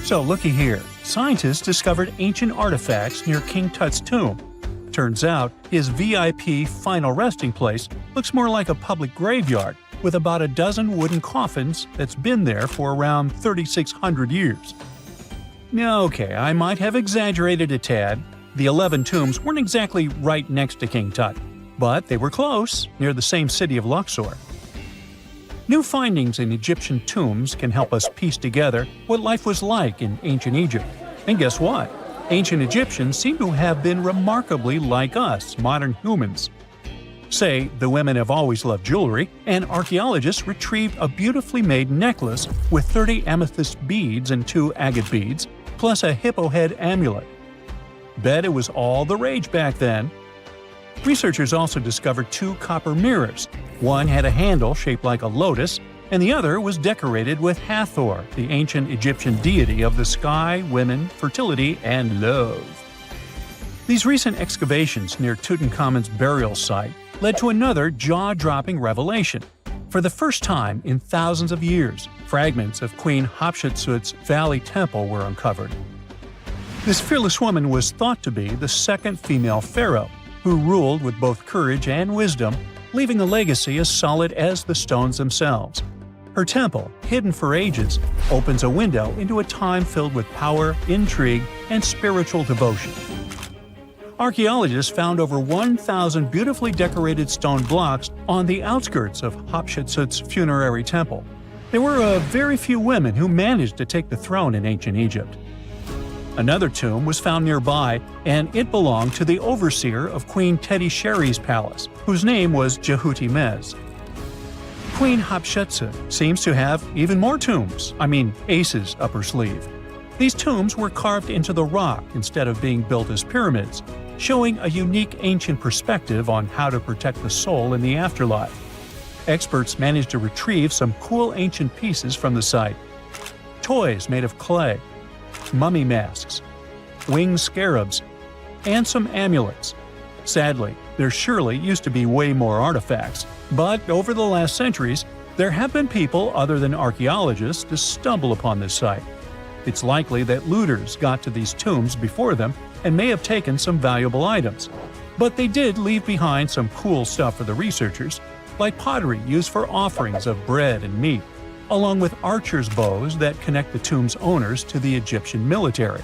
So looky here, scientists discovered ancient artifacts near King Tut's tomb. Turns out, his VIP final resting place looks more like a public graveyard with about a dozen wooden coffins that's been there for around 3,600 years. Okay, I might have exaggerated a tad. The 11 tombs weren't exactly right next to King Tut, but they were close, near the same city of Luxor. New findings in Egyptian tombs can help us piece together what life was like in ancient Egypt. And guess what? Ancient Egyptians seem to have been remarkably like us, modern humans. Say, the women have always loved jewelry, and archaeologists retrieved a beautifully made necklace with 30 amethyst beads and 2 agate beads, plus a hippo head amulet. Bet it was all the rage back then. Researchers also discovered 2 copper mirrors. One had a handle shaped like a lotus, and the other was decorated with Hathor, the ancient Egyptian deity of the sky, women, fertility, and love. These recent excavations near Tutankhamun's burial site led to another jaw-dropping revelation. For the first time in thousands of years, fragments of Queen Hatshepsut's Valley Temple were uncovered. This fearless woman was thought to be the second female pharaoh, who ruled with both courage and wisdom, leaving a legacy as solid as the stones themselves. Her temple, hidden for ages, opens a window into a time filled with power, intrigue, and spiritual devotion. Archaeologists found over 1,000 beautifully decorated stone blocks on the outskirts of Hatshepsut's funerary temple. There were very few women who managed to take the throne in ancient Egypt. Another tomb was found nearby, and it belonged to the overseer of Queen Teti Sheri's palace, whose name was Jehuti-Mez. Queen Hatshepsut seems to have even more tombs, aces up her sleeve. These tombs were carved into the rock instead of being built as pyramids, showing a unique ancient perspective on how to protect the soul in the afterlife. Experts managed to retrieve some cool ancient pieces from the site. Toys made of clay, mummy masks, winged scarabs, and some amulets. Sadly, there surely used to be way more artifacts, but over the last centuries, there have been people other than archaeologists to stumble upon this site. It's likely that looters got to these tombs before them and may have taken some valuable items. But they did leave behind some cool stuff for the researchers, like pottery used for offerings of bread and meat, along with archers' bows that connect the tomb's owners to the Egyptian military.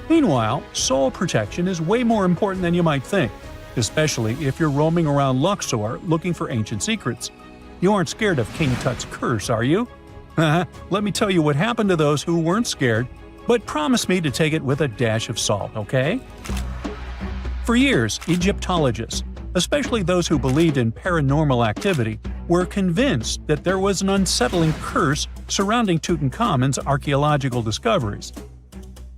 Meanwhile, soul protection is way more important than you might think, especially if you're roaming around Luxor looking for ancient secrets. You aren't scared of King Tut's curse, are you? Let me tell you what happened to those who weren't scared, but promise me to take it with a dash of salt, okay? For years, Egyptologists, especially those who believed in paranormal activity, were convinced that there was an unsettling curse surrounding Tutankhamun's archaeological discoveries.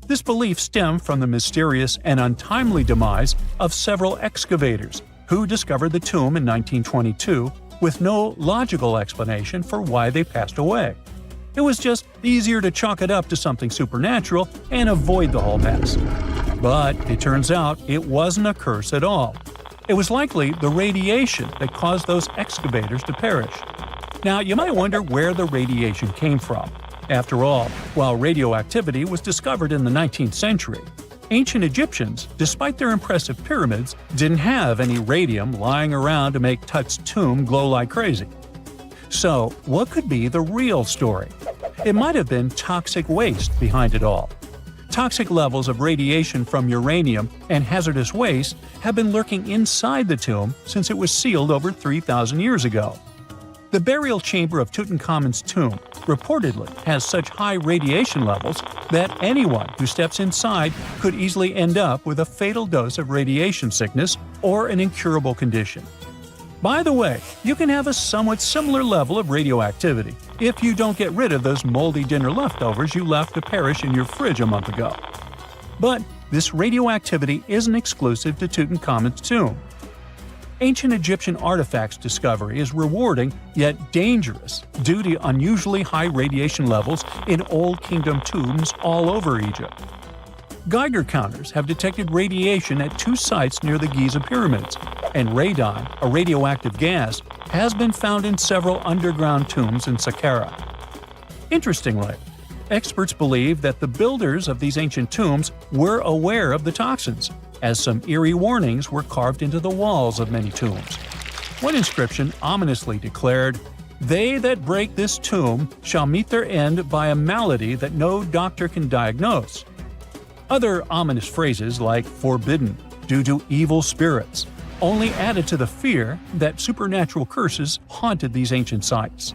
This belief stemmed from the mysterious and untimely demise of several excavators who discovered the tomb in 1922 with no logical explanation for why they passed away. It was just easier to chalk it up to something supernatural and avoid the whole mess. But it turns out it wasn't a curse at all. It was likely the radiation that caused those excavators to perish. Now, you might wonder where the radiation came from. After all, while radioactivity was discovered in the 19th century, ancient Egyptians, despite their impressive pyramids, didn't have any radium lying around to make Tut's tomb glow like crazy. So, what could be the real story? It might have been toxic waste behind it all. Toxic levels of radiation from uranium and hazardous waste have been lurking inside the tomb since it was sealed over 3,000 years ago. The burial chamber of Tutankhamun's tomb reportedly has such high radiation levels that anyone who steps inside could easily end up with a fatal dose of radiation sickness or an incurable condition. By the way, you can have a somewhat similar level of radioactivity if you don't get rid of those moldy dinner leftovers you left to perish in your fridge a month ago. But this radioactivity isn't exclusive to Tutankhamun's tomb. Ancient Egyptian artifacts discovery is rewarding yet dangerous due to unusually high radiation levels in Old Kingdom tombs all over Egypt. Geiger counters have detected radiation at 2 sites near the Giza pyramids, and radon, a radioactive gas, has been found in several underground tombs in Saqqara. Interestingly, Experts believe that the builders of these ancient tombs were aware of the toxins, as some eerie warnings were carved into the walls of many tombs. One inscription ominously declared, "They that break this tomb shall meet their end by a malady that no doctor can diagnose." Other ominous phrases like "forbidden," "due to evil spirits," only added to the fear that supernatural curses haunted these ancient sites.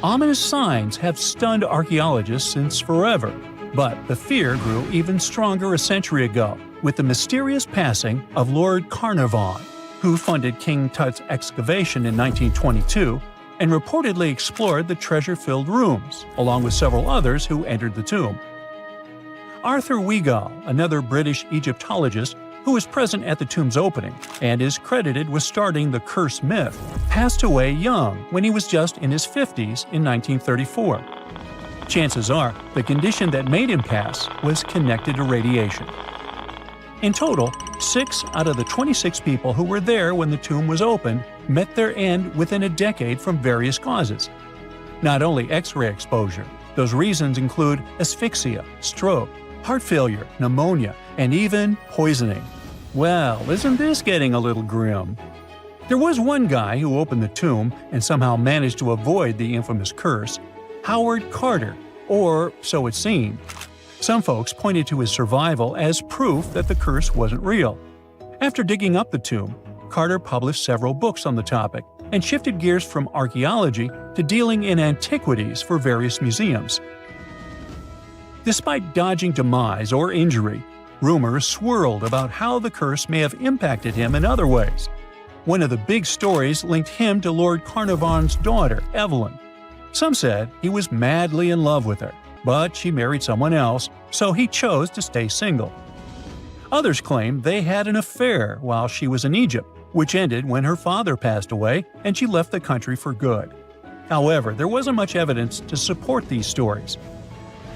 Ominous signs have stunned archaeologists since forever, but the fear grew even stronger a century ago with the mysterious passing of Lord Carnarvon, who funded King Tut's excavation in 1922 and reportedly explored the treasure-filled rooms, along with several others who entered the tomb. Arthur Weigall, another British Egyptologist who was present at the tomb's opening and is credited with starting the curse myth, passed away young when he was just in his 50s in 1934. Chances are the condition that made him pass was connected to radiation. In total, 6 out of the 26 people who were there when the tomb was opened met their end within a decade from various causes. Not only X-ray exposure, those reasons include asphyxia, stroke, heart failure, pneumonia, and even poisoning. Well, isn't this getting a little grim? There was one guy who opened the tomb and somehow managed to avoid the infamous curse, Howard Carter, or so it seemed. Some folks pointed to his survival as proof that the curse wasn't real. After digging up the tomb, Carter published several books on the topic and shifted gears from archaeology to dealing in antiquities for various museums. Despite dodging demise or injury, rumors swirled about how the curse may have impacted him in other ways. One of the big stories linked him to Lord Carnarvon's daughter, Evelyn. Some said he was madly in love with her, but she married someone else, so he chose to stay single. Others claimed they had an affair while she was in Egypt, which ended when her father passed away and she left the country for good. However, there wasn't much evidence to support these stories.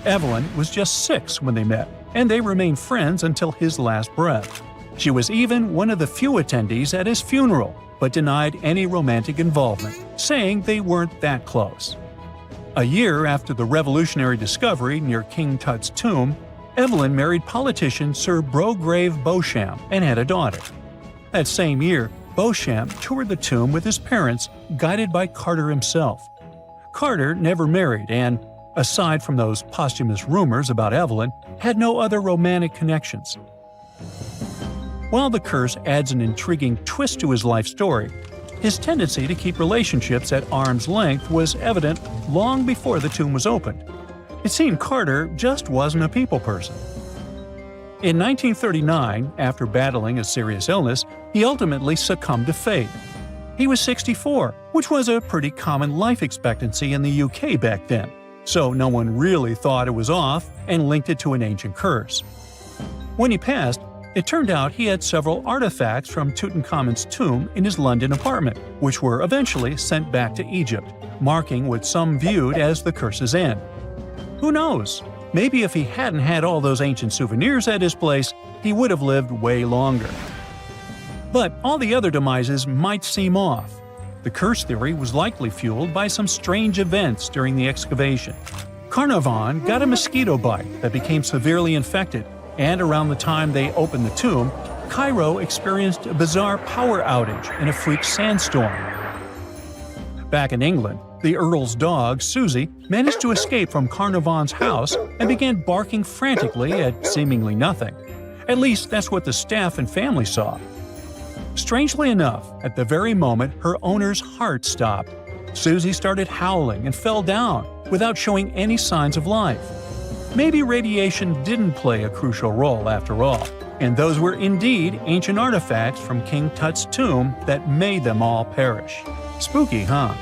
Evelyn was just 6 when they met, and they remained friends until his last breath. She was even one of the few attendees at his funeral, but denied any romantic involvement, saying they weren't that close. A year after the revolutionary discovery near King Tut's tomb, Evelyn married politician Sir Brograve Beauchamp and had a daughter. That same year, Beauchamp toured the tomb with his parents, guided by Carter himself. Carter never married and, aside from those posthumous rumors about Evelyn, had no other romantic connections. While the curse adds an intriguing twist to his life story, his tendency to keep relationships at arm's length was evident long before the tomb was opened. It seemed Carter just wasn't a people person. In 1939, after battling a serious illness, he ultimately succumbed to fate. He was 64, which was a pretty common life expectancy in the UK back then, so no one really thought it was off and linked it to an ancient curse. When he passed, it turned out he had several artifacts from Tutankhamun's tomb in his London apartment, which were eventually sent back to Egypt, marking what some viewed as the curse's end. Who knows? Maybe if he hadn't had all those ancient souvenirs at his place, he would have lived way longer. But all the other demises might seem off. The curse theory was likely fueled by some strange events during the excavation. Carnarvon got a mosquito bite that became severely infected, and around the time they opened the tomb, Cairo experienced a bizarre power outage and a freak sandstorm. Back in England, the Earl's dog, Susie, managed to escape from Carnarvon's house and began barking frantically at seemingly nothing. At least that's what the staff and family saw. Strangely enough, at the very moment her owner's heart stopped, Susie started howling and fell down without showing any signs of life. Maybe radiation didn't play a crucial role after all, and those were indeed ancient artifacts from King Tut's tomb that made them all perish. Spooky, huh?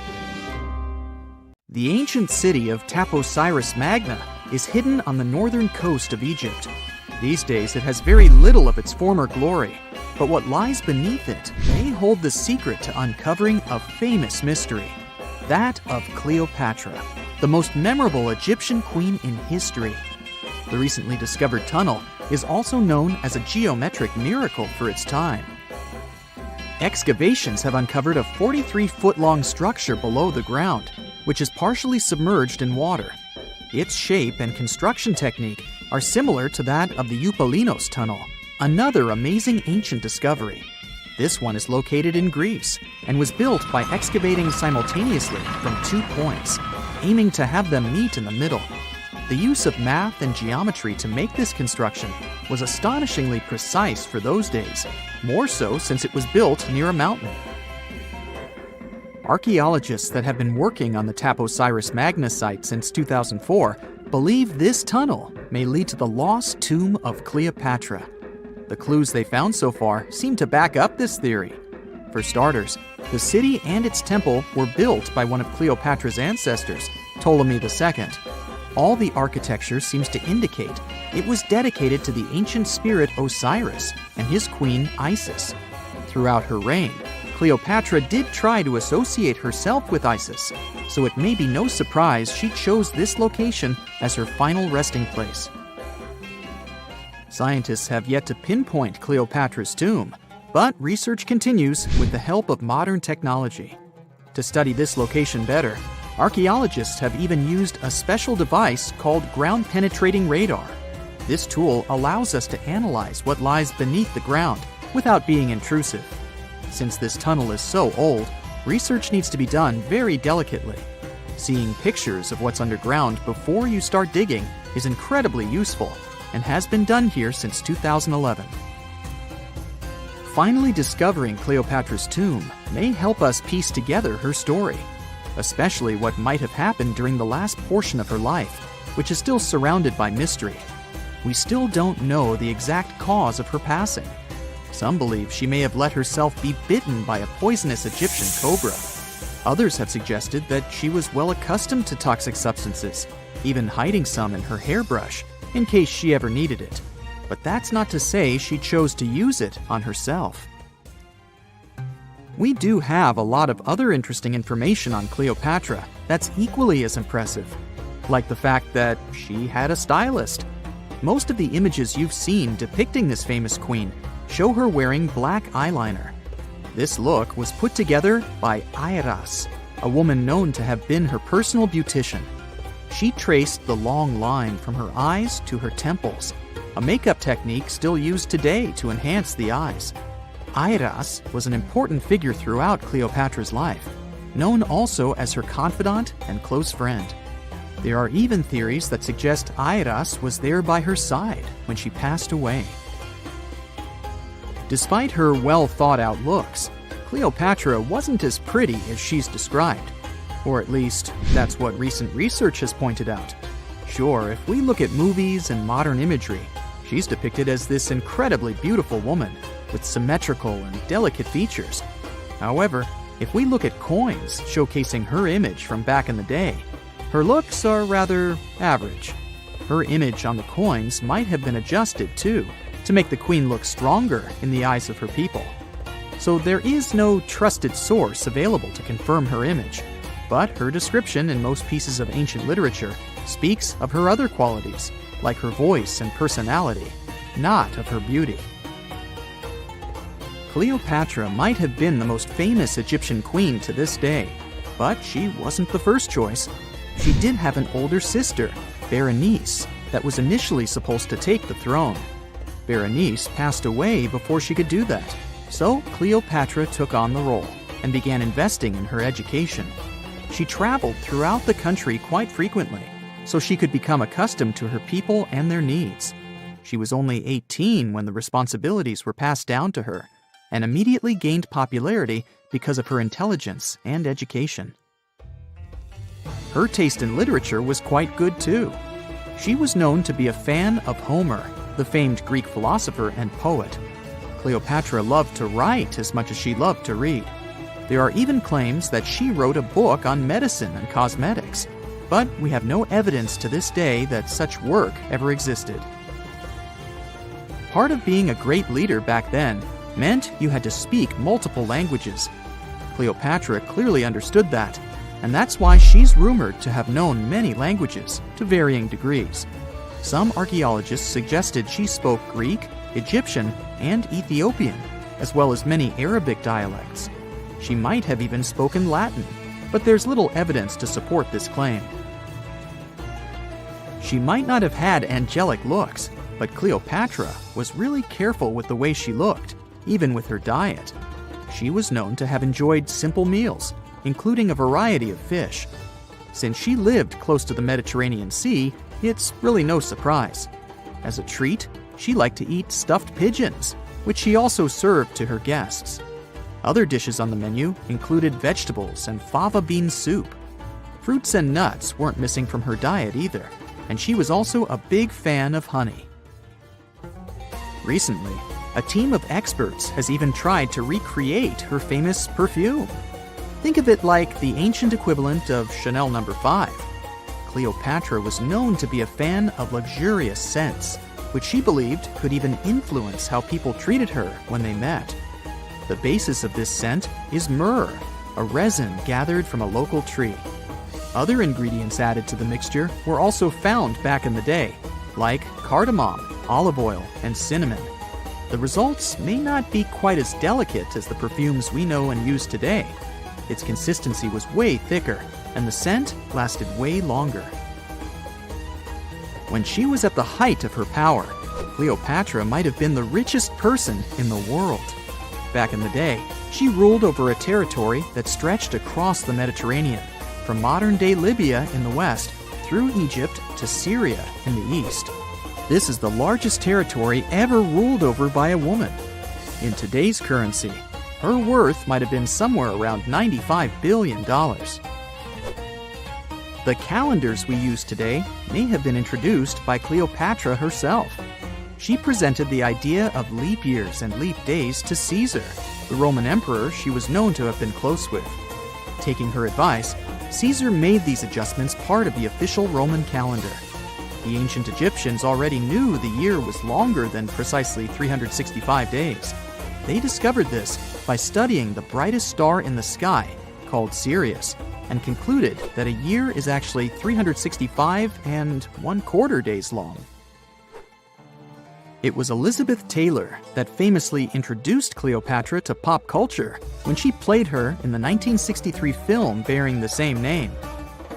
The ancient city of Taposiris Magna is hidden on the northern coast of Egypt. These days it has very little of its former glory, but what lies beneath it may hold the secret to uncovering a famous mystery, that of Cleopatra, the most memorable Egyptian queen in history. The recently discovered tunnel is also known as a geometric miracle for its time. Excavations have uncovered a 43-foot-long structure below the ground, which is partially submerged in water. Its shape and construction technique are similar to that of the Eupalinos Tunnel, another amazing ancient discovery. This one is located in Greece and was built by excavating simultaneously from 2 points, aiming to have them meet in the middle. The use of math and geometry to make this construction was astonishingly precise for those days, more so since it was built near a mountain. Archaeologists that have been working on the Taposiris Magna site since 2004 believe this tunnel may lead to the lost tomb of Cleopatra. The clues they found so far seem to back up this theory. For starters, the city and its temple were built by one of Cleopatra's ancestors, Ptolemy II. All the architecture seems to indicate it was dedicated to the ancient spirit Osiris and his queen Isis. Throughout her reign, Cleopatra did try to associate herself with Isis, so it may be no surprise she chose this location as her final resting place. Scientists have yet to pinpoint Cleopatra's tomb, but research continues with the help of modern technology. To study this location better, archaeologists have even used a special device called ground-penetrating radar. This tool allows us to analyze what lies beneath the ground without being intrusive. Since this tunnel is so old, research needs to be done very delicately. Seeing pictures of what's underground before you start digging is incredibly useful and has been done here since 2011. Finally discovering Cleopatra's tomb may help us piece together her story, especially what might have happened during the last portion of her life, which is still surrounded by mystery. We still don't know the exact cause of her passing. Some believe she may have let herself be bitten by a poisonous Egyptian cobra. Others have suggested that she was well accustomed to toxic substances, even hiding some in her hairbrush in case she ever needed it. But that's not to say she chose to use it on herself. We do have a lot of other interesting information on Cleopatra that's equally as impressive, like the fact that she had a stylist. Most of the images you've seen depicting this famous queen show her wearing black eyeliner. This look was put together by Airas, a woman known to have been her personal beautician. She traced the long line from her eyes to her temples, a makeup technique still used today to enhance the eyes. Airas was an important figure throughout Cleopatra's life, known also as her confidant and close friend. There are even theories that suggest Airas was there by her side when she passed away. Despite her well-thought-out looks, Cleopatra wasn't as pretty as she's described. Or at least, that's what recent research has pointed out. Sure, if we look at movies and modern imagery, she's depicted as this incredibly beautiful woman with symmetrical and delicate features. However, if we look at coins showcasing her image from back in the day, her looks are rather average. Her image on the coins might have been adjusted, too, to make the queen look stronger in the eyes of her people. So there is no trusted source available to confirm her image, but her description in most pieces of ancient literature speaks of her other qualities, like her voice and personality, not of her beauty. Cleopatra might have been the most famous Egyptian queen to this day, but she wasn't the first choice. She did have an older sister, Berenice, that was initially supposed to take the throne. Berenice passed away before she could do that, so Cleopatra took on the role and began investing in her education. She traveled throughout the country quite frequently, so she could become accustomed to her people and their needs. She was only 18 when the responsibilities were passed down to her, and immediately gained popularity because of her intelligence and education. Her taste in literature was quite good too. She was known to be a fan of Homer, the famed Greek philosopher and poet. Cleopatra loved to write as much as she loved to read. There are even claims that she wrote a book on medicine and cosmetics, but we have no evidence to this day that such work ever existed. Part of being a great leader back then meant you had to speak multiple languages. Cleopatra clearly understood that, and that's why she's rumored to have known many languages to varying degrees. Some archaeologists suggested she spoke Greek, Egyptian, and Ethiopian, as well as many Arabic dialects. She might have even spoken Latin, but there's little evidence to support this claim. She might not have had angelic looks, but Cleopatra was really careful with the way she looked, even with her diet. She was known to have enjoyed simple meals, including a variety of fish. Since she lived close to the Mediterranean Sea, it's really no surprise. As a treat, she liked to eat stuffed pigeons, which she also served to her guests. Other dishes on the menu included vegetables and fava bean soup. Fruits and nuts weren't missing from her diet either, and she was also a big fan of honey. Recently, a team of experts has even tried to recreate her famous perfume. Think of it like the ancient equivalent of Chanel No. 5. Cleopatra was known to be a fan of luxurious scents, which she believed could even influence how people treated her when they met. The basis of this scent is myrrh, a resin gathered from a local tree. Other ingredients added to the mixture were also found back in the day, like cardamom, olive oil, and cinnamon. The results may not be quite as delicate as the perfumes we know and use today. Its consistency was way thicker, and the scent lasted way longer. When she was at the height of her power, Cleopatra might have been the richest person in the world. Back in the day, she ruled over a territory that stretched across the Mediterranean, from modern-day Libya in the west through Egypt to Syria in the east. This is the largest territory ever ruled over by a woman. In today's currency, her worth might have been somewhere around $95 billion. The calendars we use today may have been introduced by Cleopatra herself. She presented the idea of leap years and leap days to Caesar, the Roman emperor she was known to have been close with. Taking her advice, Caesar made these adjustments part of the official Roman calendar. The ancient Egyptians already knew the year was longer than precisely 365 days. They discovered this by studying the brightest star in the sky, called Sirius, and concluded that a year is actually 365 and 1/4 days long. It was Elizabeth Taylor that famously introduced Cleopatra to pop culture when she played her in the 1963 film bearing the same name.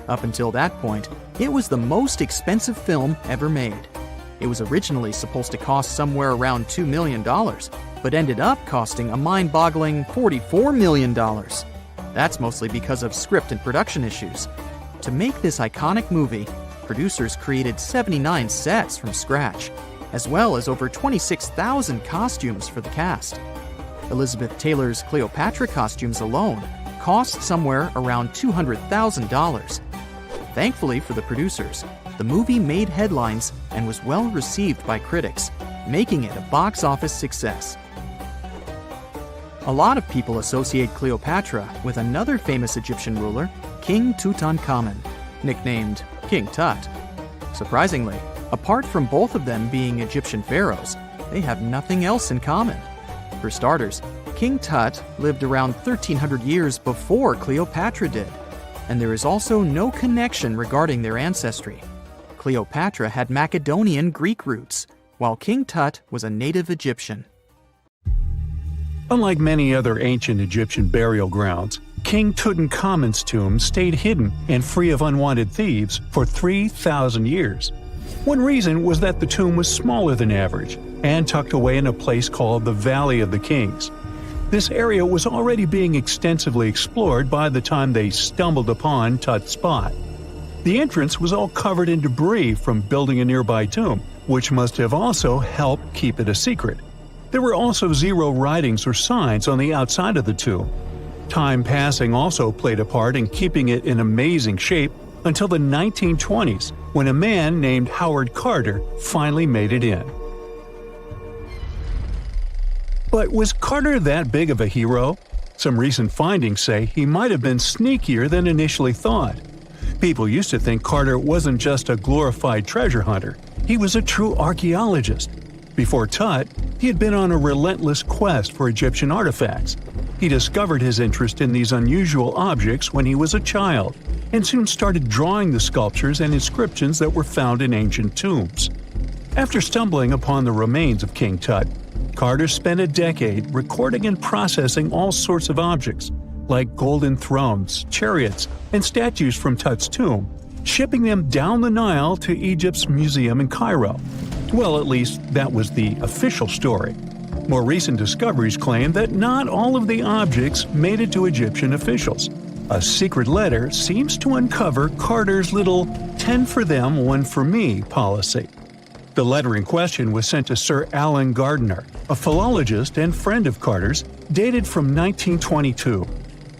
Up until that point, it was the most expensive film ever made. It was originally supposed to cost somewhere around $2 million, but ended up costing a mind-boggling $44 million. That's mostly because of script and production issues. To make this iconic movie, producers created 79 sets from scratch, as well as over 26,000 costumes for the cast. Elizabeth Taylor's Cleopatra costumes alone cost somewhere around $200,000. Thankfully for the producers, the movie made headlines and was well received by critics, making it a box office success. A lot of people associate Cleopatra with another famous Egyptian ruler, King Tutankhamun, nicknamed King Tut. Surprisingly, apart from both of them being Egyptian pharaohs, they have nothing else in common. For starters, King Tut lived around 1,300 years before Cleopatra did, and there is also no connection regarding their ancestry. Cleopatra had Macedonian Greek roots, while King Tut was a native Egyptian. Unlike many other ancient Egyptian burial grounds, King Tutankhamun's tomb stayed hidden and free of unwanted thieves for 3,000 years. One reason was that the tomb was smaller than average and tucked away in a place called the Valley of the Kings. This area was already being extensively explored by the time they stumbled upon Tut's spot. The entrance was all covered in debris from building a nearby tomb, which must have also helped keep it a secret. There were also zero writings or signs on the outside of the tomb. Time passing also played a part in keeping it in amazing shape until the 1920s, when a man named Howard Carter finally made it in. But was Carter that big of a hero? Some recent findings say he might have been sneakier than initially thought. People used to think Carter wasn't just a glorified treasure hunter, he was a true archaeologist. Before Tut, he had been on a relentless quest for Egyptian artifacts. He discovered his interest in these unusual objects when he was a child, and soon started drawing the sculptures and inscriptions that were found in ancient tombs. After stumbling upon the remains of King Tut, Carter spent a decade recording and processing all sorts of objects, like golden thrones, chariots, and statues from Tut's tomb, shipping them down the Nile to Egypt's museum in Cairo. Well, at least that was the official story. More recent discoveries claim that not all of the objects made it to Egyptian officials. A secret letter seems to uncover Carter's little 10 for them, 1 for me policy. The letter in question was sent to Sir Alan Gardiner, a philologist and friend of Carter's, dated from 1922.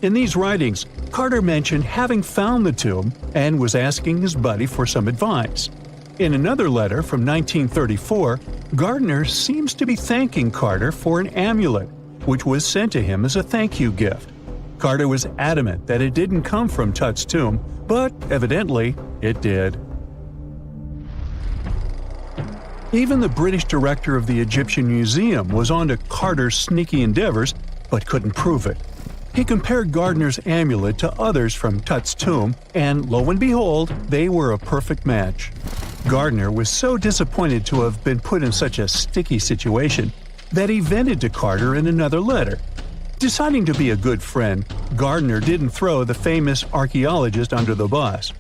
In these writings, Carter mentioned having found the tomb and was asking his buddy for some advice. In another letter from 1934, Gardiner seems to be thanking Carter for an amulet, which was sent to him as a thank you gift. Carter was adamant that it didn't come from Tut's tomb, but evidently it did. Even the British director of the Egyptian Museum was onto Carter's sneaky endeavors, but couldn't prove it. He compared Gardiner's amulet to others from Tut's tomb, and lo and behold, they were a perfect match. Gardiner was so disappointed to have been put in such a sticky situation that he vented to Carter in another letter. Deciding to be a good friend, Gardiner didn't throw the famous archaeologist under the bus.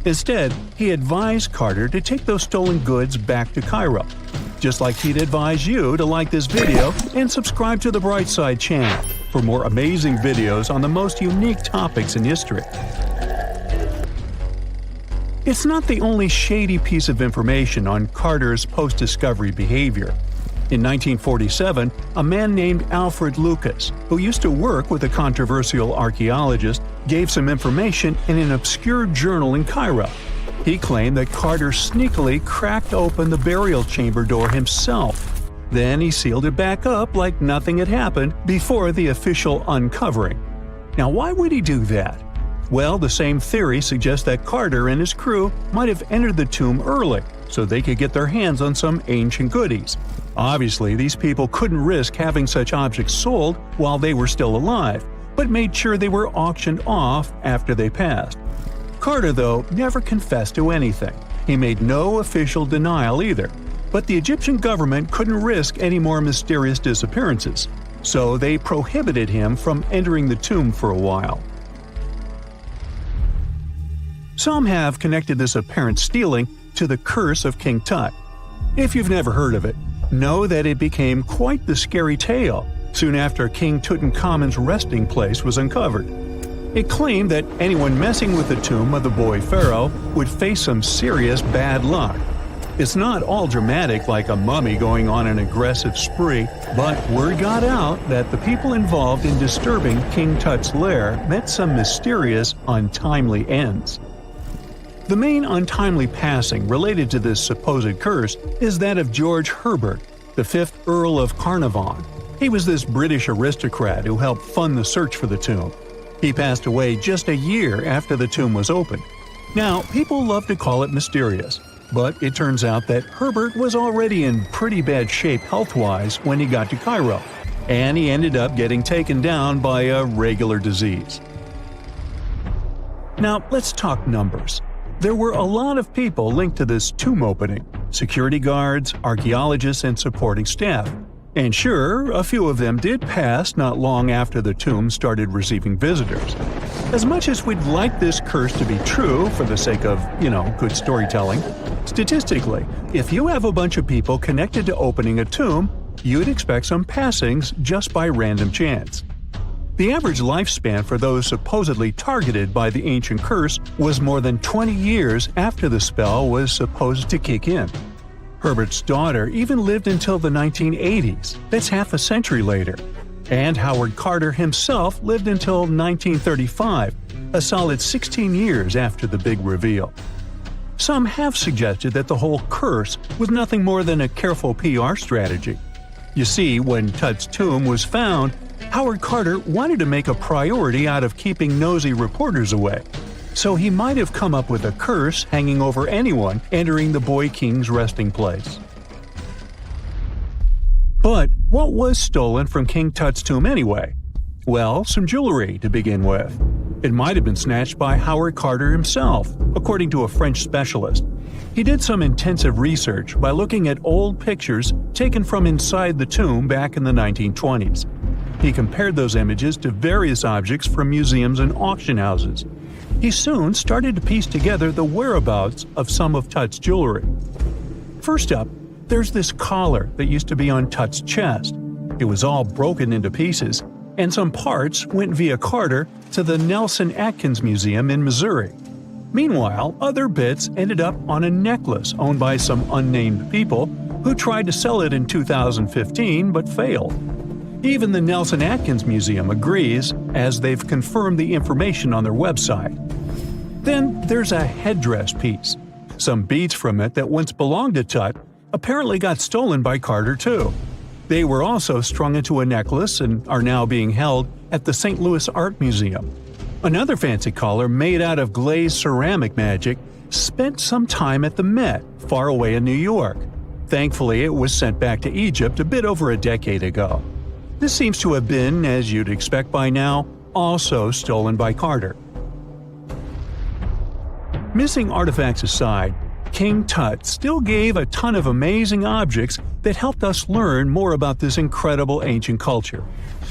Instead, he advised Carter to take those stolen goods back to Cairo, just like he'd advise you to like this video and subscribe to the Brightside channel for more amazing videos on the most unique topics in history. It's not the only shady piece of information on Carter's post-discovery behavior. In 1947, a man named Alfred Lucas, who used to work with a controversial archaeologist, gave some information in an obscure journal in Cairo. He claimed that Carter sneakily cracked open the burial chamber door himself. Then he sealed it back up like nothing had happened before the official uncovering. Now, why would he do that? Well, the same theory suggests that Carter and his crew might have entered the tomb early so they could get their hands on some ancient goodies. Obviously, these people couldn't risk having such objects sold while they were still alive, but made sure they were auctioned off after they passed. Carter, though, never confessed to anything. He made no official denial either, but the Egyptian government couldn't risk any more mysterious disappearances, so they prohibited him from entering the tomb for a while. Some have connected this apparent stealing to the curse of King Tut. If you've never heard of it, know that it became quite the scary tale soon after King Tutankhamun's resting place was uncovered. It claimed that anyone messing with the tomb of the boy pharaoh would face some serious bad luck. It's not all dramatic like a mummy going on an aggressive spree, but word got out that the people involved in disturbing King Tut's lair met some mysterious, untimely ends. The main untimely passing related to this supposed curse is that of George Herbert, the 5th Earl of Carnarvon. He was this British aristocrat who helped fund the search for the tomb. He passed away just a year after the tomb was opened. Now, people love to call it mysterious, but it turns out that Herbert was already in pretty bad shape health-wise when he got to Cairo, and he ended up getting taken down by a regular disease. Now, let's talk numbers. There were a lot of people linked to this tomb opening – security guards, archaeologists, and supporting staff. And sure, a few of them did pass not long after the tomb started receiving visitors. As much as we'd like this curse to be true for the sake of, good storytelling, statistically, if you have a bunch of people connected to opening a tomb, you'd expect some passings just by random chance. The average lifespan for those supposedly targeted by the ancient curse was more than 20 years after the spell was supposed to kick in. Herbert's daughter even lived until the 1980s, that's half a century later. And Howard Carter himself lived until 1935, a solid 16 years after the big reveal. Some have suggested that the whole curse was nothing more than a careful PR strategy. You see, when Tut's tomb was found, Howard Carter wanted to make a priority out of keeping nosy reporters away. So he might have come up with a curse hanging over anyone entering the boy king's resting place. But what was stolen from King Tut's tomb anyway? Well, some jewelry to begin with. It might have been snatched by Howard Carter himself, according to a French specialist. He did some intensive research by looking at old pictures taken from inside the tomb back in the 1920s. He compared those images to various objects from museums and auction houses. he soon started to piece together the whereabouts of some of Tut's jewelry. First up, there's this collar that used to be on Tut's chest. It was all broken into pieces, and some parts went via Carter to the Nelson Atkins Museum in Missouri. Meanwhile, other bits ended up on a necklace owned by some unnamed people who tried to sell it in 2015 but failed. Even the Nelson Atkins Museum agrees, as they've confirmed the information on their website. Then there's a headdress piece. Some beads from it that once belonged to Tut apparently got stolen by Carter too. They were also strung into a necklace and are now being held at the St. Louis Art Museum. Another fancy collar made out of glazed ceramic magic spent some time at the Met, far away in New York. Thankfully, it was sent back to Egypt a bit over a decade ago. This seems to have been, as you'd expect by now, also stolen by Carter. Missing artifacts aside, King Tut still gave a ton of amazing objects that helped us learn more about this incredible ancient culture.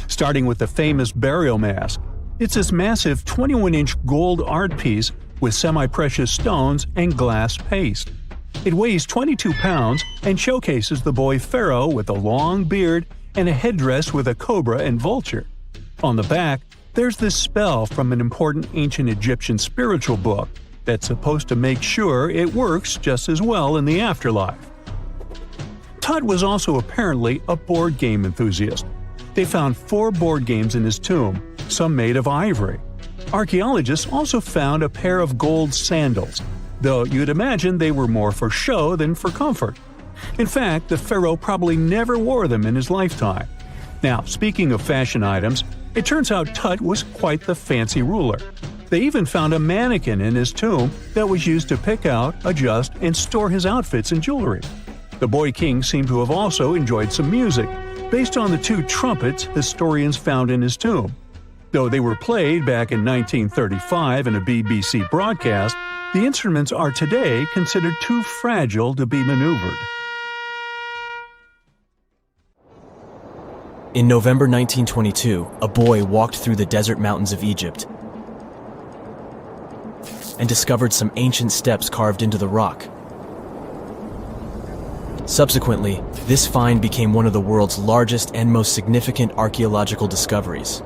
Starting with the famous burial mask. It's this massive 21-inch gold art piece with semi-precious stones and glass paste. It weighs 22 pounds and showcases the boy pharaoh with a long beard and a headdress with a cobra and vulture. On the back, there's this spell from an important ancient Egyptian spiritual book that's supposed to make sure it works just as well in the afterlife. Tut was also apparently a board game enthusiast. They found 4 board games in his tomb, some made of ivory. Archaeologists also found a pair of gold sandals, though you'd imagine they were more for show than for comfort. In fact, the pharaoh probably never wore them in his lifetime. Now, speaking of fashion items, it turns out Tut was quite the fancy ruler. They even found a mannequin in his tomb that was used to pick out, adjust, and store his outfits and jewelry. The boy king seemed to have also enjoyed some music, based on the 2 trumpets historians found in his tomb. Though they were played back in 1935 in a BBC broadcast, the instruments are today considered too fragile to be maneuvered. In November 1922, a boy walked through the desert mountains of Egypt and discovered some ancient steps carved into the rock. Subsequently, this find became one of the world's largest and most significant archaeological discoveries.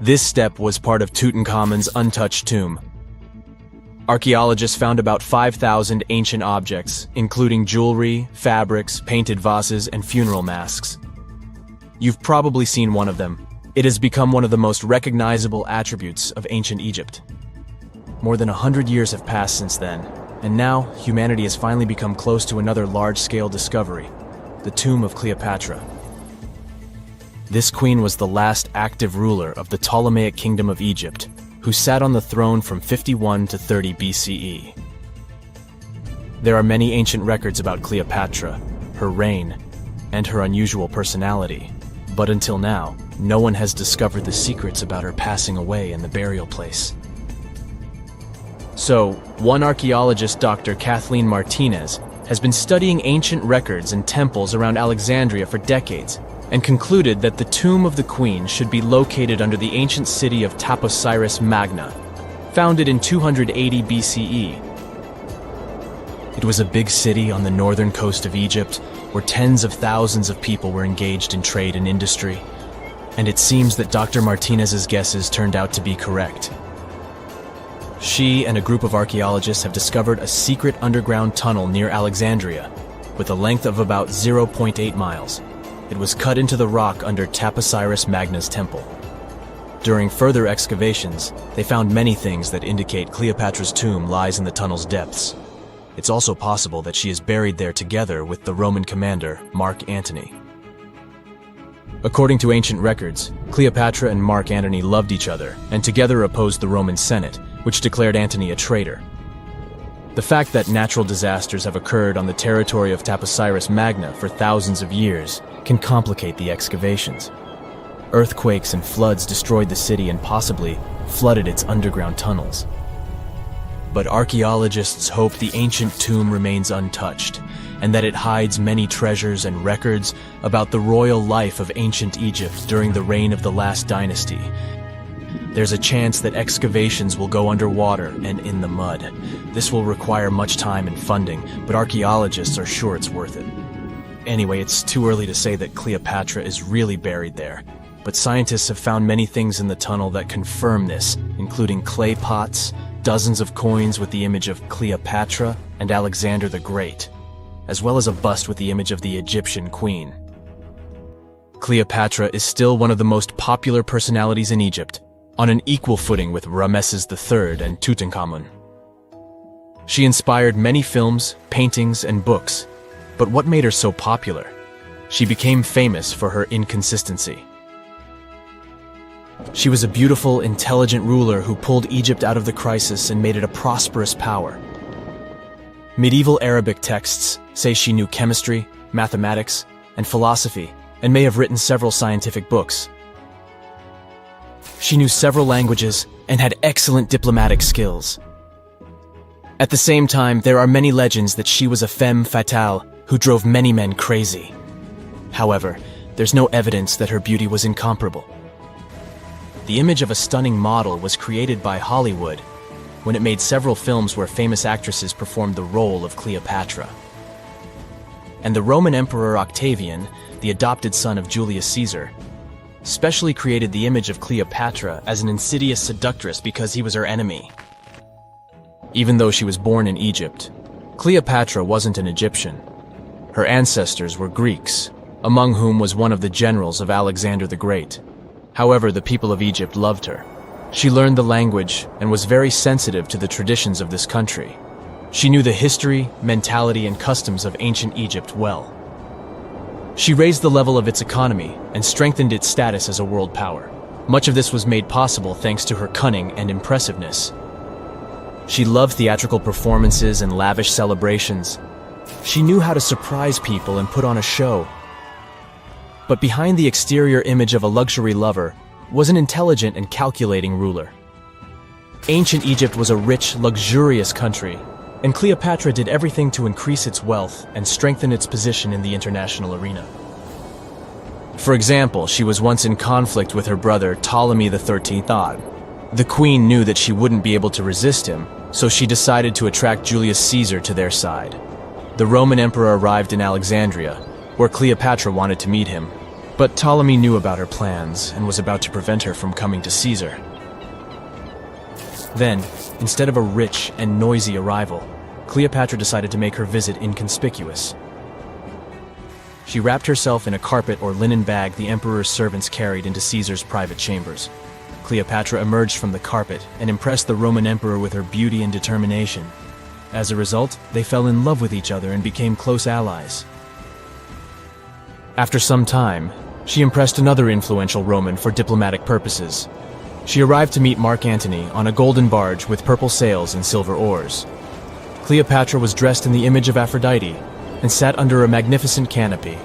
This step was part of Tutankhamun's untouched tomb. Archaeologists found about 5,000 ancient objects, including jewelry, fabrics, painted vases, and funeral masks. You've probably seen one of them. It has become one of the most recognizable attributes of ancient Egypt. More than 100 years have passed since then, and now humanity has finally become close to another large-scale discovery, the tomb of Cleopatra. This queen was the last active ruler of the Ptolemaic Kingdom of Egypt, who sat on the throne from 51 to 30 BCE. There are many ancient records about Cleopatra, her reign, and her unusual personality, but until now, no one has discovered the secrets about her passing away in the burial place. So, one archaeologist, Dr. Kathleen Martinez, has been studying ancient records and temples around Alexandria for decades, and concluded that the tomb of the queen should be located under the ancient city of Taposiris Magna, founded in 280 BCE. It was a big city on the northern coast of Egypt, where tens of thousands of people were engaged in trade and industry, and it seems that Dr. Martinez's guesses turned out to be correct. She and a group of archaeologists have discovered a secret underground tunnel near Alexandria, with a length of about 0.8 miles. It was cut into the rock under Taposiris Magna's temple. During further excavations, they found many things that indicate Cleopatra's tomb lies in the tunnel's depths. It's also possible that she is buried there together with the Roman commander, Mark Antony. According to ancient records, Cleopatra and Mark Antony loved each other and together opposed the Roman Senate, which declared Antony a traitor. The fact that natural disasters have occurred on the territory of Taposiris Magna for thousands of years can complicate the excavations. Earthquakes and floods destroyed the city and possibly flooded its underground tunnels. But archaeologists hope the ancient tomb remains untouched, and that it hides many treasures and records about the royal life of ancient Egypt during the reign of the last dynasty. There's a chance that excavations will go underwater and in the mud. This will require much time and funding, but archaeologists are sure it's worth it. Anyway, it's too early to say that Cleopatra is really buried there, but scientists have found many things in the tunnel that confirm this, including clay pots, dozens of coins with the image of Cleopatra and Alexander the Great, as well as a bust with the image of the Egyptian queen. Cleopatra is still one of the most popular personalities in Egypt, on an equal footing with Ramesses III and Tutankhamun. She inspired many films, paintings, and books, but what made her so popular? She became famous for her inconsistency. She was a beautiful, intelligent ruler who pulled Egypt out of the crisis and made it a prosperous power. Medieval Arabic texts say she knew chemistry, mathematics, and philosophy, and may have written several scientific books. She knew several languages and had excellent diplomatic skills. At the same time, there are many legends that she was a femme fatale who drove many men crazy. However, there's no evidence that her beauty was incomparable. The image of a stunning model was created by Hollywood when it made several films where famous actresses performed the role of Cleopatra. And the Roman Emperor Octavian, the adopted son of Julius Caesar, specially created the image of Cleopatra as an insidious seductress because he was her enemy. Even though she was born in Egypt, Cleopatra wasn't an Egyptian. Her ancestors were Greeks, among whom was one of the generals of Alexander the Great. However, the people of Egypt loved her. She learned the language and was very sensitive to the traditions of this country. She knew the history, mentality, and customs of ancient Egypt well. She raised the level of its economy and strengthened its status as a world power. Much of this was made possible thanks to her cunning and impressiveness. She loved theatrical performances and lavish celebrations. She knew how to surprise people and put on a show. But behind the exterior image of a luxury lover was an intelligent and calculating ruler. Ancient Egypt was a rich, luxurious country, and Cleopatra did everything to increase its wealth and strengthen its position in the international arena. For example, she was once in conflict with her brother Ptolemy XIII. The queen knew that she wouldn't be able to resist him, so she decided to attract Julius Caesar to their side. The Roman emperor arrived in Alexandria, where Cleopatra wanted to meet him, but Ptolemy knew about her plans and was about to prevent her from coming to Caesar. Then, instead of a rich and noisy arrival, Cleopatra decided to make her visit inconspicuous. She wrapped herself in a carpet or linen bag the emperor's servants carried into Caesar's private chambers. Cleopatra emerged from the carpet and impressed the Roman emperor with her beauty and determination. As a result, they fell in love with each other and became close allies. After some time, she impressed another influential Roman for diplomatic purposes. She arrived to meet Mark Antony on a golden barge with purple sails and silver oars. Cleopatra was dressed in the image of Aphrodite and sat under a magnificent canopy.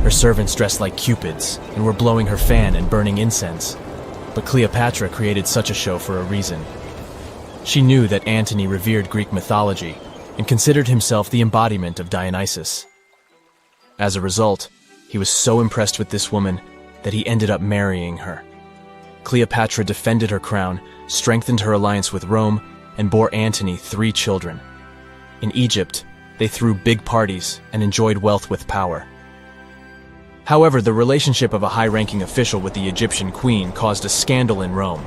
Her servants dressed like cupids and were blowing her fan and burning incense. But Cleopatra created such a show for a reason. She knew that Antony revered Greek mythology and considered himself the embodiment of Dionysus. As a result, he was so impressed with this woman that he ended up marrying her. Cleopatra defended her crown, strengthened her alliance with Rome, and bore Antony 3 children. In Egypt, they threw big parties and enjoyed wealth with power. However, the relationship of a high-ranking official with the Egyptian queen caused a scandal in Rome.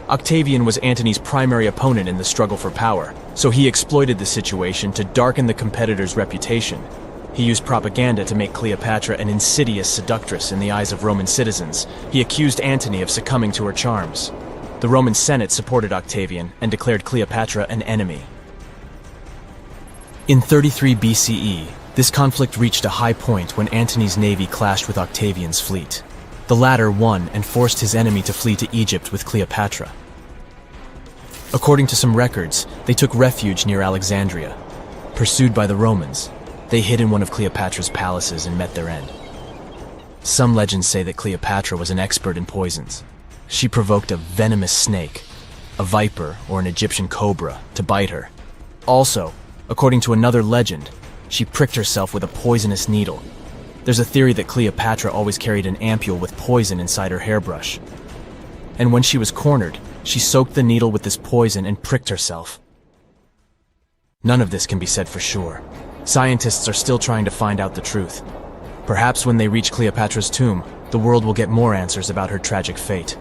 Octavian was Antony's primary opponent in the struggle for power, so he exploited the situation to darken the competitor's reputation. He used propaganda to make Cleopatra an insidious seductress in the eyes of Roman citizens. He accused Antony of succumbing to her charms. The Roman Senate supported Octavian and declared Cleopatra an enemy. In 33 BCE, this conflict reached a high point when Antony's navy clashed with Octavian's fleet. The latter won and forced his enemy to flee to Egypt with Cleopatra. According to some records, they took refuge near Alexandria. Pursued by the Romans, they hid in one of Cleopatra's palaces and met their end. Some legends say that Cleopatra was an expert in poisons. She provoked a venomous snake, a viper or an Egyptian cobra, to bite her. Also, according to another legend, she pricked herself with a poisonous needle. There's a theory that Cleopatra always carried an ampule with poison inside her hairbrush. And when she was cornered, she soaked the needle with this poison and pricked herself. None of this can be said for sure. Scientists are still trying to find out the truth. Perhaps when they reach Cleopatra's tomb, the world will get more answers about her tragic fate.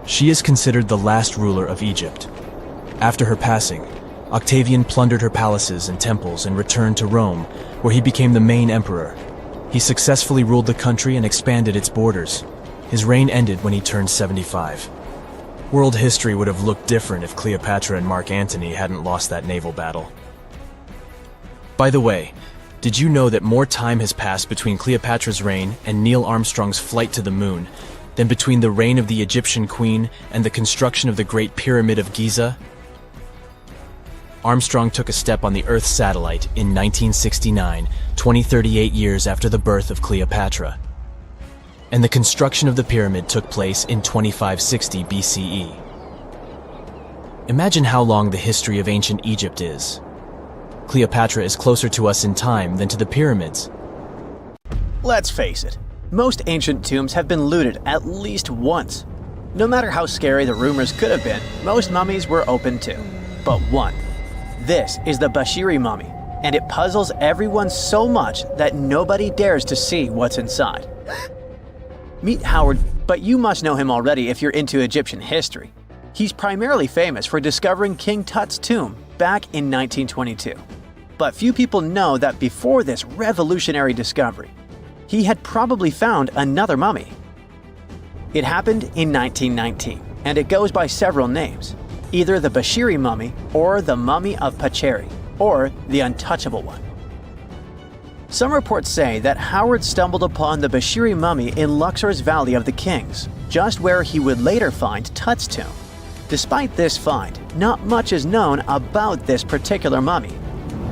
She is considered the last ruler of Egypt. After her passing, Octavian plundered her palaces and temples and returned to Rome, where he became the main emperor. He successfully ruled the country and expanded its borders. His reign ended when he turned 75. World history would have looked different if Cleopatra and Mark Antony hadn't lost that naval battle. By the way, did you know that more time has passed between Cleopatra's reign and Neil Armstrong's flight to the moon than between the reign of the Egyptian queen and the construction of the Great Pyramid of Giza? Armstrong took a step on the Earth's satellite in 1969, 38 years after the birth of Cleopatra. And the construction of the pyramid took place in 2560 BCE. Imagine how long the history of ancient Egypt is. Cleopatra is closer to us in time than to the pyramids. Let's face it, most ancient tombs have been looted at least once. No matter how scary the rumors could have been, most mummies were open to. But one. This is the Bashiri mummy, and it puzzles everyone so much that nobody dares to see what's inside. Meet Howard, but you must know him already if you're into Egyptian history. He's primarily famous for discovering King Tut's tomb back in 1922. But few people know that before this revolutionary discovery, he had probably found another mummy. It happened in 1919, and it goes by several names, either the Bashiri mummy or the Mummy of Pacheri, or the Untouchable One. Some reports say that Howard stumbled upon the Bashiri mummy in Luxor's Valley of the Kings, just where he would later find Tut's tomb. Despite this find, not much is known about this particular mummy.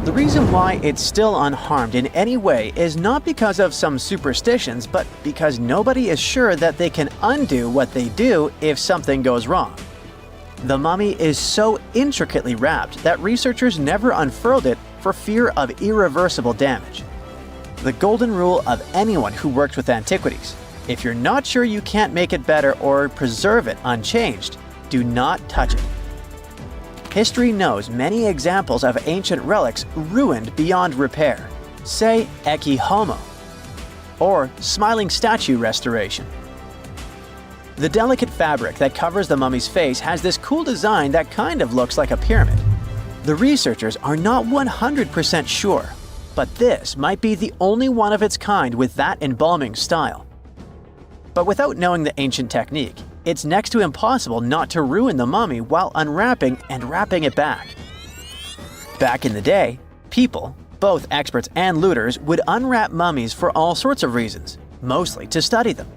The reason why it's still unharmed in any way is not because of some superstitions, but because nobody is sure that they can undo what they do if something goes wrong. The mummy is so intricately wrapped that researchers never unfurled it for fear of irreversible damage. The golden rule of anyone who worked with antiquities: if you're not sure you can't make it better or preserve it unchanged, do not touch it. History knows many examples of ancient relics ruined beyond repair, say Ecce Homo, or smiling statue restoration. The delicate fabric that covers the mummy's face has this cool design that kind of looks like a pyramid. The researchers are not 100% sure, but this might be the only one of its kind with that embalming style. But without knowing the ancient technique, it's next to impossible not to ruin the mummy while unwrapping and wrapping it back. Back in the day, people, both experts and looters, would unwrap mummies for all sorts of reasons, mostly to study them.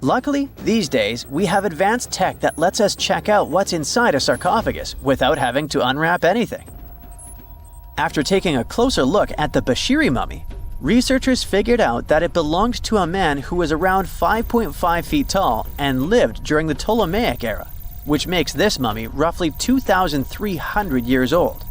Luckily, these days, we have advanced tech that lets us check out what's inside a sarcophagus without having to unwrap anything. After taking a closer look at the Bashiri mummy, researchers figured out that it belonged to a man who was around 5.5 feet tall and lived during the Ptolemaic era, which makes this mummy roughly 2,300 years old.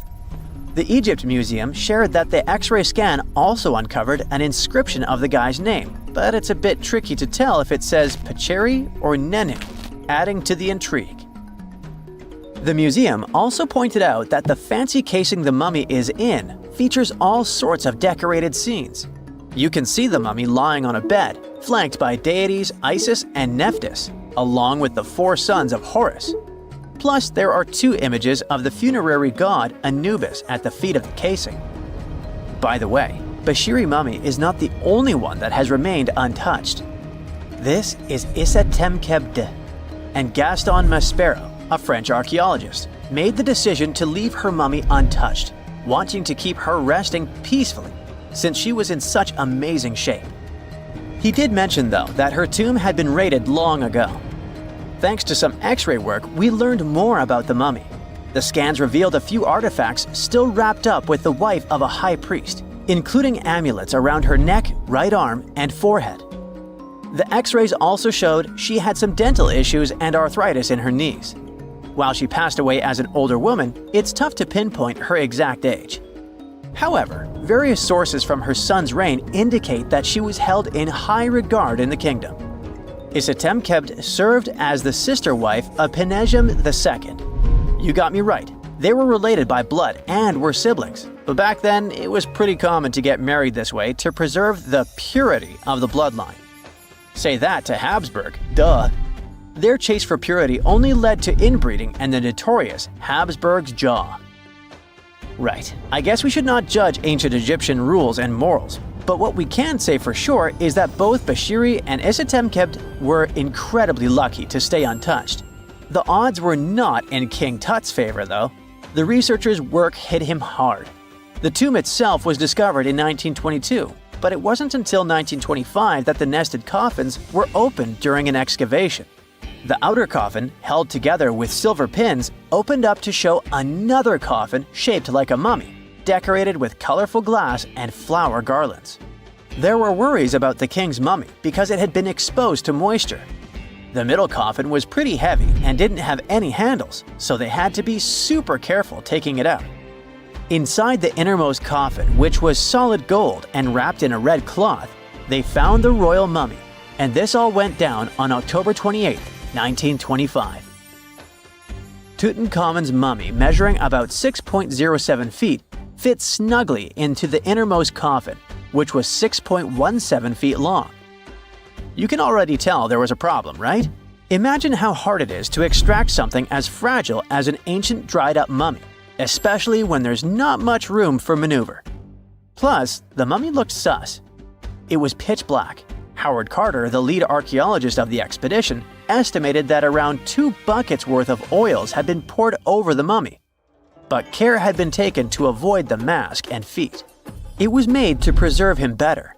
The Egypt Museum shared that the X-ray scan also uncovered an inscription of the guy's name, but it's a bit tricky to tell if it says Pacheri or Nenu, adding to the intrigue. The museum also pointed out that the fancy casing the mummy is in features all sorts of decorated scenes. You can see the mummy lying on a bed, flanked by deities Isis and Nephthys, along with the 4 sons of Horus. Plus, there are 2 images of the funerary god Anubis at the feet of the casing. By the way, Bashiri mummy is not the only one that has remained untouched. This is Issa Temkebde, and Gaston Maspero, a French archaeologist, made the decision to leave her mummy untouched, wanting to keep her resting peacefully since she was in such amazing shape. He did mention, though, that her tomb had been raided long ago. Thanks to some X-ray work, we learned more about the mummy. The scans revealed a few artifacts still wrapped up with the wife of a high priest, including amulets around her neck, right arm, and forehead. The X-rays also showed she had some dental issues and arthritis in her knees. While she passed away as an older woman, it's tough to pinpoint her exact age. However, various sources from her son's reign indicate that she was held in high regard in the kingdom. Isitemkebt served as the sister wife of Penejam II. You got me right. They were related by blood and were siblings, but back then it was pretty common to get married this way to preserve the purity of the bloodline. Say that to Habsburg, duh. Their chase for purity only led to inbreeding and the notorious Habsburg's jaw. Right, I guess we should not judge ancient Egyptian rules and morals, but what we can say for sure is that both Bashiri and Isitemkebt were incredibly lucky to stay untouched. The odds were not in King Tut's favor, though. The researchers' work hit him hard. The tomb itself was discovered in 1922, but it wasn't until 1925 that the nested coffins were opened during an excavation. The outer coffin, held together with silver pins, opened up to show another coffin shaped like a mummy, decorated with colorful glass and flower garlands. There were worries about the king's mummy because it had been exposed to moisture. The middle coffin was pretty heavy and didn't have any handles, so they had to be super careful taking it out. Inside the innermost coffin, which was solid gold and wrapped in a red cloth, they found the royal mummy, and this all went down on October 28, 1925. Tutankhamun's mummy, measuring about 6.07 feet, fit snugly into the innermost coffin, which was 6.17 feet long. You can already tell there was a problem, right? Imagine how hard it is to extract something as fragile as an ancient dried-up mummy, especially when there's not much room for maneuver. Plus, the mummy looked sus. It was pitch black. Howard Carter, the lead archaeologist of the expedition, estimated that around 2 buckets worth of oils had been poured over the mummy. But care had been taken to avoid the mask and feet. It was made to preserve him better.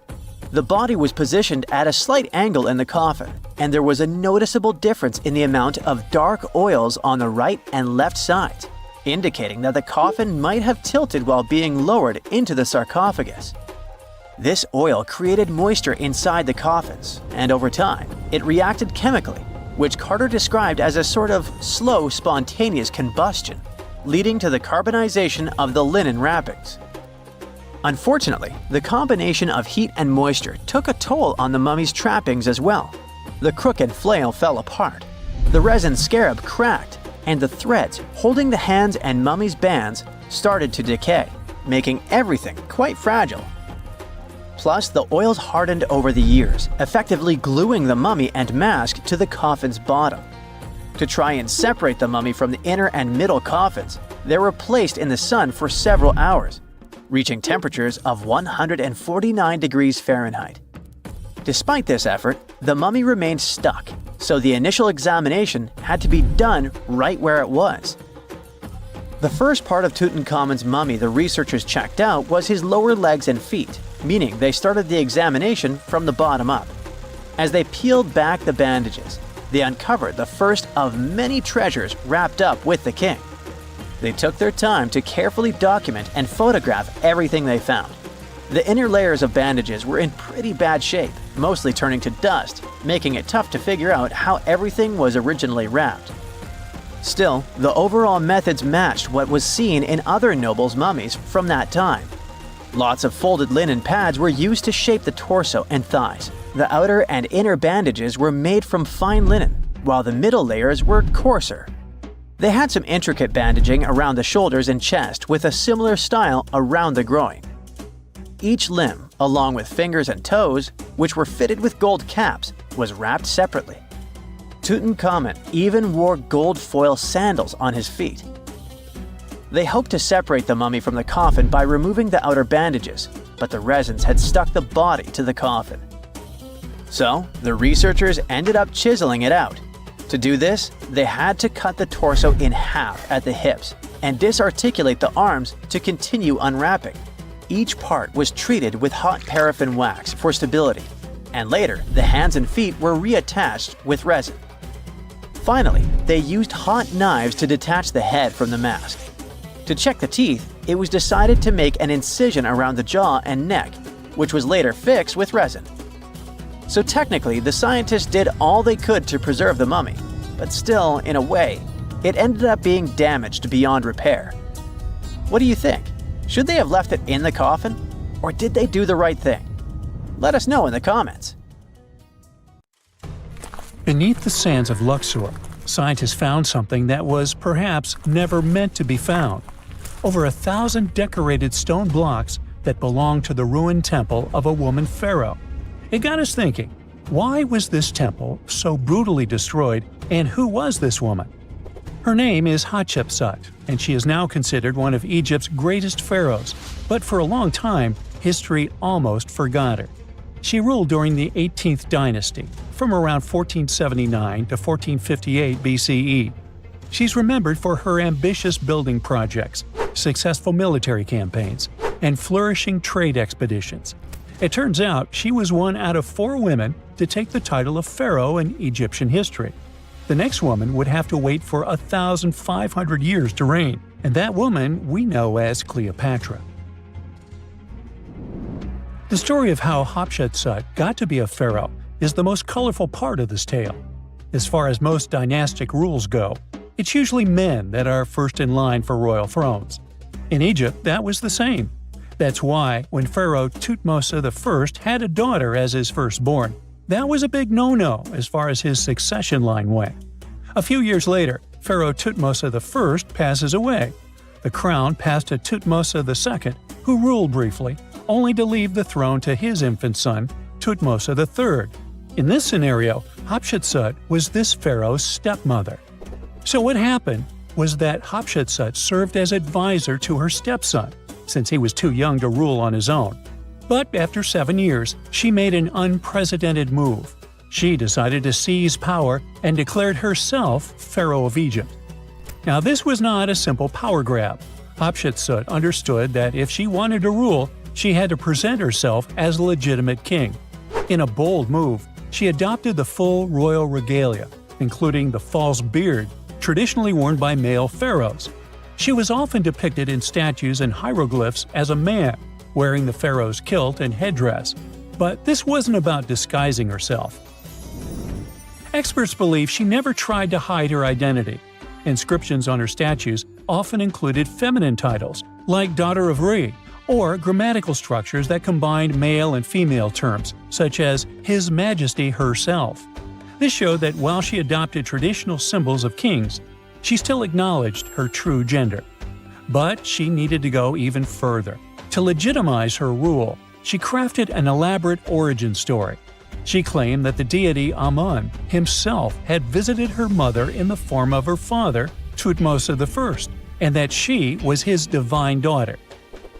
The body was positioned at a slight angle in the coffin, and there was a noticeable difference in the amount of dark oils on the right and left sides, indicating that the coffin might have tilted while being lowered into the sarcophagus. This oil created moisture inside the coffins, and over time, it reacted chemically, which Carter described as a sort of slow, spontaneous combustion, leading to the carbonization of the linen wrappings. Unfortunately, the combination of heat and moisture took a toll on the mummy's trappings as well. The crook and flail fell apart, the resin scarab cracked, and the threads holding the hands and mummy's bands started to decay, making everything quite fragile. Plus, the oils hardened over the years, effectively gluing the mummy and mask to the coffin's bottom. To try and separate the mummy from the inner and middle coffins, they were placed in the sun for several hours, reaching temperatures of 149 degrees Fahrenheit. Despite this effort, the mummy remained stuck, so the initial examination had to be done right where it was. The first part of Tutankhamun's mummy the researchers checked out was his lower legs and feet, meaning they started the examination from the bottom up. As they peeled back the bandages, they uncovered the first of many treasures wrapped up with the king. They took their time to carefully document and photograph everything they found. The inner layers of bandages were in pretty bad shape, mostly turning to dust, making it tough to figure out how everything was originally wrapped. Still, the overall methods matched what was seen in other nobles' mummies from that time. Lots of folded linen pads were used to shape the torso and thighs. The outer and inner bandages were made from fine linen, while the middle layers were coarser. They had some intricate bandaging around the shoulders and chest with a similar style around the groin. Each limb, along with fingers and toes, which were fitted with gold caps, was wrapped separately. Tutankhamun even wore gold foil sandals on his feet. They hoped to separate the mummy from the coffin by removing the outer bandages, but the resins had stuck the body to the coffin. So, the researchers ended up chiseling it out. To do this, they had to cut the torso in half at the hips and disarticulate the arms to continue unwrapping. Each part was treated with hot paraffin wax for stability, and later the hands and feet were reattached with resin. Finally, they used hot knives to detach the head from the mask. To check the teeth, it was decided to make an incision around the jaw and neck, which was later fixed with resin. So technically, the scientists did all they could to preserve the mummy, but still, in a way, it ended up being damaged beyond repair. What do you think? Should they have left it in the coffin? Or did they do the right thing? Let us know in the comments. Beneath the sands of Luxor, scientists found something that was perhaps never meant to be found. Over 1,000 decorated stone blocks that belonged to the ruined temple of a woman pharaoh. It got us thinking, why was this temple so brutally destroyed, and who was this woman? Her name is Hatshepsut, and she is now considered one of Egypt's greatest pharaohs, but for a long time, history almost forgot her. She ruled during the 18th dynasty, from around 1479 to 1458 BCE. She's remembered for her ambitious building projects, successful military campaigns, and flourishing trade expeditions. It turns out she was one out of 4 women to take the title of pharaoh in Egyptian history. The next woman would have to wait for 1,500 years to reign, and that woman we know as Cleopatra. The story of how Hatshepsut got to be a pharaoh is the most colorful part of this tale. As far as most dynastic rules go, it's usually men that are first in line for royal thrones. In Egypt, that was the same. That's why, when Pharaoh Thutmose I had a daughter as his firstborn, that was a big no-no as far as his succession line went. A few years later, Pharaoh Thutmose I passes away. The crown passed to Thutmose II, who ruled briefly, only to leave the throne to his infant son, Thutmose III. In this scenario, Hatshepsut was this pharaoh's stepmother. So what happened was that Hatshepsut served as advisor to her stepson, since he was too young to rule on his own. But after 7 years, she made an unprecedented move. She decided to seize power and declared herself Pharaoh of Egypt. Now this was not a simple power grab. Hatshepsut understood that if she wanted to rule, she had to present herself as a legitimate king. In a bold move, she adopted the full royal regalia, including the false beard traditionally worn by male pharaohs. She was often depicted in statues and hieroglyphs as a man, wearing the pharaoh's kilt and headdress. But this wasn't about disguising herself. Experts believe she never tried to hide her identity. Inscriptions on her statues often included feminine titles, like Daughter of Re, or grammatical structures that combined male and female terms, such as His Majesty herself. This showed that while she adopted traditional symbols of kings, she still acknowledged her true gender. But she needed to go even further. To legitimize her rule, she crafted an elaborate origin story. She claimed that the deity Amun himself had visited her mother in the form of her father, Thutmose I, and that she was his divine daughter.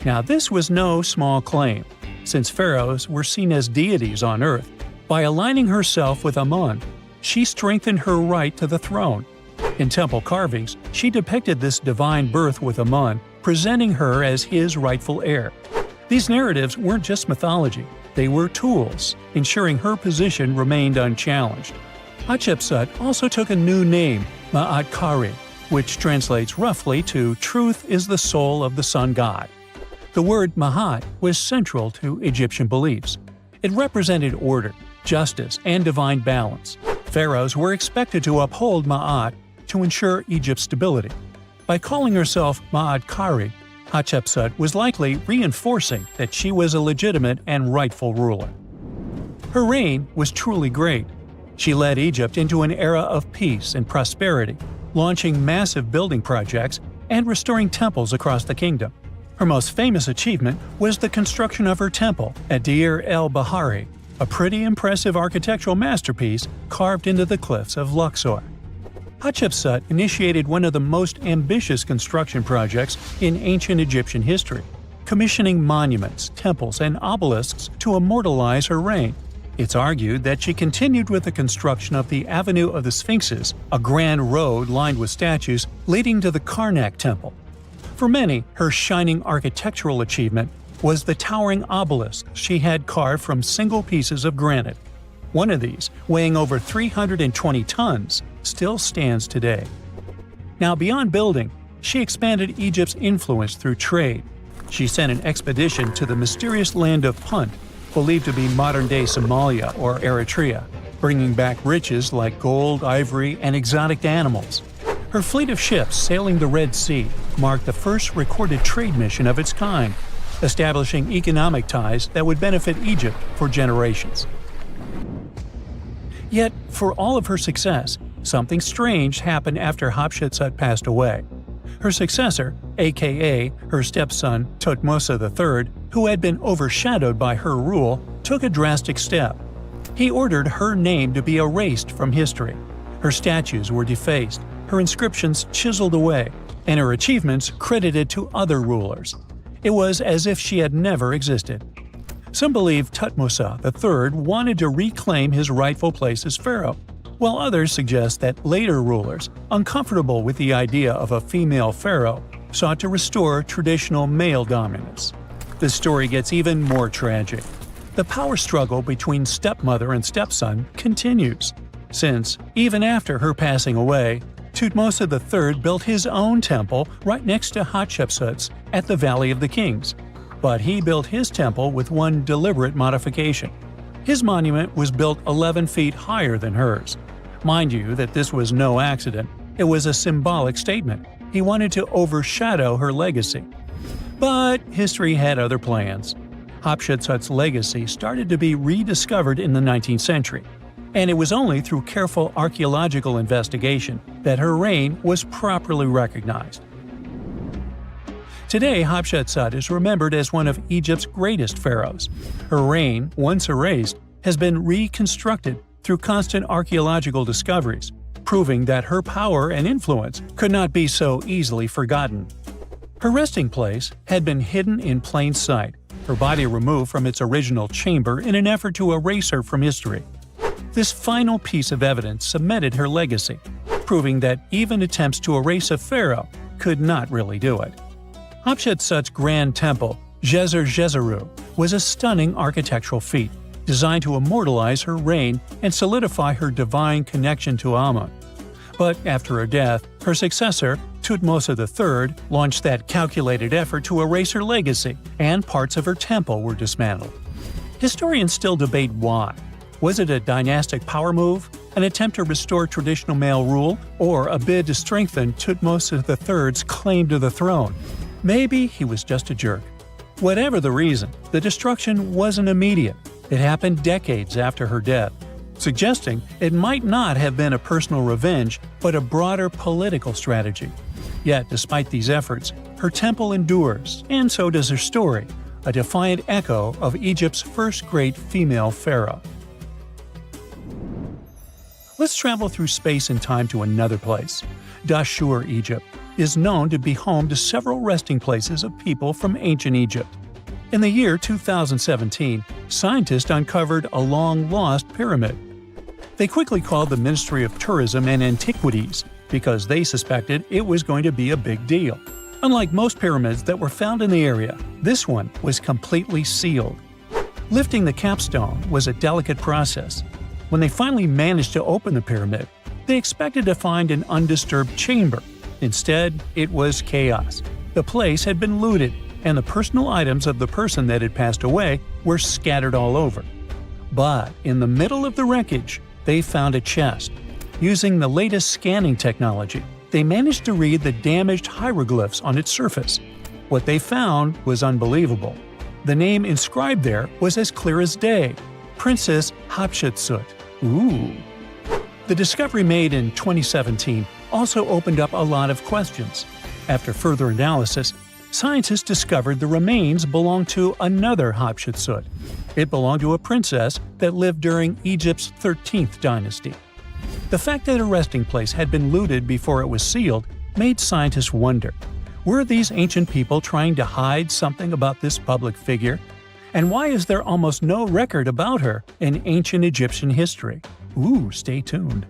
Now this was no small claim, since pharaohs were seen as deities on earth. By aligning herself with Amun, she strengthened her right to the throne. In temple carvings, she depicted this divine birth with Amun, presenting her as his rightful heir. These narratives weren't just mythology, they were tools, ensuring her position remained unchallenged. Hatshepsut also took a new name, Ma'at Kari, which translates roughly to "Truth is the soul of the sun god." The word Ma'at was central to Egyptian beliefs. It represented order, justice, and divine balance. Pharaohs were expected to uphold Ma'at to ensure Egypt's stability. By calling herself Ma'at Kari, Hatshepsut was likely reinforcing that she was a legitimate and rightful ruler. Her reign was truly great. She led Egypt into an era of peace and prosperity, launching massive building projects and restoring temples across the kingdom. Her most famous achievement was the construction of her temple at Deir el-Bahari, a pretty impressive architectural masterpiece carved into the cliffs of Luxor. Hatshepsut initiated one of the most ambitious construction projects in ancient Egyptian history, commissioning monuments, temples, and obelisks to immortalize her reign. It's argued that she continued with the construction of the Avenue of the Sphinxes, a grand road lined with statues leading to the Karnak Temple. For many, her shining architectural achievement was the towering obelisk she had carved from single pieces of granite. One of these, weighing over 320 tons, still stands today. Now, beyond building, she expanded Egypt's influence through trade. She sent an expedition to the mysterious land of Punt, believed to be modern-day Somalia or Eritrea, bringing back riches like gold, ivory, and exotic animals. Her fleet of ships sailing the Red Sea marked the first recorded trade mission of its kind, establishing economic ties that would benefit Egypt for generations. Yet, for all of her success, something strange happened after Hatshepsut passed away. Her successor, aka her stepson Thutmose III, who had been overshadowed by her rule, took a drastic step. He ordered her name to be erased from history. Her statues were defaced, her inscriptions chiseled away, and her achievements credited to other rulers. It was as if she had never existed. Some believe Thutmose III wanted to reclaim his rightful place as pharaoh, while others suggest that later rulers, uncomfortable with the idea of a female pharaoh, sought to restore traditional male dominance. The story gets even more tragic. The power struggle between stepmother and stepson continues, since, even after her passing away, Thutmose III built his own temple right next to Hatshepsut's at the Valley of the Kings. But he built his temple with one deliberate modification. His monument was built 11 feet higher than hers. Mind you that this was no accident, it was a symbolic statement. He wanted to overshadow her legacy. But history had other plans. Hatshepsut's legacy started to be rediscovered in the 19th century, and it was only through careful archaeological investigation that her reign was properly recognized. Today, Hatshepsut is remembered as one of Egypt's greatest pharaohs. Her reign, once erased, has been reconstructed through constant archaeological discoveries, proving that her power and influence could not be so easily forgotten. Her resting place had been hidden in plain sight, her body removed from its original chamber in an effort to erase her from history. This final piece of evidence cemented her legacy, proving that even attempts to erase a pharaoh could not really do it. Hatshepsut's grand temple, Djeser-Djeseru, was a stunning architectural feat, designed to immortalize her reign and solidify her divine connection to Amun. But after her death, her successor, Thutmose III, launched that calculated effort to erase her legacy, and parts of her temple were dismantled. Historians still debate why. Was it a dynastic power move, an attempt to restore traditional male rule, or a bid to strengthen Thutmose III's claim to the throne? Maybe he was just a jerk. Whatever the reason, the destruction wasn't immediate. It happened decades after her death, suggesting it might not have been a personal revenge, but a broader political strategy. Yet, despite these efforts, her temple endures, and so does her story, a defiant echo of Egypt's first great female pharaoh. Let's travel through space and time to another place. Dashur, Egypt, is known to be home to several resting places of people from ancient Egypt. In the year 2017, scientists uncovered a long-lost pyramid. They quickly called the Ministry of Tourism and Antiquities because they suspected it was going to be a big deal. Unlike most pyramids that were found in the area, this one was completely sealed. Lifting the capstone was a delicate process. When they finally managed to open the pyramid, they expected to find an undisturbed chamber. Instead, it was chaos. The place had been looted, and the personal items of the person that had passed away were scattered all over. But in the middle of the wreckage, they found a chest. Using the latest scanning technology, they managed to read the damaged hieroglyphs on its surface. What they found was unbelievable. The name inscribed there was as clear as day: Princess Hatshepsut. Ooh. The discovery made in 2017 also opened up a lot of questions. After further analysis, scientists discovered the remains belonged to another Hatshepsut. It belonged to a princess that lived during Egypt's 13th dynasty. The fact that a resting place had been looted before it was sealed made scientists wonder, were these ancient people trying to hide something about this public figure? And why is there almost no record about her in ancient Egyptian history? Ooh, stay tuned.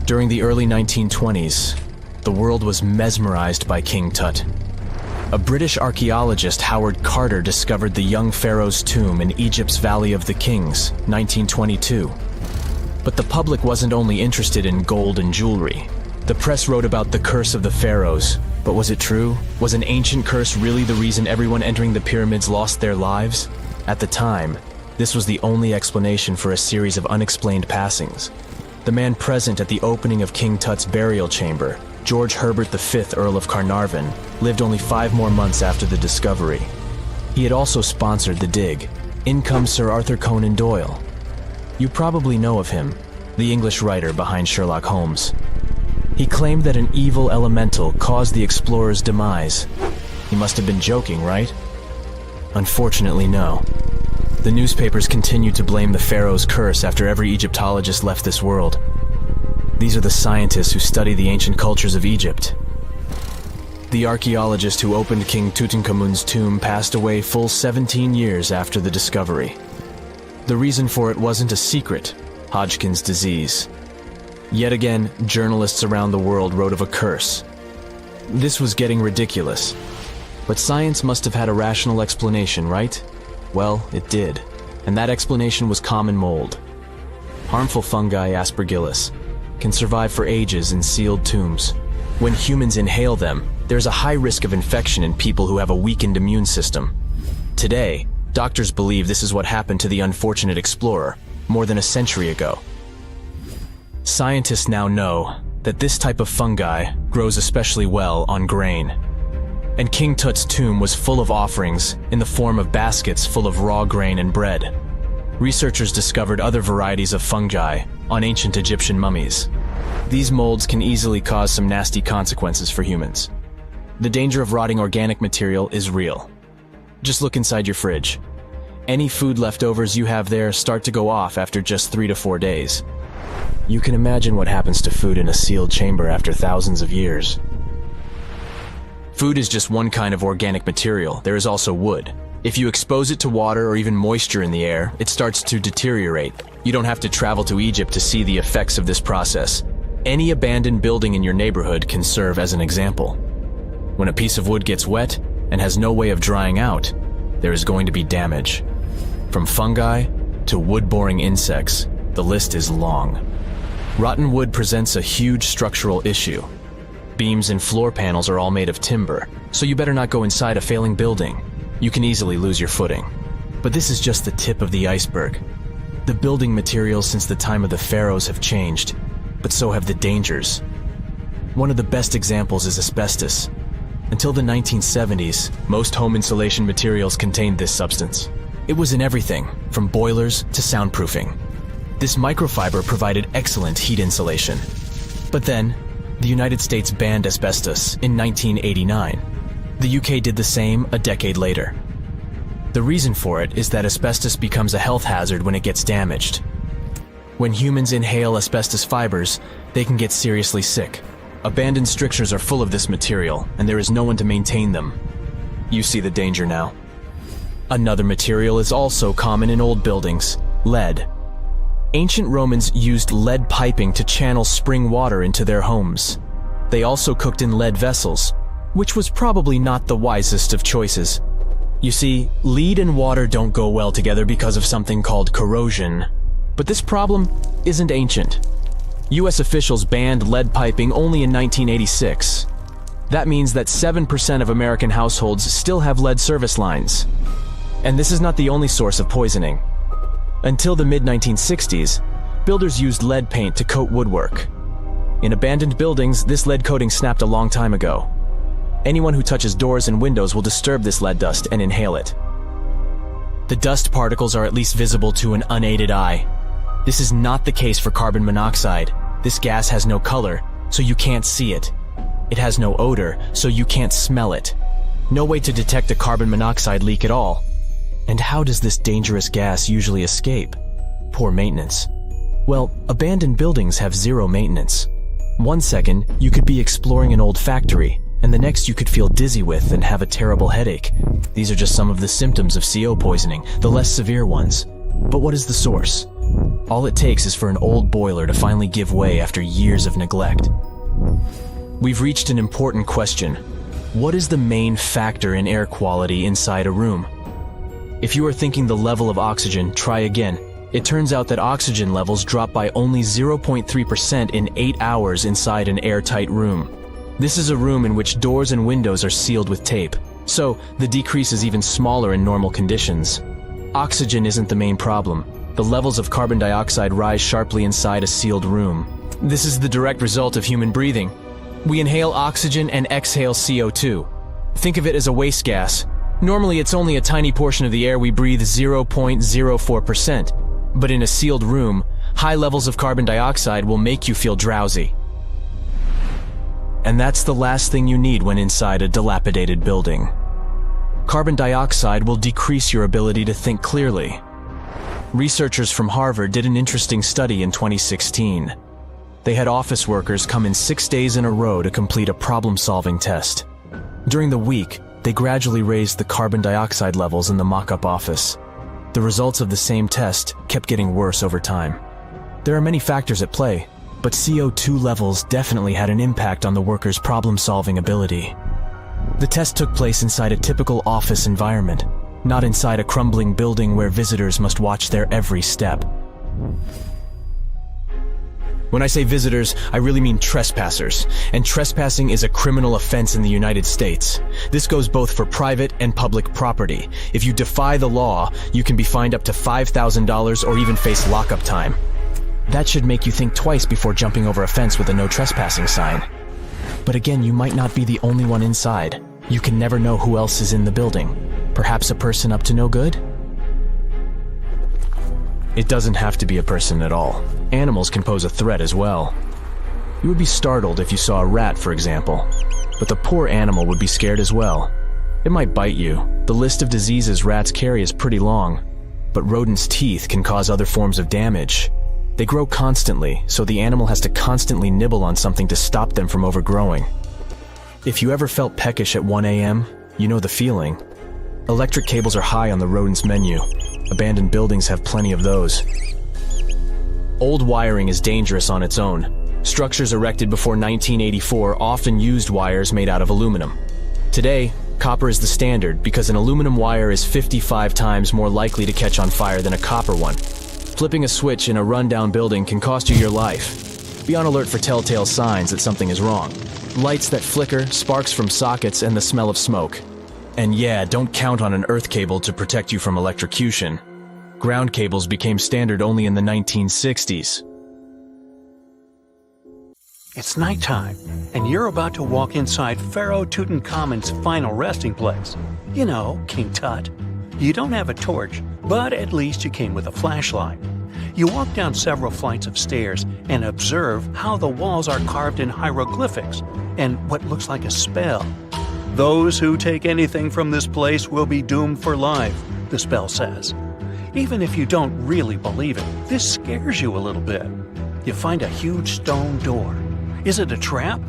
During the early 1920s, the world was mesmerized by King Tut. A British archaeologist, Howard Carter, discovered the young pharaoh's tomb in Egypt's Valley of the Kings, 1922. But the public wasn't only interested in gold and jewelry. The press wrote about the curse of the pharaohs, but was it true? Was an ancient curse really the reason everyone entering the pyramids lost their lives? At the time, this was the only explanation for a series of unexplained passings. The man present at the opening of King Tut's burial chamber, George Herbert V, Earl of Carnarvon, lived only 5 more months after the discovery. He had also sponsored the dig. in comes Sir Arthur Conan Doyle. You probably know of him, the English writer behind Sherlock Holmes. He claimed that an evil elemental caused the explorer's demise. He must have been joking, right? Unfortunately, no. The newspapers continued to blame the pharaoh's curse after every Egyptologist left this world. These are the scientists who study the ancient cultures of Egypt. The archaeologist who opened King Tutankhamun's tomb passed away full 17 years after the discovery. The reason for it wasn't a secret: Hodgkin's disease. Yet again, journalists around the world wrote of a curse. This was getting ridiculous. But science must have had a rational explanation, right? Well, it did. And that explanation was common mold. Harmful fungi, Aspergillus, can survive for ages in sealed tombs. When humans inhale them, there's a high risk of infection in people who have a weakened immune system. Today, doctors believe this is what happened to the unfortunate explorer more than a century ago. Scientists now know that this type of fungi grows especially well on grain. And King Tut's tomb was full of offerings in the form of baskets full of raw grain and bread. Researchers discovered other varieties of fungi on ancient Egyptian mummies. These molds can easily cause some nasty consequences for humans. The danger of rotting organic material is real. Just look inside your fridge. Any food leftovers you have there start to go off after just 3 to 4 days. You can imagine what happens to food in a sealed chamber after thousands of years. Food is just one kind of organic material. There is also wood. If you expose it to water or even moisture in the air, it starts to deteriorate. You don't have to travel to Egypt to see the effects of this process. Any abandoned building in your neighborhood can serve as an example. When a piece of wood gets wet and has no way of drying out, there is going to be damage. From fungi to wood-boring insects, the list is long. Rotten wood presents a huge structural issue. Beams and floor panels are all made of timber, so you better not go inside a failing building. You can easily lose your footing. But this is just the tip of the iceberg. The building materials since the time of the pharaohs have changed, but so have the dangers. One of the best examples is asbestos. Until the 1970s, most home insulation materials contained this substance. It was in everything, from boilers to soundproofing. This microfiber provided excellent heat insulation. But then, the United States banned asbestos in 1989. The UK did the same a decade later. The reason for it is that asbestos becomes a health hazard when it gets damaged. When humans inhale asbestos fibers, they can get seriously sick. Abandoned strictures are full of this material, and there is no one to maintain them. You see the danger now. Another material is also common in old buildings: lead. Ancient Romans used lead piping to channel spring water into their homes. They also cooked in lead vessels, which was probably not the wisest of choices. You see, lead and water don't go well together because of something called corrosion. But this problem isn't ancient. US officials banned lead piping only in 1986. That means that 7% of American households still have lead service lines. And this is not the only source of poisoning. Until the mid-1960s, builders used lead paint to coat woodwork. In abandoned buildings, this lead coating snapped a long time ago. Anyone who touches doors and windows will disturb this lead dust and inhale it. The dust particles are at least visible to an unaided eye. This is not the case for carbon monoxide. This gas has no color, so you can't see it. It has no odor, so you can't smell it. No way to detect a carbon monoxide leak at all. And how does this dangerous gas usually escape? Poor maintenance. Well, abandoned buildings have zero maintenance. 1 second, you could be exploring an old factory, and the next you could feel dizzy with and have a terrible headache. These are just some of the symptoms of CO poisoning, the less severe ones. But what is the source? All it takes is for an old boiler to finally give way after years of neglect. We've reached an important question. What is the main factor in air quality inside a room? If you are thinking the level of oxygen, try again. It turns out that oxygen levels drop by only 0.3% in 8 hours inside an airtight room. This is a room in which doors and windows are sealed with tape, so the decrease is even smaller in normal conditions. Oxygen isn't the main problem. The levels of carbon dioxide rise sharply inside a sealed room. This is the direct result of human breathing. We inhale oxygen and exhale CO2. Think of it as a waste gas. Normally, it's only a tiny portion of the air we breathe, 0.04%. But in a sealed room, high levels of carbon dioxide will make you feel drowsy. And that's the last thing you need when inside a dilapidated building. Carbon dioxide will decrease your ability to think clearly. Researchers from Harvard did an interesting study in 2016. They had office workers come in 6 days in a row to complete a problem-solving test. During the week, they gradually raised the carbon dioxide levels in the mock-up office. The results of the same test kept getting worse over time. There are many factors at play, but CO2 levels definitely had an impact on the workers' problem-solving ability. The test took place inside a typical office environment, not inside a crumbling building where visitors must watch their every step. When I say visitors, I really mean trespassers, and trespassing is a criminal offense in the United States. This goes both for private and public property. If you defy the law, you can be fined up to $5,000 or even face lockup time. That should make you think twice before jumping over a fence with a no trespassing sign. But again, you might not be the only one inside. You can never know who else is in the building. Perhaps a person up to no good? It doesn't have to be a person at all. Animals can pose a threat as well. You would be startled if you saw a rat, for example. But the poor animal would be scared as well. It might bite you. The list of diseases rats carry is pretty long. But rodents' teeth can cause other forms of damage. They grow constantly, so the animal has to constantly nibble on something to stop them from overgrowing. If you ever felt peckish at 1 a.m., you know the feeling. Electric cables are high on the rodents' menu. Abandoned buildings have plenty of those. Old wiring is dangerous on its own. Structures erected before 1984 often used wires made out of aluminum. Today, copper is the standard because an aluminum wire is 55 times more likely to catch on fire than a copper one. Flipping a switch in a rundown building can cost you your life. Be on alert for telltale signs that something is wrong. Lights that flicker, sparks from sockets, and the smell of smoke. And yeah, don't count on an earth cable to protect you from electrocution. Ground cables became standard only in the 1960s. It's nighttime, and you're about to walk inside Pharaoh Tutankhamun's final resting place. You know, King Tut. You don't have a torch, but at least you came with a flashlight. You walk down several flights of stairs and observe how the walls are carved in hieroglyphics and what looks like a spell. Those who take anything from this place will be doomed for life, the spell says. Even if you don't really believe it, this scares you a little bit. You find a huge stone door. Is it a trap?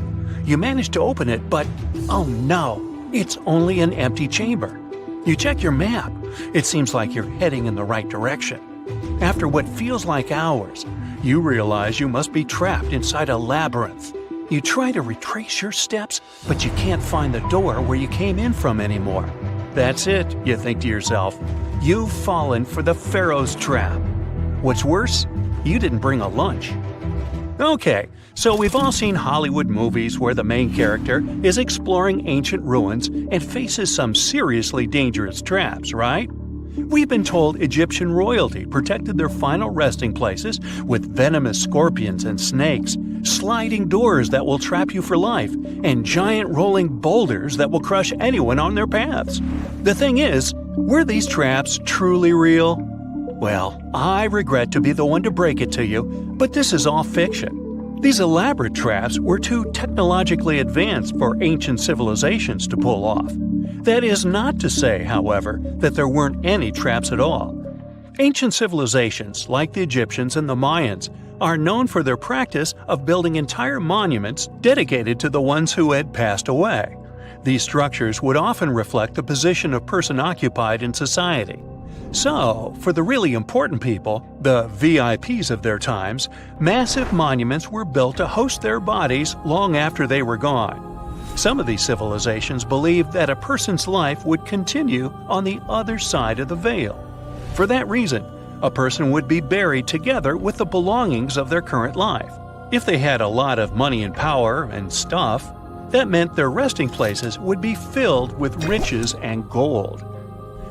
You manage to open it, but oh no, it's only an empty chamber. You check your map. It seems like you're heading in the right direction. After what feels like hours, you realize you must be trapped inside a labyrinth. You try to retrace your steps, but you can't find the door where you came in from anymore. That's it, you think to yourself. You've fallen for the Pharaoh's trap. What's worse, you didn't bring a lunch. Okay, so we've all seen Hollywood movies where the main character is exploring ancient ruins and faces some seriously dangerous traps, right? We've been told Egyptian royalty protected their final resting places with venomous scorpions and snakes, sliding doors that will trap you for life, and giant rolling boulders that will crush anyone on their paths. The thing is, were these traps truly real? Well, I regret to be the one to break it to you, but this is all fiction. These elaborate traps were too technologically advanced for ancient civilizations to pull off. That is not to say, however, that there weren't any traps at all. Ancient civilizations, like the Egyptians and the Mayans, are known for their practice of building entire monuments dedicated to the ones who had passed away. These structures would often reflect the position of person occupied in society. So, for the really important people, the VIPs of their times, massive monuments were built to host their bodies long after they were gone. Some of these civilizations believed that a person's life would continue on the other side of the veil. For that reason, a person would be buried together with the belongings of their current life. If they had a lot of money and power and stuff, that meant their resting places would be filled with riches and gold.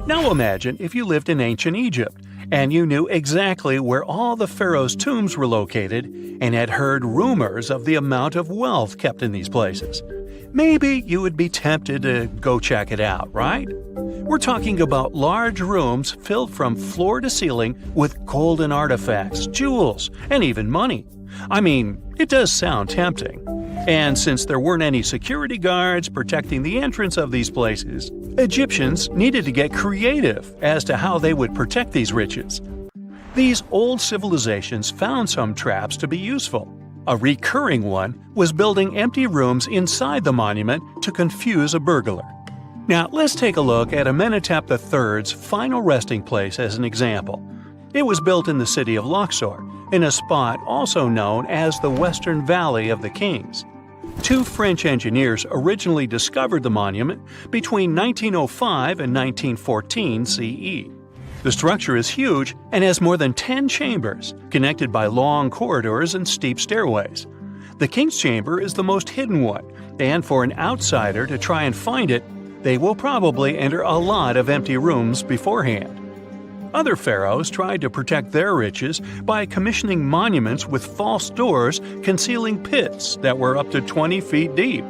Now imagine if you lived in ancient Egypt and you knew exactly where all the pharaohs' tombs were located and had heard rumors of the amount of wealth kept in these places. Maybe you would be tempted to go check it out, right? We're talking about large rooms filled from floor to ceiling with golden artifacts, jewels, and even money. I mean, it does sound tempting. And since there weren't any security guards protecting the entrance of these places, Egyptians needed to get creative as to how they would protect these riches. These old civilizations found some traps to be useful. A recurring one was building empty rooms inside the monument to confuse a burglar. Now, let's take a look at Amenhotep III's final resting place as an example. It was built in the city of Luxor, in a spot also known as the Western Valley of the Kings. Two French engineers originally discovered the monument between 1905 and 1914 CE. The structure is huge and has more than 10 chambers, connected by long corridors and steep stairways. The King's Chamber is the most hidden one, and for an outsider to try and find it, they will probably enter a lot of empty rooms beforehand. Other pharaohs tried to protect their riches by commissioning monuments with false doors concealing pits that were up to 20 feet deep.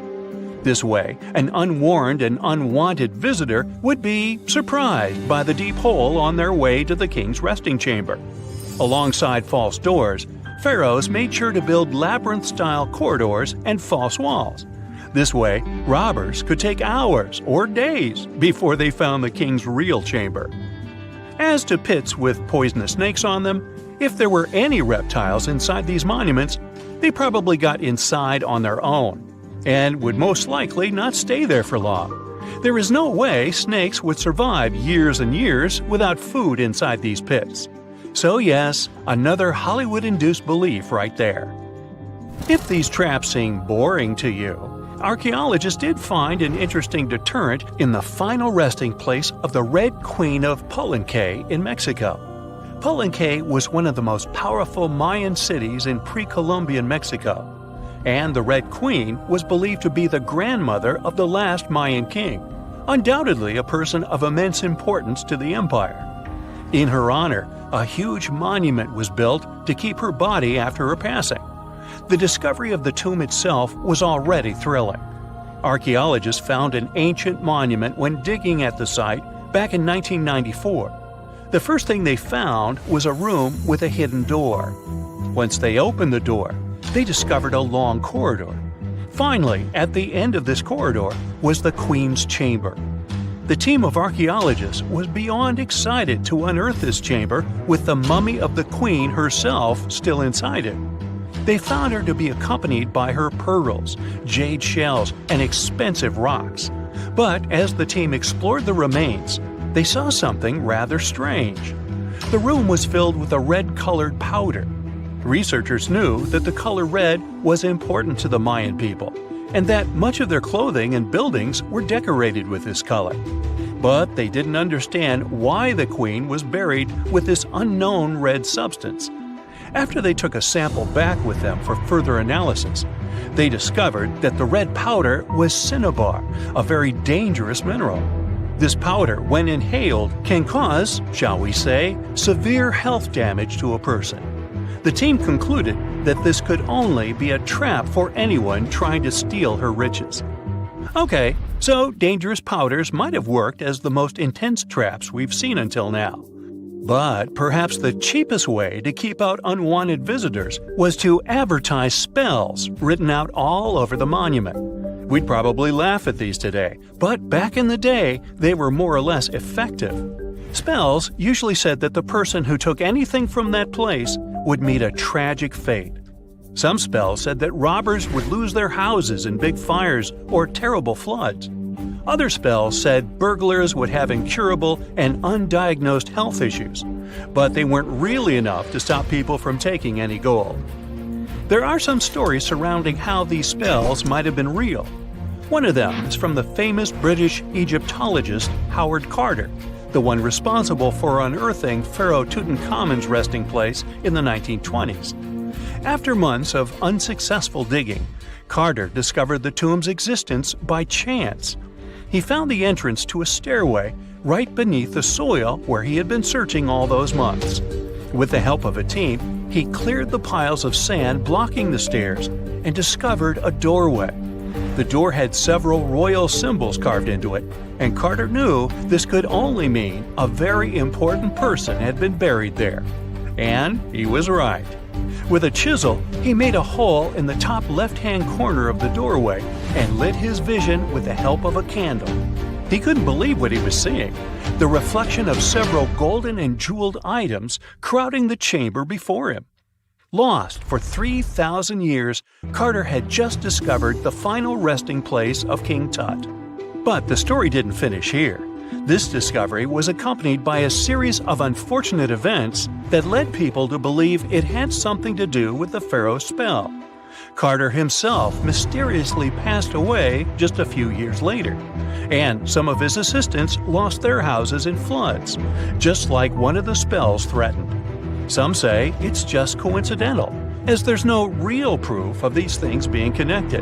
This way, an unwarned and unwanted visitor would be surprised by the deep hole on their way to the king's resting chamber. Alongside false doors, pharaohs made sure to build labyrinth-style corridors and false walls. This way, robbers could take hours or days before they found the king's real chamber. As to pits with poisonous snakes on them, if there were any reptiles inside these monuments, they probably got inside on their own, and would most likely not stay there for long. There is no way snakes would survive years and years without food inside these pits. So yes, another Hollywood-induced belief right there. If these traps seem boring to you, archaeologists did find an interesting deterrent in the final resting place of the Red Queen of Palenque in Mexico. Palenque was one of the most powerful Mayan cities in pre-Columbian Mexico, and the Red Queen was believed to be the grandmother of the last Mayan king, undoubtedly a person of immense importance to the empire. In her honor, a huge monument was built to keep her body after her passing. The discovery of the tomb itself was already thrilling. Archaeologists found an ancient monument when digging at the site back in 1994. The first thing they found was a room with a hidden door. Once they opened the door, they discovered a long corridor. Finally, at the end of this corridor was the Queen's Chamber. The team of archaeologists was beyond excited to unearth this chamber with the mummy of the Queen herself still inside it. They found her to be accompanied by her pearls, jade shells, and expensive rocks. But as the team explored the remains, they saw something rather strange. The room was filled with a red-colored powder. Researchers knew that the color red was important to the Mayan people, and that much of their clothing and buildings were decorated with this color. But they didn't understand why the queen was buried with this unknown red substance. After they took a sample back with them for further analysis, they discovered that the red powder was cinnabar, a very dangerous mineral. This powder, when inhaled, can cause, shall we say, severe health damage to a person. The team concluded that this could only be a trap for anyone trying to steal her riches. Okay, so dangerous powders might have worked as the most intense traps we've seen until now. But perhaps the cheapest way to keep out unwanted visitors was to advertise spells written out all over the monument. We'd probably laugh at these today, but back in the day, they were more or less effective. Spells usually said that the person who took anything from that place would meet a tragic fate. Some spells said that robbers would lose their houses in big fires or terrible floods. Other spells said burglars would have incurable and undiagnosed health issues, but they weren't really enough to stop people from taking any gold. There are some stories surrounding how these spells might have been real. One of them is from the famous British Egyptologist Howard Carter, the one responsible for unearthing Pharaoh Tutankhamun's resting place in the 1920s. After months of unsuccessful digging, Carter discovered the tomb's existence by chance. He found the entrance to a stairway right beneath the soil where he had been searching all those months. With the help of a team, he cleared the piles of sand blocking the stairs and discovered a doorway. The door had several royal symbols carved into it, and Carter knew this could only mean a very important person had been buried there. And he was right. With a chisel, he made a hole in the top left-hand corner of the doorway and lit his vision with the help of a candle. He couldn't believe what he was seeing, the reflection of several golden and jeweled items crowding the chamber before him. Lost for 3,000 years, Carter had just discovered the final resting place of King Tut. But the story didn't finish here. This discovery was accompanied by a series of unfortunate events that led people to believe it had something to do with the pharaoh's spell. Carter himself mysteriously passed away just a few years later, and some of his assistants lost their houses in floods, just like one of the spells threatened. Some say it's just coincidental, as there's no real proof of these things being connected.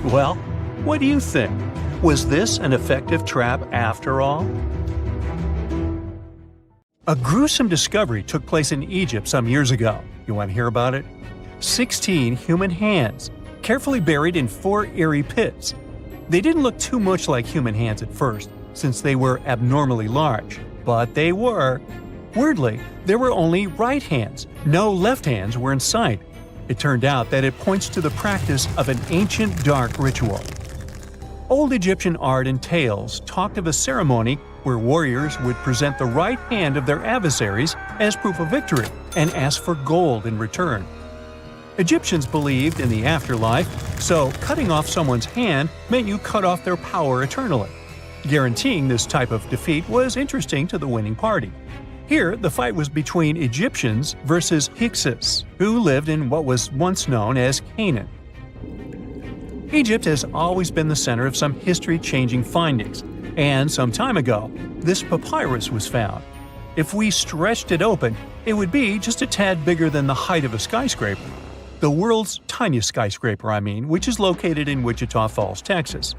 Well, what do you think? Was this an effective trap after all? A gruesome discovery took place in Egypt some years ago. You want to hear about it? 16 human hands, carefully buried in 4 eerie pits. They didn't look too much like human hands at first, since they were abnormally large, but they were. Weirdly, there were only right hands. No left hands were in sight. It turned out that it points to the practice of an ancient dark ritual. Old Egyptian art and tales talked of a ceremony where warriors would present the right hand of their adversaries as proof of victory and ask for gold in return. Egyptians believed in the afterlife, so cutting off someone's hand meant you cut off their power eternally. Guaranteeing this type of defeat was interesting to the winning party. Here, the fight was between Egyptians versus Hyksos, who lived in what was once known as Canaan. Egypt has always been the center of some history-changing findings, and some time ago, this papyrus was found. If we stretched it open, it would be just a tad bigger than the height of a skyscraper. The world's tiniest skyscraper, which is located in Wichita Falls, Texas.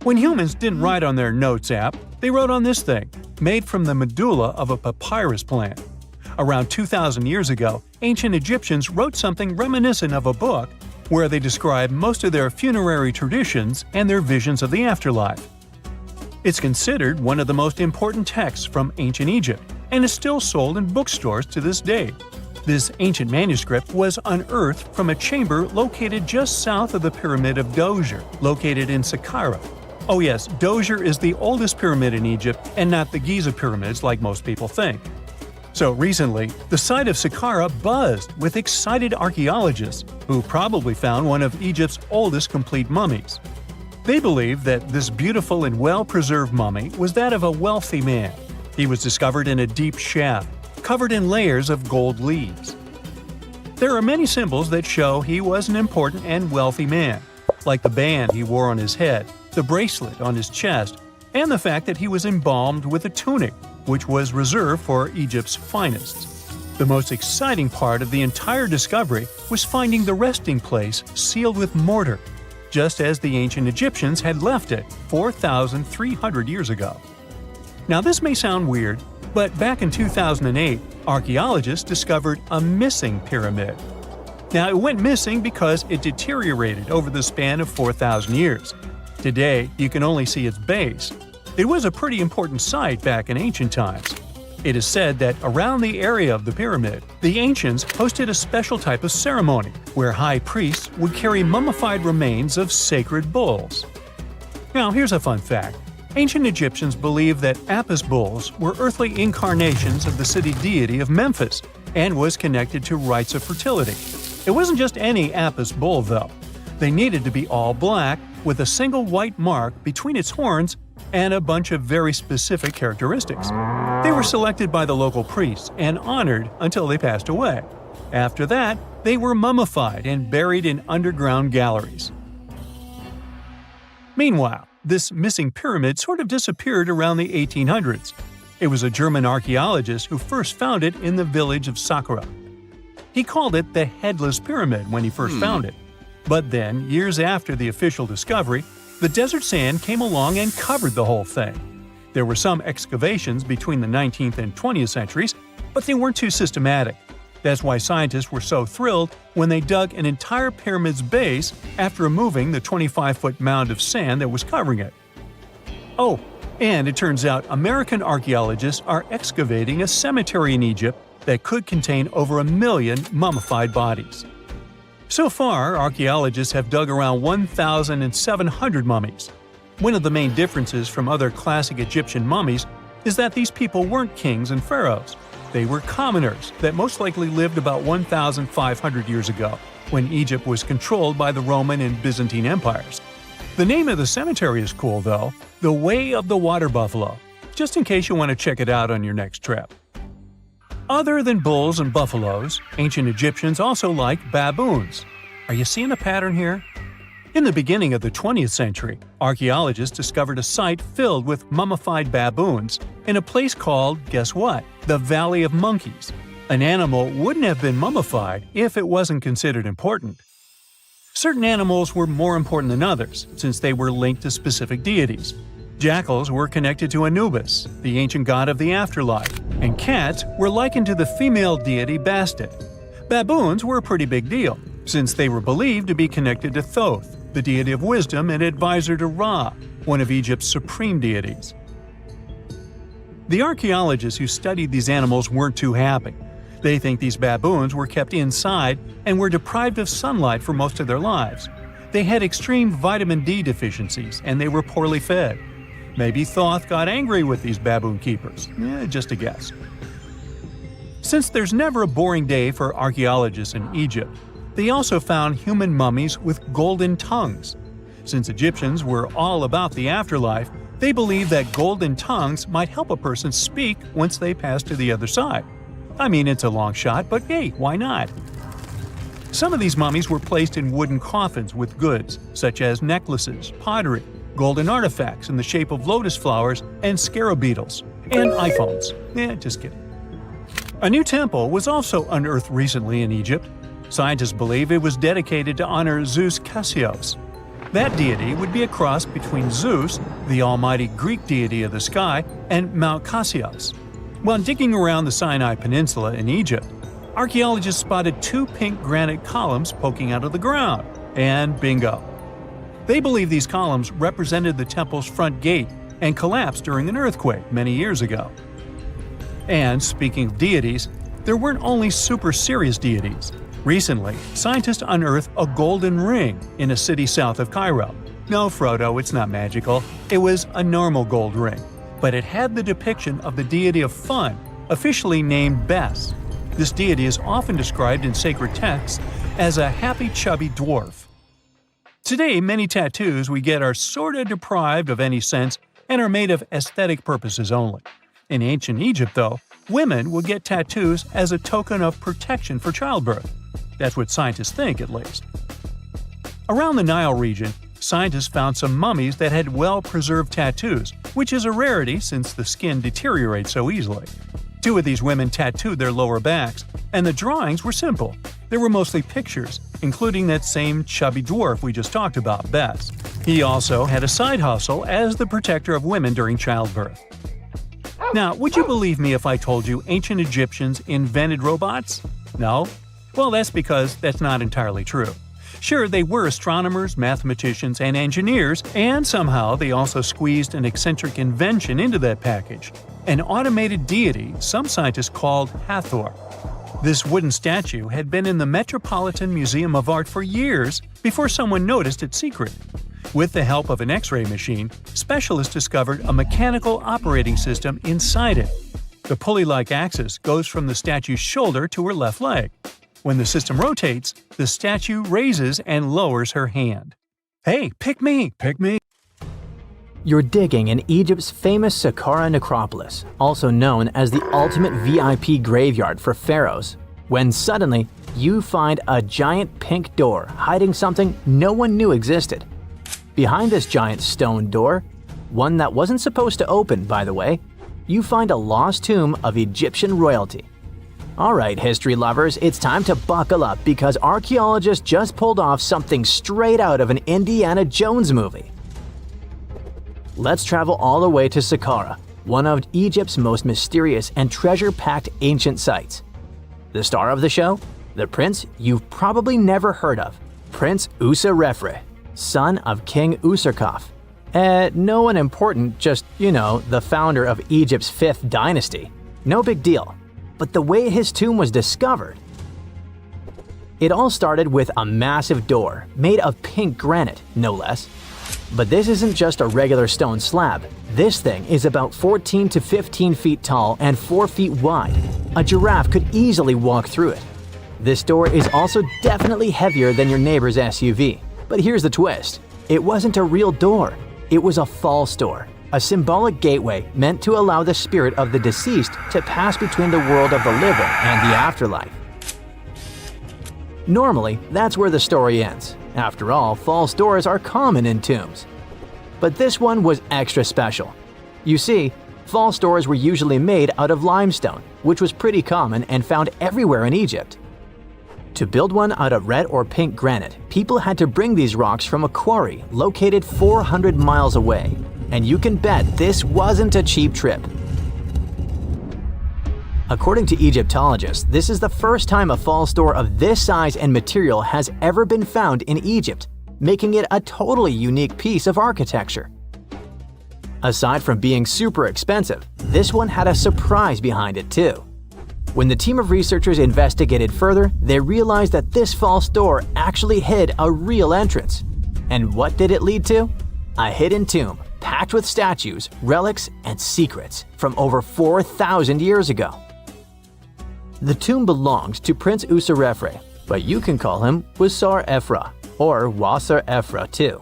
When humans didn't write on their notes app, they wrote on this thing, made from the medulla of a papyrus plant. Around 2,000 years ago, ancient Egyptians wrote something reminiscent of a book where they describe most of their funerary traditions and their visions of the afterlife. It's considered one of the most important texts from ancient Egypt and is still sold in bookstores to this day. This ancient manuscript was unearthed from a chamber located just south of the Pyramid of Djoser, located in Saqqara. Oh yes, Djoser is the oldest pyramid in Egypt and not the Giza pyramids like most people think. So recently, the site of Saqqara buzzed with excited archaeologists who probably found one of Egypt's oldest complete mummies. They believe that this beautiful and well-preserved mummy was that of a wealthy man. He was discovered in a deep shaft, covered in layers of gold leaves. There are many symbols that show he was an important and wealthy man, like the band he wore on his head, the bracelet on his chest, and the fact that he was embalmed with a tunic, which was reserved for Egypt's finest. The most exciting part of the entire discovery was finding the resting place sealed with mortar, just as the ancient Egyptians had left it 4,300 years ago. Now this may sound weird, but back in 2008, archaeologists discovered a missing pyramid. Now it went missing because it deteriorated over the span of 4,000 years. Today, you can only see its base. It was a pretty important site back in ancient times. It is said that around the area of the pyramid, the ancients hosted a special type of ceremony where high priests would carry mummified remains of sacred bulls. Now here's a fun fact. Ancient Egyptians believed that Apis bulls were earthly incarnations of the city deity of Memphis and was connected to rites of fertility. It wasn't just any Apis bull though. They needed to be all black with a single white mark between its horns and a bunch of very specific characteristics. They were selected by the local priests and honored until they passed away. After that, they were mummified and buried in underground galleries. Meanwhile, this missing pyramid sort of disappeared around the 1800s. It was a German archaeologist who first found it in the village of Saqqara. He called it the Headless Pyramid when he first found it. But then, years after the official discovery, the desert sand came along and covered the whole thing. There were some excavations between the 19th and 20th centuries, but they weren't too systematic. That's why scientists were so thrilled when they dug an entire pyramid's base after removing the 25-foot mound of sand that was covering it. Oh, and it turns out American archaeologists are excavating a cemetery in Egypt that could contain over 1 million mummified bodies. So far, archaeologists have dug around 1,700 mummies. One of the main differences from other classic Egyptian mummies is that these people weren't kings and pharaohs. They were commoners that most likely lived about 1,500 years ago, when Egypt was controlled by the Roman and Byzantine empires. The name of the cemetery is cool, though, the Way of the Water Buffalo, just in case you want to check it out on your next trip. Other than bulls and buffaloes, ancient Egyptians also liked baboons. Are you seeing a pattern here? In the beginning of the 20th century, archaeologists discovered a site filled with mummified baboons in a place called, guess what? The Valley of Monkeys. An animal wouldn't have been mummified if it wasn't considered important. Certain animals were more important than others, since they were linked to specific deities. Jackals were connected to Anubis, the ancient god of the afterlife, and cats were likened to the female deity Bastet. Baboons were a pretty big deal, since they were believed to be connected to Thoth, the deity of wisdom and advisor to Ra, one of Egypt's supreme deities. The archaeologists who studied these animals weren't too happy. They think these baboons were kept inside and were deprived of sunlight for most of their lives. They had extreme vitamin D deficiencies and they were poorly fed. Maybe Thoth got angry with these baboon keepers. Just a guess. Since there's never a boring day for archaeologists in Egypt, they also found human mummies with golden tongues. Since Egyptians were all about the afterlife, they believed that golden tongues might help a person speak once they pass to the other side. I mean, it's a long shot, but hey, why not? Some of these mummies were placed in wooden coffins with goods, such as necklaces, pottery, golden artifacts in the shape of lotus flowers and scarab beetles, and iPhones. Just kidding. A new temple was also unearthed recently in Egypt. Scientists believe it was dedicated to honor Zeus Cassios. That deity would be a cross between Zeus, the almighty Greek deity of the sky, and Mount Cassios. While digging around the Sinai Peninsula in Egypt, archaeologists spotted 2 pink granite columns poking out of the ground, and bingo. They believe these columns represented the temple's front gate and collapsed during an earthquake many years ago. And speaking of deities, there weren't only super serious deities. Recently, scientists unearthed a golden ring in a city south of Cairo. No, Frodo, it's not magical. It was a normal gold ring, but it had the depiction of the deity of fun, officially named Bes. This deity is often described in sacred texts as a happy chubby dwarf. Today, many tattoos we get are sorta deprived of any sense and are made of aesthetic purposes only. In ancient Egypt, though, women would get tattoos as a token of protection for childbirth. That's what scientists think, at least. Around the Nile region, scientists found some mummies that had well-preserved tattoos, which is a rarity since the skin deteriorates so easily. 2 of these women tattooed their lower backs, and the drawings were simple. They were mostly pictures, including that same chubby dwarf we just talked about, Bes. He also had a side hustle as the protector of women during childbirth. Now, would you believe me if I told you ancient Egyptians invented robots? No? Well, that's because that's not entirely true. Sure, they were astronomers, mathematicians, and engineers, and somehow they also squeezed an eccentric invention into that package. An automated deity some scientists called Hathor. This wooden statue had been in the Metropolitan Museum of Art for years before someone noticed its secret. With the help of an X-ray machine, specialists discovered a mechanical operating system inside it. The pulley-like axis goes from the statue's shoulder to her left leg. When the system rotates, the statue raises and lowers her hand. Hey, pick me, pick me! You're digging in Egypt's famous Saqqara necropolis, also known as the ultimate VIP graveyard for pharaohs, when suddenly you find a giant pink door hiding something no one knew existed. Behind this giant stone door, one that wasn't supposed to open, by the way, you find a lost tomb of Egyptian royalty. Alright, history lovers, it's time to buckle up because archaeologists just pulled off something straight out of an Indiana Jones movie. Let's travel all the way to Saqqara, one of Egypt's most mysterious and treasure-packed ancient sites. The star of the show? The prince you've probably never heard of, Prince Userefre, son of King Userkaf. No one important, just, the founder of Egypt's 5th dynasty. No big deal. But the way his tomb was discovered… It all started with a massive door, made of pink granite, no less. But this isn't just a regular stone slab. This thing is about 14 to 15 feet tall and 4 feet wide. A giraffe could easily walk through it. This door is also definitely heavier than your neighbor's SUV. But here's the twist. It wasn't a real door. It was a false door, a symbolic gateway meant to allow the spirit of the deceased to pass between the world of the living and the afterlife. Normally, that's where the story ends. After all, false doors are common in tombs. But this one was extra special. You see, false doors were usually made out of limestone, which was pretty common and found everywhere in Egypt. To build one out of red or pink granite, people had to bring these rocks from a quarry located 400 miles away. And you can bet this wasn't a cheap trip. According to Egyptologists, this is the first time a false door of this size and material has ever been found in Egypt, making it a totally unique piece of architecture. Aside from being super expensive, this one had a surprise behind it too. When the team of researchers investigated further, they realized that this false door actually hid a real entrance. And what did it lead to? A hidden tomb, packed with statues, relics, and secrets from over 4,000 years ago. The tomb belonged to Prince Userefre, but you can call him Wasar Efra, or Wasar Efra too.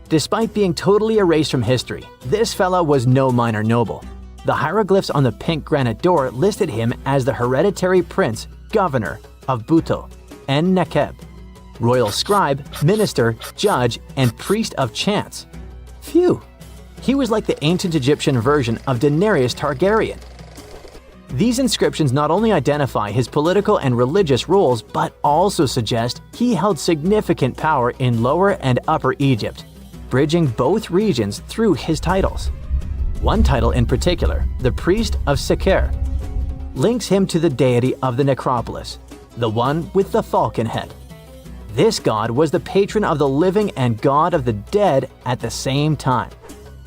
Despite being totally erased from history, this fella was no minor noble. The hieroglyphs on the pink granite door listed him as the hereditary prince, governor of Buto and Nekeb, royal scribe, minister, judge, and priest of chance. Phew! He was like the ancient Egyptian version of Daenerys Targaryen. These inscriptions not only identify his political and religious roles, but also suggest he held significant power in Lower and Upper Egypt, bridging both regions through his titles. One title in particular, the Priest of Seker, links him to the deity of the necropolis, the one with the falcon head. This god was the patron of the living and god of the dead at the same time.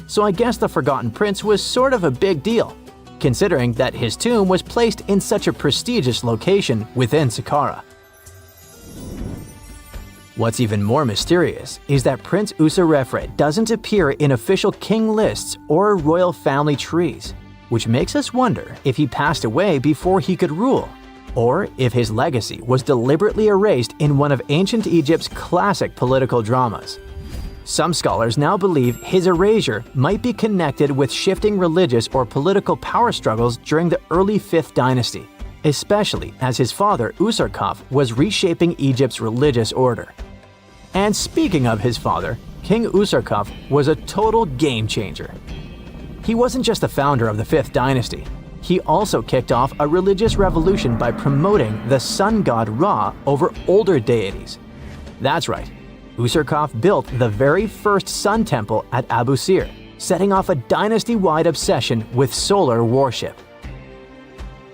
So I guess the Forgotten Prince was sort of a big deal, considering that his tomb was placed in such a prestigious location within Saqqara. What's even more mysterious is that Prince Userefre doesn't appear in official king lists or royal family trees, which makes us wonder if he passed away before he could rule, or if his legacy was deliberately erased in one of ancient Egypt's classic political dramas. Some scholars now believe his erasure might be connected with shifting religious or political power struggles during the early 5th dynasty, especially as his father Userkaf was reshaping Egypt's religious order. And speaking of his father, King Userkaf was a total game changer. He wasn't just the founder of the 5th dynasty, he also kicked off a religious revolution by promoting the sun god Ra over older deities. That's right, Userkaf built the very first sun temple at Abu Sir, setting off a dynasty-wide obsession with solar worship.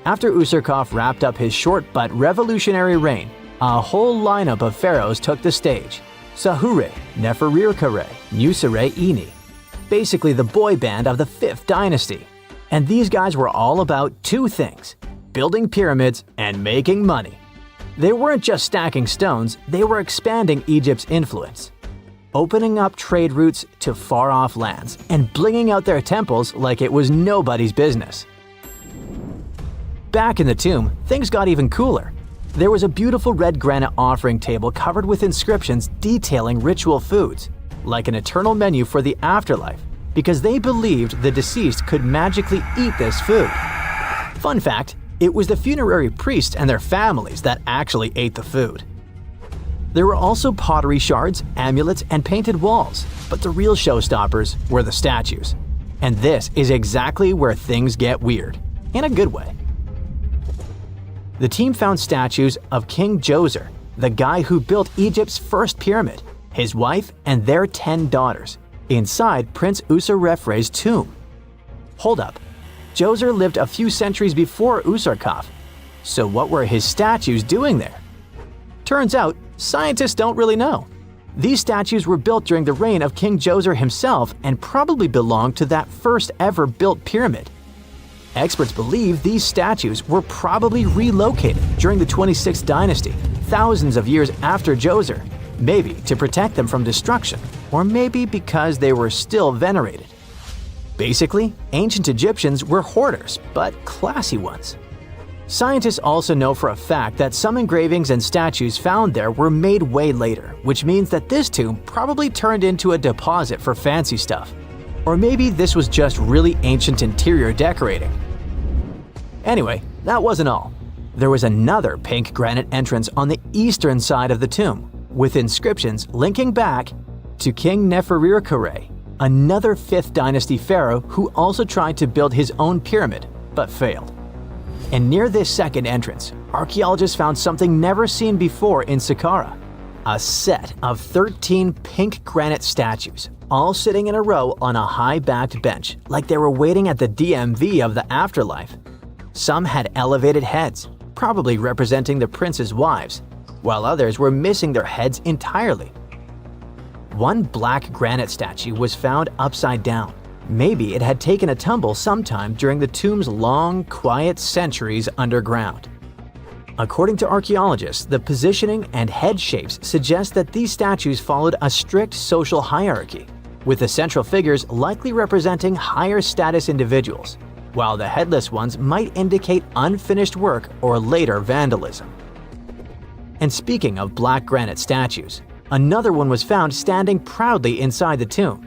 After Userkaf wrapped up his short but revolutionary reign, a whole lineup of pharaohs took the stage. Sahure, Neferirkare, Nusere Ini, basically the boy band of the 5th dynasty. And these guys were all about two things: building pyramids and making money. They weren't just stacking stones, they were expanding Egypt's influence, opening up trade routes to far-off lands, and blinging out their temples like it was nobody's business. Back in the tomb, things got even cooler. There was a beautiful red granite offering table covered with inscriptions detailing ritual foods, like an eternal menu for the afterlife, because they believed the deceased could magically eat this food. Fun fact, it was the funerary priests and their families that actually ate the food. There were also pottery shards, amulets, and painted walls, but the real showstoppers were the statues. And this is exactly where things get weird, in a good way. The team found statues of King Djoser, the guy who built Egypt's first pyramid, his wife, and their 10 daughters, inside Prince Userefre's tomb. Hold up, Djoser lived a few centuries before Userkaf, So what were his statues doing there? Turns out, scientists don't really know. These statues were built during the reign of King Djoser himself and probably belonged to that first ever built pyramid. Experts believe these statues were probably relocated during the 26th dynasty, thousands of years after Djoser, maybe to protect them from destruction, or maybe because they were still venerated. Basically, ancient Egyptians were hoarders, but classy ones. Scientists also know for a fact that some engravings and statues found there were made way later, which means that this tomb probably turned into a deposit for fancy stuff. Or maybe this was just really ancient interior decorating. Anyway, that wasn't all. There was another pink granite entrance on the eastern side of the tomb, with inscriptions linking back to King Nefertiti, another 5th dynasty pharaoh who also tried to build his own pyramid, but failed. And near this second entrance, archaeologists found something never seen before in Saqqara. A set of 13 pink granite statues, all sitting in a row on a high-backed bench, like they were waiting at the DMV of the afterlife. Some had elevated heads, probably representing the prince's wives, while others were missing their heads entirely. One black granite statue was found upside down. Maybe it had taken a tumble sometime during the tomb's long, quiet centuries underground. According to archaeologists, the positioning and head shapes suggest that these statues followed a strict social hierarchy, with the central figures likely representing higher status individuals, while the headless ones might indicate unfinished work or later vandalism. And speaking of black granite statues, another one was found standing proudly inside the tomb.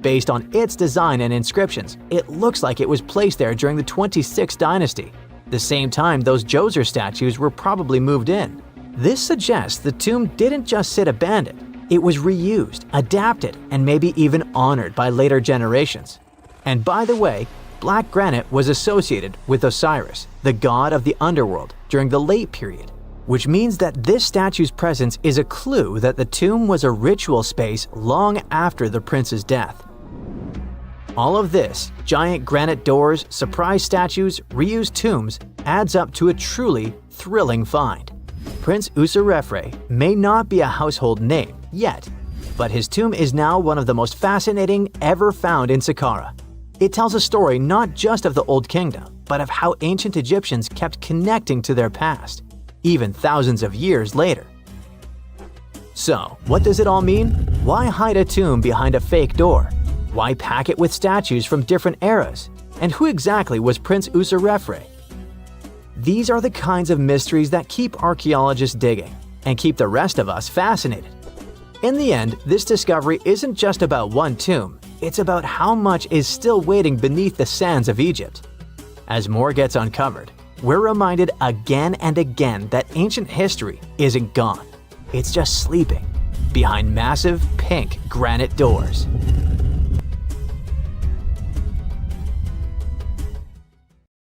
Based on its design and inscriptions, it looks like it was placed there during the 26th dynasty, the same time those Djoser statues were probably moved in. This suggests the tomb didn't just sit abandoned, it was reused, adapted, and maybe even honored by later generations. And by the way, black granite was associated with Osiris, the god of the underworld, during the late period, which means that this statue's presence is a clue that the tomb was a ritual space long after the prince's death. All of this, giant granite doors, surprise statues, reused tombs, adds up to a truly thrilling find. Prince Userefre may not be a household name yet, but his tomb is now one of the most fascinating ever found in Saqqara. It tells a story not just of the Old Kingdom, but of how ancient Egyptians kept connecting to their past, even thousands of years later. So, what does it all mean? Why hide a tomb behind a fake door? Why pack it with statues from different eras? And who exactly was Prince Userefre? These are the kinds of mysteries that keep archaeologists digging and keep the rest of us fascinated. In the end, this discovery isn't just about one tomb, it's about how much is still waiting beneath the sands of Egypt. As more gets uncovered, we're reminded again and again that ancient history isn't gone. It's just sleeping behind massive pink granite doors.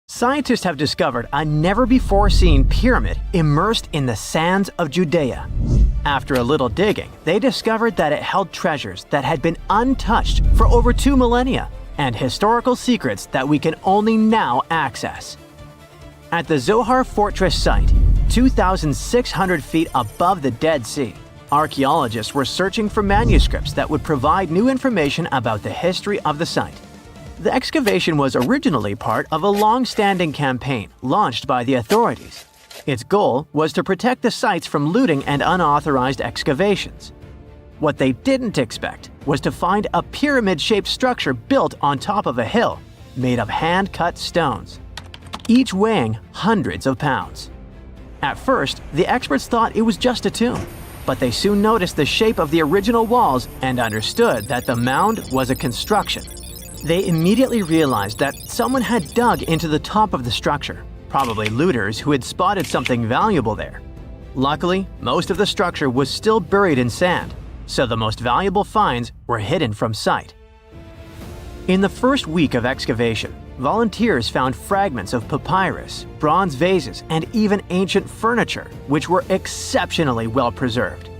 Scientists have discovered a never-before-seen pyramid immersed in the sands of Judea. After a little digging, they discovered that it held treasures that had been untouched for over 2 millennia and historical secrets that we can only now access. At the Zohar Fortress site, 2,600 feet above the Dead Sea, archaeologists were searching for manuscripts that would provide new information about the history of the site. The excavation was originally part of a long-standing campaign launched by the authorities. Its goal was to protect the sites from looting and unauthorized excavations. What they didn't expect was to find a pyramid-shaped structure built on top of a hill, made of hand-cut stones, each weighing hundreds of pounds. At first, the experts thought it was just a tomb, but they soon noticed the shape of the original walls and understood that the mound was a construction. They immediately realized that someone had dug into the top of the structure, probably looters who had spotted something valuable there. Luckily, most of the structure was still buried in sand, so the most valuable finds were hidden from sight. In the first week of excavation, volunteers found fragments of papyrus, bronze vases, and even ancient furniture, which were exceptionally well preserved.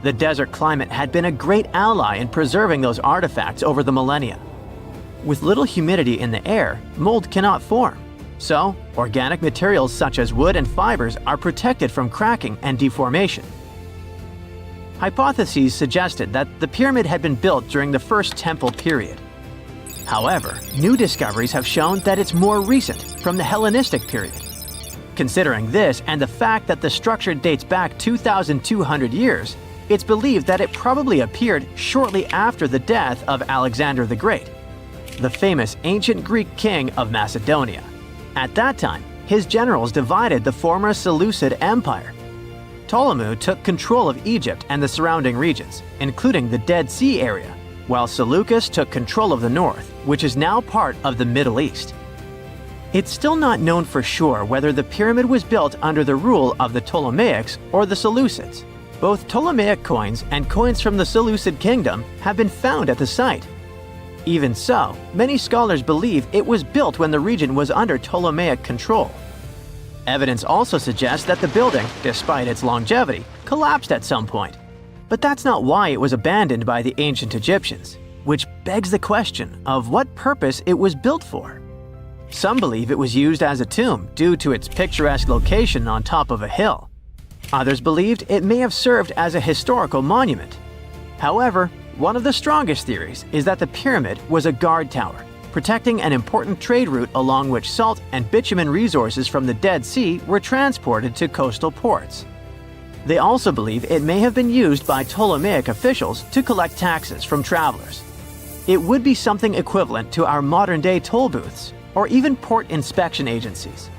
The desert climate had been a great ally in preserving those artifacts over the millennia. With little humidity in the air, mold cannot form, So, organic materials such as wood and fibers are protected from cracking and deformation. Hypotheses suggested that the pyramid had been built during the First Temple period. However, new discoveries have shown that it's more recent, from the Hellenistic period. Considering this and the fact that the structure dates back 2,200 years, it's believed that it probably appeared shortly after the death of Alexander the Great, the famous ancient Greek king of Macedonia. At that time, his generals divided the former Seleucid Empire. Ptolemy took control of Egypt and the surrounding regions, including the Dead Sea area, while Seleucus took control of the north, which is now part of the Middle East. It's still not known for sure whether the pyramid was built under the rule of the Ptolemaics or the Seleucids. Both Ptolemaic coins and coins from the Seleucid kingdom have been found at the site. Even so, many scholars believe it was built when the region was under Ptolemaic control. Evidence also suggests that the building, despite its longevity, collapsed at some point. But that's not why it was abandoned by the ancient Egyptians, which begs the question of what purpose it was built for. Some believe it was used as a tomb due to its picturesque location on top of a hill. Others believed it may have served as a historical monument. However, one of the strongest theories is that the pyramid was a guard tower, protecting an important trade route along which salt and bitumen resources from the Dead Sea were transported to coastal ports. They also believe it may have been used by Ptolemaic officials to collect taxes from travelers. It would be something equivalent to our modern-day toll booths, or even port inspection agencies.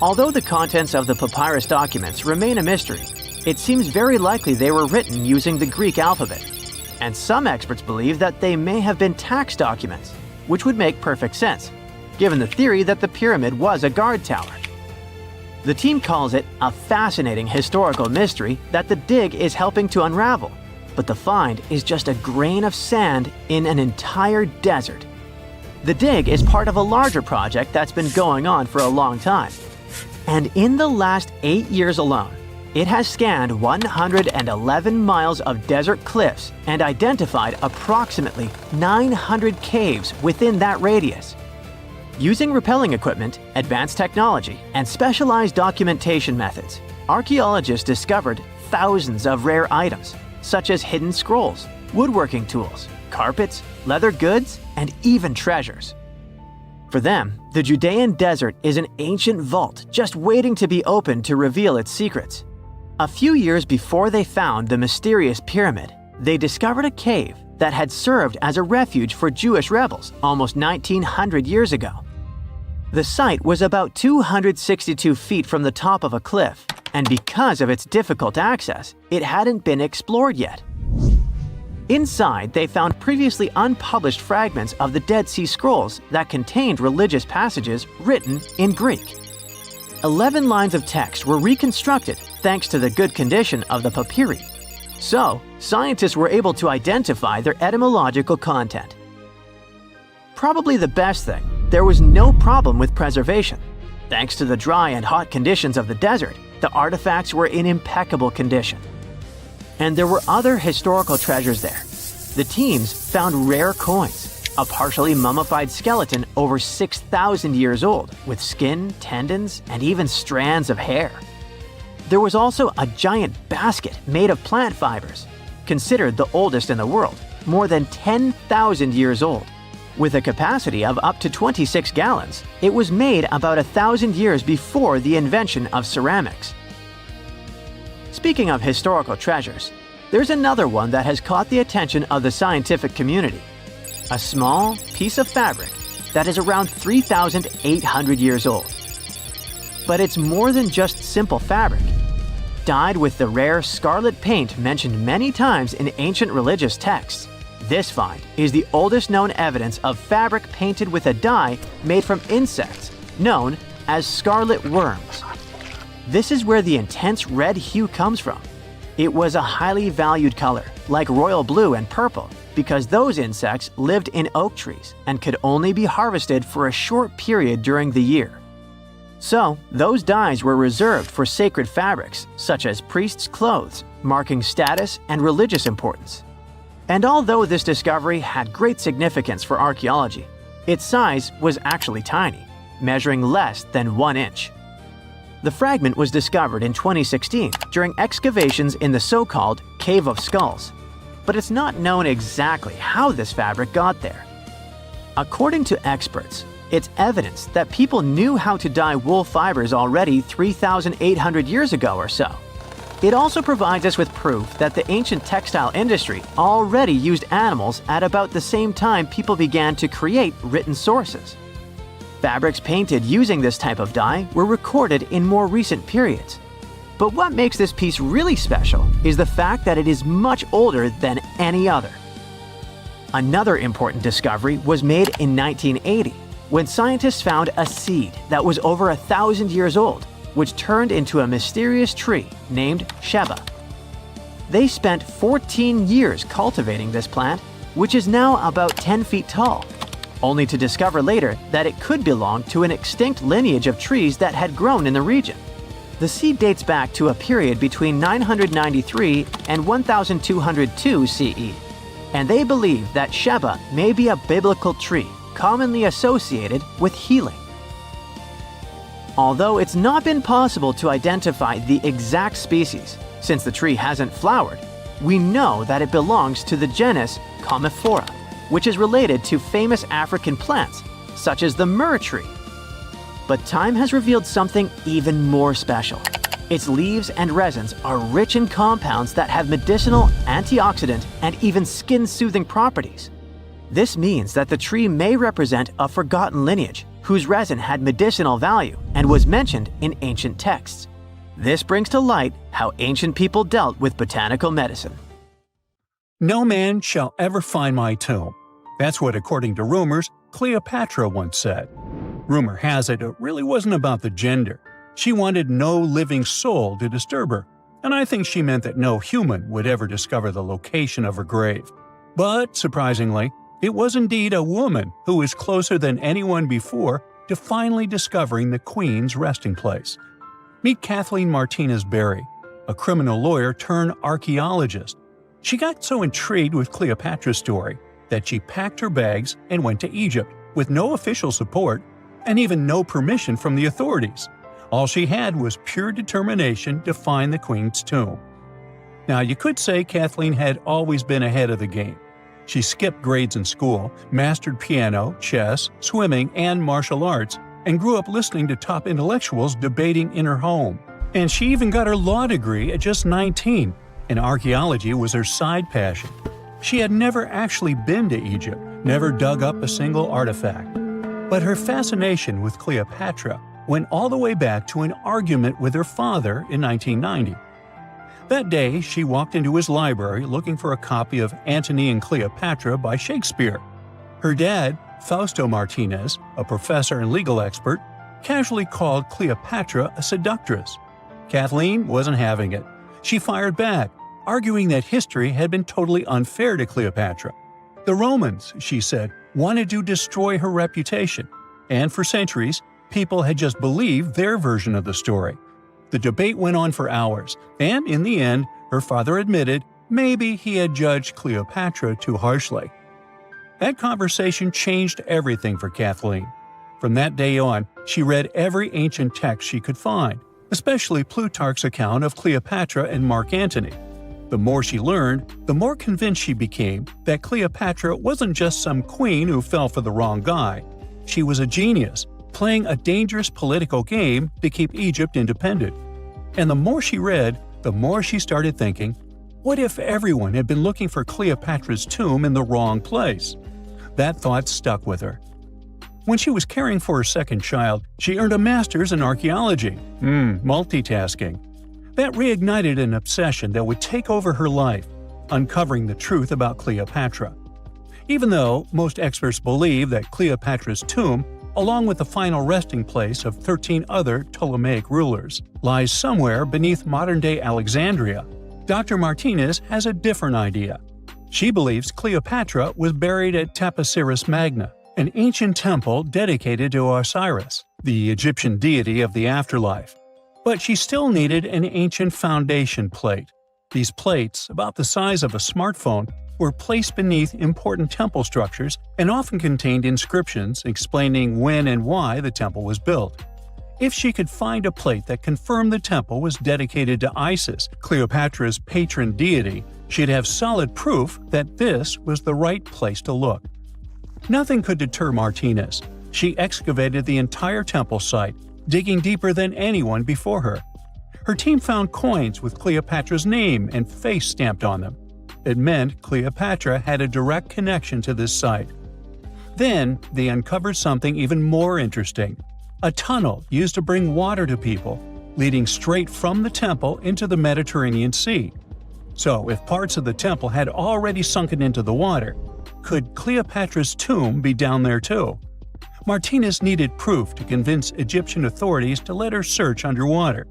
Although the contents of the papyrus documents remain a mystery, it seems very likely they were written using the Greek alphabet, and some experts believe that they may have been tax documents, which would make perfect sense, given the theory that the pyramid was a guard tower. The team calls it a fascinating historical mystery that the dig is helping to unravel, but the find is just a grain of sand in an entire desert. The dig is part of a larger project that's been going on for a long time. And in the last 8 years alone, it has scanned 111 miles of desert cliffs and identified approximately 900 caves within that radius. Using rappelling equipment, advanced technology, and specialized documentation methods, archaeologists discovered thousands of rare items, such as hidden scrolls, woodworking tools, carpets, leather goods, and even treasures. For them, the Judean desert is an ancient vault just waiting to be opened to reveal its secrets. A few years before they found the mysterious pyramid, they discovered a cave that had served as a refuge for Jewish rebels almost 1,900 years ago. The site was about 262 feet from the top of a cliff, and because of its difficult access, it hadn't been explored yet. Inside, they found previously unpublished fragments of the Dead Sea Scrolls that contained religious passages written in Greek. 11 lines of text were reconstructed thanks to the good condition of the papyri. So, scientists were able to identify their etymological content. Probably the best thing, there was no problem with preservation. Thanks to the dry and hot conditions of the desert, the artifacts were in impeccable condition. And there were other historical treasures there. The teams found rare coins, a partially mummified skeleton over 6,000 years old, with skin, tendons, and even strands of hair. There was also a giant basket made of plant fibers, considered the oldest in the world, more than 10,000 years old. With a capacity of up to 26 gallons, it was made about 1,000 years before the invention of ceramics. Speaking of historical treasures, there's another one that has caught the attention of the scientific community. A small piece of fabric that is around 3,800 years old. But it's more than just simple fabric. Dyed with the rare scarlet paint mentioned many times in ancient religious texts, this find is the oldest known evidence of fabric painted with a dye made from insects known as scarlet worms. This is where the intense red hue comes from. It was a highly valued color, like royal blue and purple, because those insects lived in oak trees and could only be harvested for a short period during the year. So, those dyes were reserved for sacred fabrics, such as priests' clothes, marking status and religious importance. And although this discovery had great significance for archaeology, its size was actually tiny. measuring less than 1 inch. The fragment was discovered in 2016 during excavations in the so-called Cave of Skulls, but it's not known exactly how this fabric got there. According to experts, it's evidence that people knew how to dye wool fibers already 3,800 years ago or so. It also provides us with proof that the ancient textile industry already used animals at about the same time people began to create written sources. Fabrics painted using this type of dye were recorded in more recent periods. But what makes this piece really special is the fact that it is much older than any other. Another important discovery was made in 1980, when scientists found a seed that was over 1,000 years old, which turned into a mysterious tree named Sheba. They spent 14 years cultivating this plant, which is now about 10 feet tall, only to discover later that it could belong to an extinct lineage of trees that had grown in the region. The seed dates back to a period between 993 and 1202 CE, and they believe that Sheba may be a biblical tree commonly associated with healing. Although it's not been possible to identify the exact species, since the tree hasn't flowered, we know that it belongs to the genus Commiphora, which is related to famous African plants, such as the myrrh tree. But time has revealed something even more special. Its leaves and resins are rich in compounds that have medicinal, antioxidant, and even skin-soothing properties. This means that the tree may represent a forgotten lineage whose resin had medicinal value and was mentioned in ancient texts. This brings to light how ancient people dealt with botanical medicine. No man shall ever find my tomb. That's what, according to rumors, Cleopatra once said. Rumor has it really wasn't about the gender. She wanted no living soul to disturb her, and I think she meant that no human would ever discover the location of her grave. But, surprisingly, it was indeed a woman who was closer than anyone before to finally discovering the Queen's resting place. Meet Kathleen Martinez-Berry, a criminal lawyer turned archaeologist. She got so intrigued with Cleopatra's story that she packed her bags and went to Egypt with no official support and even no permission from the authorities. All she had was pure determination to find the Queen's tomb. Now, you could say Kathleen had always been ahead of the game. She skipped grades in school, mastered piano, chess, swimming, and martial arts, and grew up listening to top intellectuals debating in her home. And she even got her law degree at just 19, and archaeology was her side passion. She had never actually been to Egypt, never dug up a single artifact. But her fascination with Cleopatra went all the way back to an argument with her father in 1990. That day, she walked into his library looking for a copy of Antony and Cleopatra by Shakespeare. Her dad, Fausto Martinez, a professor and legal expert, casually called Cleopatra a seductress. Kathleen wasn't having it. She fired back, arguing that history had been totally unfair to Cleopatra. The Romans, she said, wanted to destroy her reputation, and for centuries, people had just believed their version of the story. The debate went on for hours, and in the end, her father admitted maybe he had judged Cleopatra too harshly. That conversation changed everything for Kathleen. From that day on, she read every ancient text she could find, especially Plutarch's account of Cleopatra and Mark Antony. The more she learned, the more convinced she became that Cleopatra wasn't just some queen who fell for the wrong guy. She was a genius, playing a dangerous political game to keep Egypt independent. And the more she read, the more she started thinking, what if everyone had been looking for Cleopatra's tomb in the wrong place? That thought stuck with her. When she was caring for her second child, she earned a master's in archaeology. Multitasking. That reignited an obsession that would take over her life, uncovering the truth about Cleopatra. Even though most experts believe that Cleopatra's tomb, along with the final resting place of 13 other Ptolemaic rulers, lies somewhere beneath modern-day Alexandria, Dr. Martinez has a different idea. She believes Cleopatra was buried at Taposiris Magna, an ancient temple dedicated to Osiris, the Egyptian deity of the afterlife. But she still needed an ancient foundation plate. These plates, about the size of a smartphone, were placed beneath important temple structures and often contained inscriptions explaining when and why the temple was built. If she could find a plate that confirmed the temple was dedicated to Isis, Cleopatra's patron deity, she'd have solid proof that this was the right place to look. Nothing could deter Martinez. She excavated the entire temple site, digging deeper than anyone before her. Her team found coins with Cleopatra's name and face stamped on them. It meant Cleopatra had a direct connection to this site. Then, they uncovered something even more interesting: a tunnel used to bring water to people, leading straight from the temple into the Mediterranean Sea. So, if parts of the temple had already sunken into the water, could Cleopatra's tomb be down there too? Martinez needed proof to convince Egyptian authorities to let her search underwater.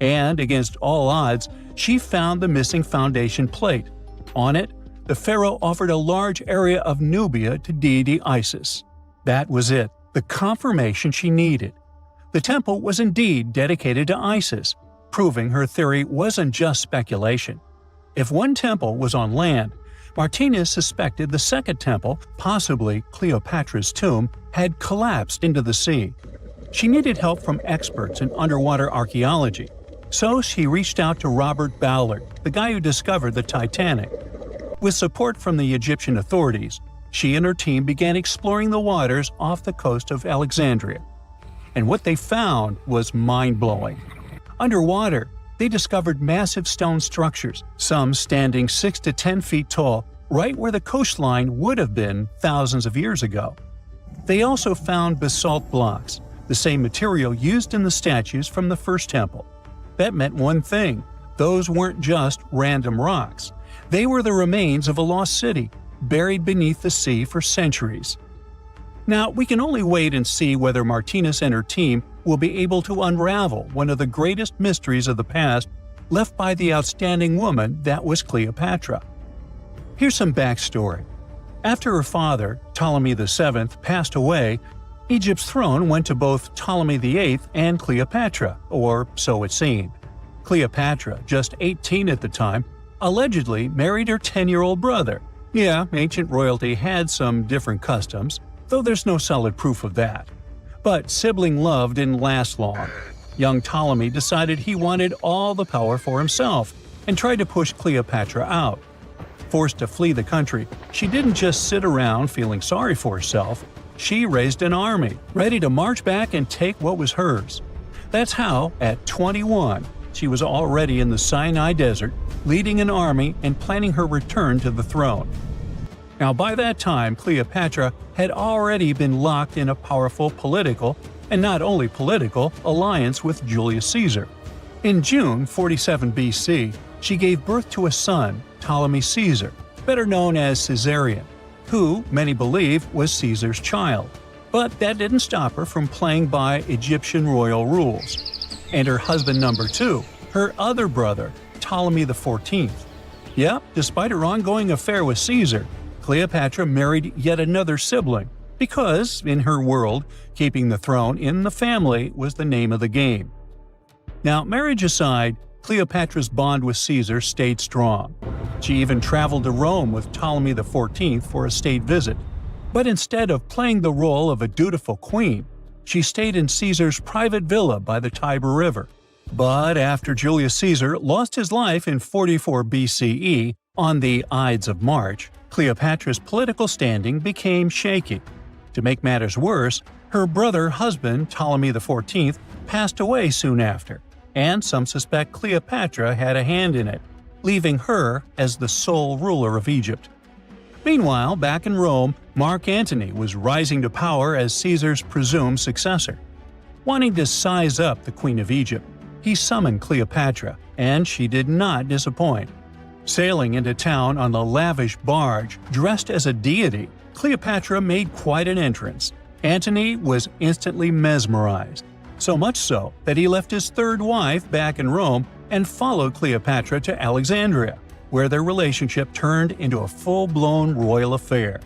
And, against all odds, she found the missing foundation plate. On it, the pharaoh offered a large area of Nubia to deity Isis. That was it, the confirmation she needed. The temple was indeed dedicated to Isis, proving her theory wasn't just speculation. If one temple was on land, Martinez suspected the second temple, possibly Cleopatra's tomb, had collapsed into the sea. She needed help from experts in underwater archaeology, so she reached out to Robert Ballard, the guy who discovered the Titanic. With support from the Egyptian authorities, she and her team began exploring the waters off the coast of Alexandria. And what they found was mind-blowing. Underwater, they discovered massive stone structures, some standing 6 to 10 feet tall, right where the coastline would have been thousands of years ago. They also found basalt blocks, the same material used in the statues from the first temple. That meant one thing: those weren't just random rocks. They were the remains of a lost city, buried beneath the sea for centuries. Now, we can only wait and see whether Martinez and her team will be able to unravel one of the greatest mysteries of the past left by the outstanding woman that was Cleopatra. Here's some backstory. After her father, Ptolemy VII, passed away, Egypt's throne went to both Ptolemy VIII and Cleopatra, or so it seemed. Cleopatra, just 18 at the time, allegedly married her 10-year-old brother. Yeah, ancient royalty had some different customs, though there's no solid proof of that. But sibling love didn't last long. Young Ptolemy decided he wanted all the power for himself and tried to push Cleopatra out. Forced to flee the country, she didn't just sit around feeling sorry for herself. She raised an army, ready to march back and take what was hers. That's how, at 21, she was already in the Sinai Desert, leading an army and planning her return to the throne. Now, by that time, Cleopatra had already been locked in a powerful political, and not only political, alliance with Julius Caesar. In June 47 BC, she gave birth to a son, Ptolemy Caesar, better known as Caesarion, who, many believe, was Caesar's child. But that didn't stop her from playing by Egyptian royal rules. And her husband number 2, her other brother, Ptolemy XIV. Yep, despite her ongoing affair with Caesar, Cleopatra married yet another sibling, because, in her world, keeping the throne in the family was the name of the game. Now, marriage aside, Cleopatra's bond with Caesar stayed strong. She even traveled to Rome with Ptolemy XIV for a state visit. But instead of playing the role of a dutiful queen, she stayed in Caesar's private villa by the Tiber River. But after Julius Caesar lost his life in 44 BCE on the Ides of March, Cleopatra's political standing became shaky. To make matters worse, her brother-husband Ptolemy XIV passed away soon after, and some suspect Cleopatra had a hand in it, leaving her as the sole ruler of Egypt. Meanwhile, back in Rome, Mark Antony was rising to power as Caesar's presumed successor. Wanting to size up the Queen of Egypt, he summoned Cleopatra, and she did not disappoint. Sailing into town on a lavish barge dressed as a deity, Cleopatra made quite an entrance. Antony was instantly mesmerized, so much so that he left his third wife back in Rome and followed Cleopatra to Alexandria, where their relationship turned into a full-blown royal affair.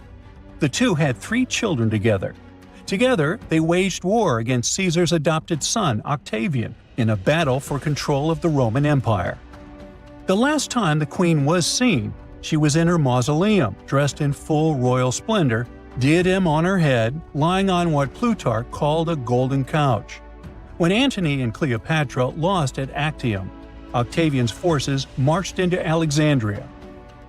The two had 3 children together. Together, they waged war against Caesar's adopted son, Octavian, in a battle for control of the Roman Empire. The last time the queen was seen, she was in her mausoleum, dressed in full royal splendor, diadem on her head, lying on what Plutarch called a golden couch. When Antony and Cleopatra lost at Actium, Octavian's forces marched into Alexandria.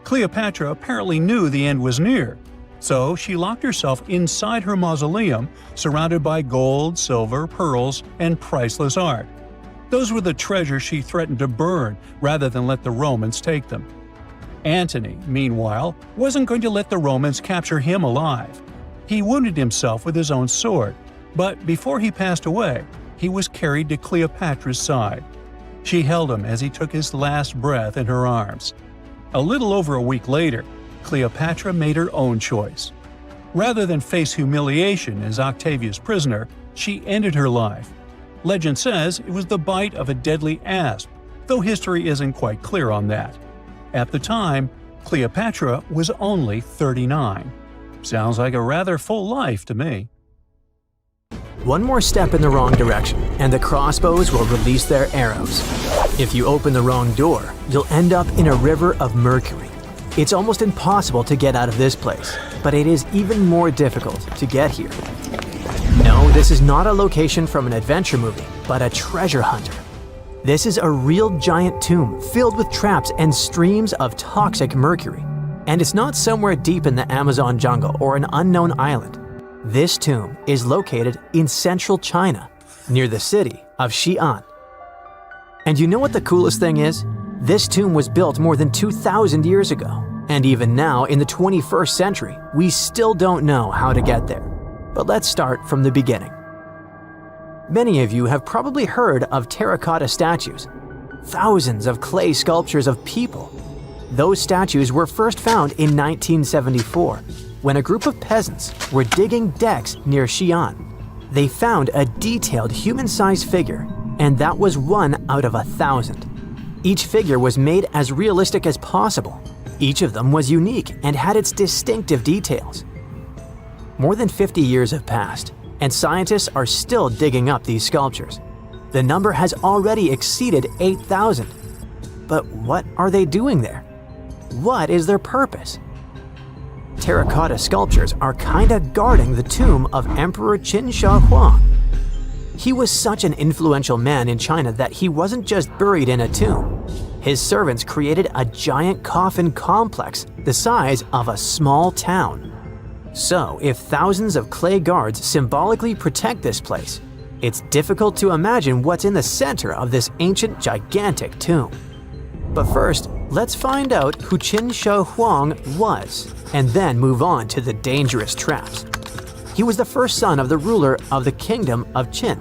Cleopatra apparently knew the end was near, so she locked herself inside her mausoleum, surrounded by gold, silver, pearls, and priceless art. Those were the treasures she threatened to burn rather than let the Romans take them. Antony, meanwhile, wasn't going to let the Romans capture him alive. He wounded himself with his own sword, but before he passed away, he was carried to Cleopatra's side. She held him as he took his last breath in her arms. A little over a week later, Cleopatra made her own choice. Rather than face humiliation as Octavia's prisoner, she ended her life. Legend says it was the bite of a deadly asp, though history isn't quite clear on that. At the time, Cleopatra was only 39. Sounds like a rather full life to me. One more step in the wrong direction, and the crossbows will release their arrows. If you open the wrong door, you'll end up in a river of mercury. It's almost impossible to get out of this place, but it is even more difficult to get here. No, this is not a location from an adventure movie, but a treasure hunter. This is a real giant tomb filled with traps and streams of toxic mercury. And it's not somewhere deep in the Amazon jungle or an unknown island. This tomb is located in central China, near the city of Xi'an. And you know what the coolest thing is? This tomb was built more than 2,000 years ago. And even now, in the 21st century, we still don't know how to get there. But let's start from the beginning. Many of you have probably heard of terracotta statues. Thousands of clay sculptures of people. Those statues were first found in 1974, when a group of peasants were digging decks near Xi'an. They found a detailed human-sized figure, and that was 1 out of 1,000. Each figure was made as realistic as possible. Each of them was unique and had its distinctive details. More than 50 years have passed, and scientists are still digging up these sculptures. The number has already exceeded 8,000. But what are they doing there? What is their purpose? Terracotta sculptures are kinda guarding the tomb of Emperor Qin Shi Huang. He was such an influential man in China that he wasn't just buried in a tomb. His servants created a giant coffin complex the size of a small town. So, if thousands of clay guards symbolically protect this place, it's difficult to imagine what's in the center of this ancient, gigantic tomb. But first, let's find out who Qin Shi Huang was, and then move on to the dangerous traps. He was the first son of the ruler of the kingdom of Qin.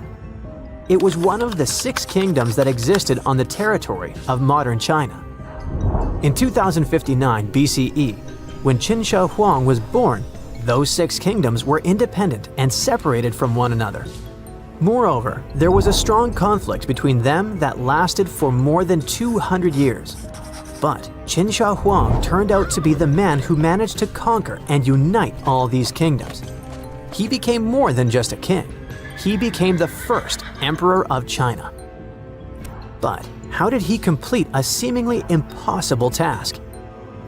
It was one of the 6 kingdoms that existed on the territory of modern China. In 2059 BCE, when Qin Shi Huang was born, those 6 kingdoms were independent and separated from one another. Moreover, there was a strong conflict between them that lasted for more than 200 years. But Qin Shi Huang turned out to be the man who managed to conquer and unite all these kingdoms. He became more than just a king. He became the first emperor of China. But how did he complete a seemingly impossible task?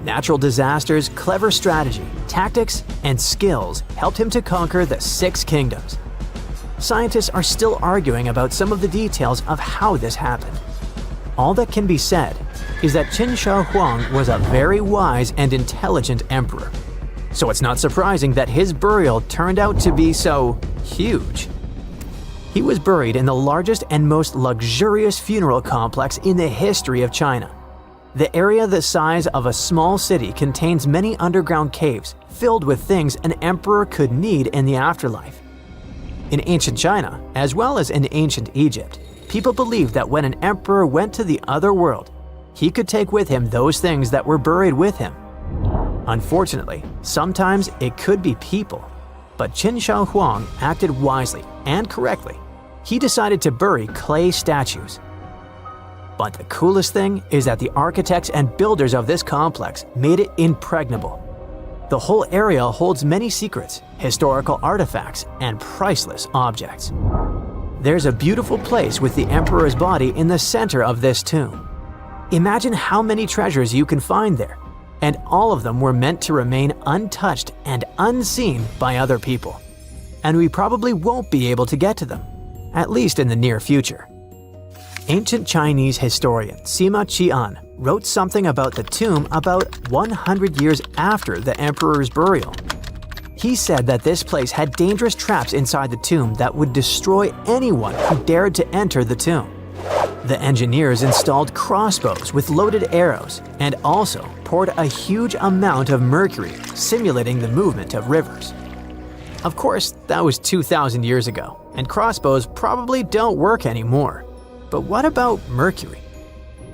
Natural disasters, clever strategy, tactics, and skills helped him to conquer the 6 kingdoms. Scientists are still arguing about some of the details of how this happened. All that can be said is that Qin Shi Huang was a very wise and intelligent emperor. So it's not surprising that his burial turned out to be so huge. He was buried in the largest and most luxurious funeral complex in the history of China. The area the size of a small city contains many underground caves filled with things an emperor could need in the afterlife. In ancient China, as well as in ancient Egypt, people believed that when an emperor went to the other world, he could take with him those things that were buried with him. Unfortunately, sometimes it could be people, but Qin Shi Huang acted wisely and correctly. He decided to bury clay statues. But the coolest thing is that the architects and builders of this complex made it impregnable. The whole area holds many secrets, historical artifacts, and priceless objects. There's a beautiful place with the emperor's body in the center of this tomb. Imagine how many treasures you can find there. and all of them were meant to remain untouched and unseen by other people. And we probably won't be able to get to them, at least in the near future. Ancient Chinese historian Sima Qian wrote something about the tomb about 100 years after the emperor's burial. He said that this place had dangerous traps inside the tomb that would destroy anyone who dared to enter the tomb. The engineers installed crossbows with loaded arrows and also poured a huge amount of mercury, simulating the movement of rivers. Of course, that was 2,000 years ago, and crossbows probably don't work anymore. But what about mercury?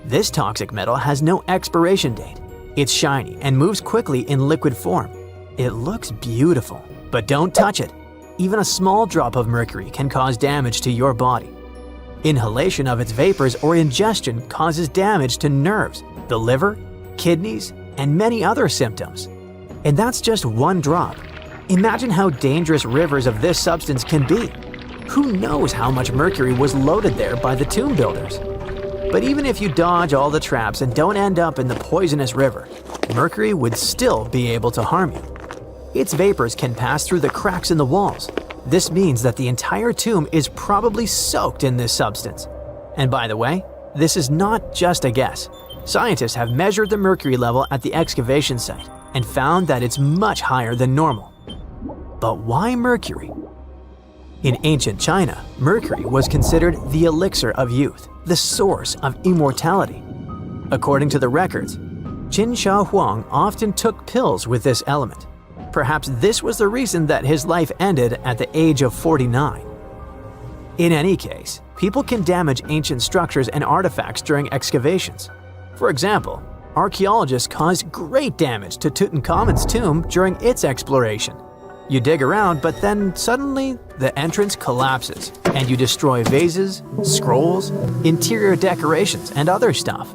This toxic metal has no expiration date. It's shiny and moves quickly in liquid form. It looks beautiful, but don't touch it. Even a small drop of mercury can cause damage to your body. Inhalation of its vapors or ingestion causes damage to nerves, the liver, kidneys, and many other symptoms. And that's just one drop. Imagine how dangerous rivers of this substance can be. Who knows how much mercury was loaded there by the tomb builders? But even if you dodge all the traps and don't end up in the poisonous river, mercury would still be able to harm you. Its vapors can pass through the cracks in the walls. This means that the entire tomb is probably soaked in this substance. And by the way, this is not just a guess. Scientists have measured the mercury level at the excavation site and found that it's much higher than normal. But why mercury? In ancient China, mercury was considered the elixir of youth, the source of immortality. According to the records, Qin Shi Huang often took pills with this element. Perhaps this was the reason that his life ended at the age of 49. In any case, people can damage ancient structures and artifacts during excavations. For example, archaeologists caused great damage to Tutankhamun's tomb during its exploration. You dig around, but then suddenly the entrance collapses and you destroy vases, scrolls, interior decorations, and other stuff.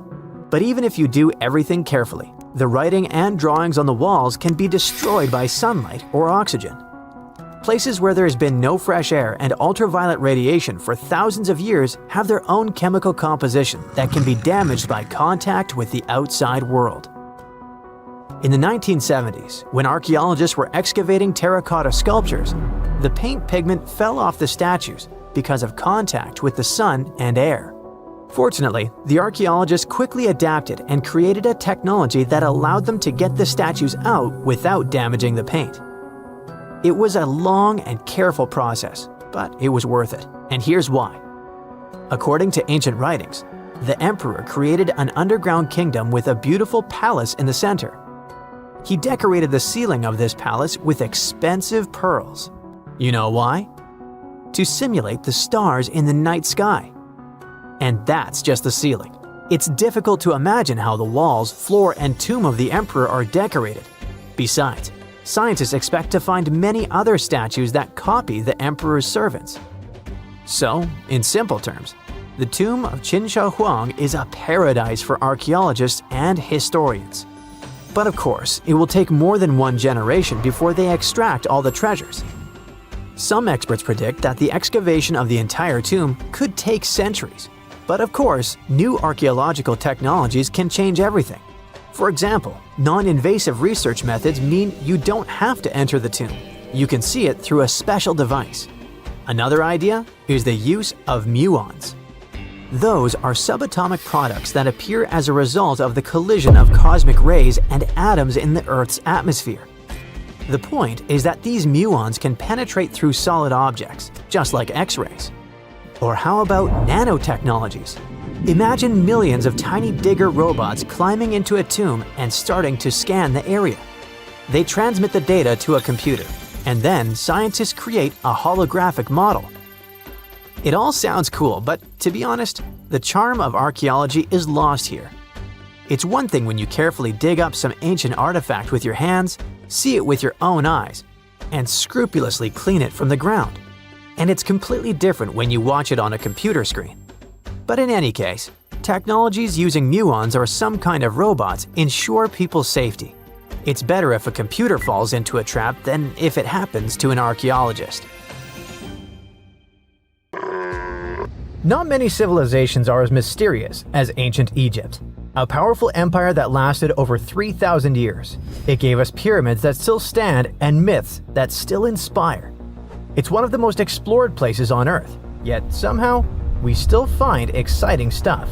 But even if you do everything carefully, the writing and drawings on the walls can be destroyed by sunlight or oxygen. Places where there has been no fresh air and ultraviolet radiation for thousands of years have their own chemical composition that can be damaged by contact with the outside world. In the 1970s, when archaeologists were excavating terracotta sculptures, the paint pigment fell off the statues because of contact with the sun and air. Fortunately, the archaeologists quickly adapted and created a technology that allowed them to get the statues out without damaging the paint. It was a long and careful process, but it was worth it, and here's why. According to ancient writings, the emperor created an underground kingdom with a beautiful palace in the center. He decorated the ceiling of this palace with expensive pearls. You know why? To simulate the stars in the night sky. And that's just the ceiling. It's difficult to imagine how the walls, floor, and tomb of the emperor are decorated. Besides, scientists expect to find many other statues that copy the emperor's servants. So, in simple terms, the tomb of Qin Shi Huang is a paradise for archaeologists and historians. But of course, it will take more than one generation before they extract all the treasures. Some experts predict that the excavation of the entire tomb could take centuries. But of course, new archaeological technologies can change everything. For example, non-invasive research methods mean you don't have to enter the tomb. You can see it through a special device. Another idea is the use of muons. Those are subatomic products that appear as a result of the collision of cosmic rays and atoms in the Earth's atmosphere. The point is that these muons can penetrate through solid objects, just like X-rays. Or how about nanotechnologies? Imagine millions of tiny digger robots climbing into a tomb and starting to scan the area. They transmit the data to a computer, and then scientists create a holographic model. It all sounds cool, but to be honest, the charm of archaeology is lost here. It's one thing when you carefully dig up some ancient artifact with your hands, see it with your own eyes, and scrupulously clean it from the ground. And it's completely different when you watch it on a computer screen. But in any case, technologies using muons or some kind of robots ensure people's safety. It's better if a computer falls into a trap than if it happens to an archaeologist. Not many civilizations are as mysterious as ancient Egypt. A powerful empire that lasted over 3,000 years. It gave us pyramids that still stand and myths that still inspire. It's one of the most explored places on Earth, yet somehow, we still find exciting stuff.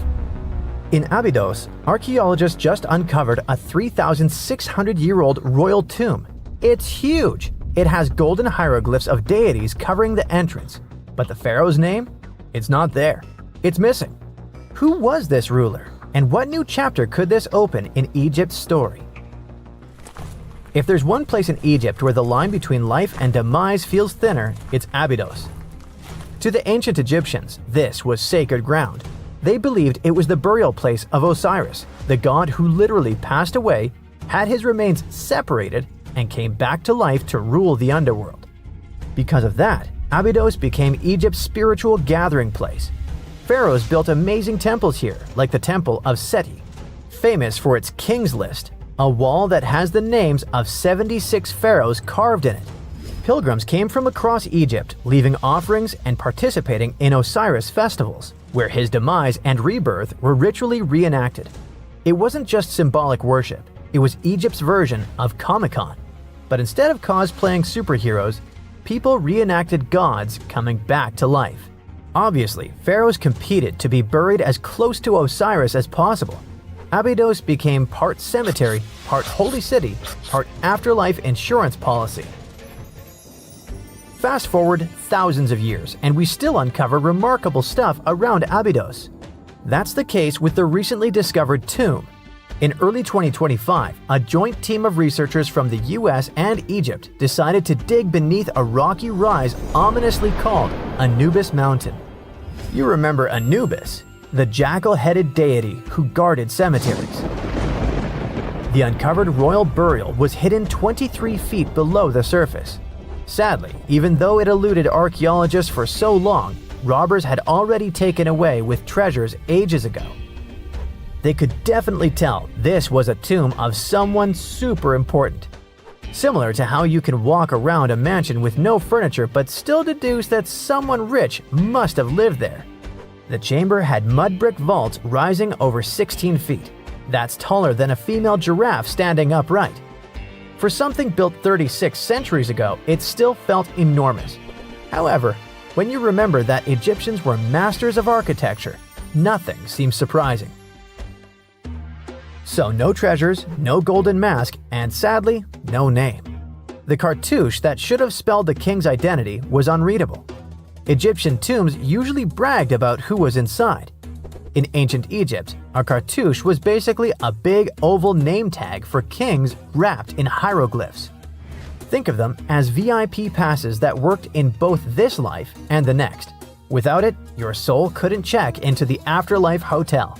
In Abydos, archaeologists just uncovered a 3,600-year-old royal tomb. It's huge! It has golden hieroglyphs of deities covering the entrance, but the pharaoh's name? It's not there. It's missing. Who was this ruler, and what new chapter could this open in Egypt's story? If there's one place in Egypt where the line between life and demise feels thinner, it's Abydos. To the ancient Egyptians, this was sacred ground. They believed it was the burial place of Osiris, the god who literally passed away, had his remains separated, and came back to life to rule the underworld. Because of that, Abydos became Egypt's spiritual gathering place. Pharaohs built amazing temples here, like the Temple of Seti, famous for its King's List, a wall that has the names of 76 pharaohs carved in it. Pilgrims came from across Egypt, leaving offerings and participating in Osiris festivals, where his demise and rebirth were ritually reenacted. It wasn't just symbolic worship, it was Egypt's version of Comic-Con. But instead of cosplaying superheroes, people reenacted gods coming back to life. Obviously, pharaohs competed to be buried as close to Osiris as possible. Abydos became part cemetery, part holy city, part afterlife insurance policy. Fast forward thousands of years, and we still uncover remarkable stuff around Abydos. That's the case with the recently discovered tomb. In early 2025, a joint team of researchers from the US and Egypt decided to dig beneath a rocky rise ominously called Anubis Mountain. You remember Anubis, the jackal-headed deity who guarded cemeteries. The uncovered royal burial was hidden 23 feet below the surface. Sadly, even though it eluded archaeologists for so long, robbers had already taken away with treasures ages ago. They could definitely tell this was a tomb of someone super important. Similar to how you can walk around a mansion with no furniture but still deduce that someone rich must have lived there. The chamber had mud brick vaults rising over 16 feet. That's taller than a female giraffe standing upright. For something built 36 centuries ago, it still felt enormous. However, when you remember that Egyptians were masters of architecture, nothing seems surprising. So no treasures, no golden mask, and sadly, no name. The cartouche that should have spelled the king's identity was unreadable. Egyptian tombs usually bragged about who was inside. In ancient Egypt, a cartouche was basically a big oval name tag for kings wrapped in hieroglyphs. Think of them as VIP passes that worked in both this life and the next. Without it, your soul couldn't check into the afterlife hotel.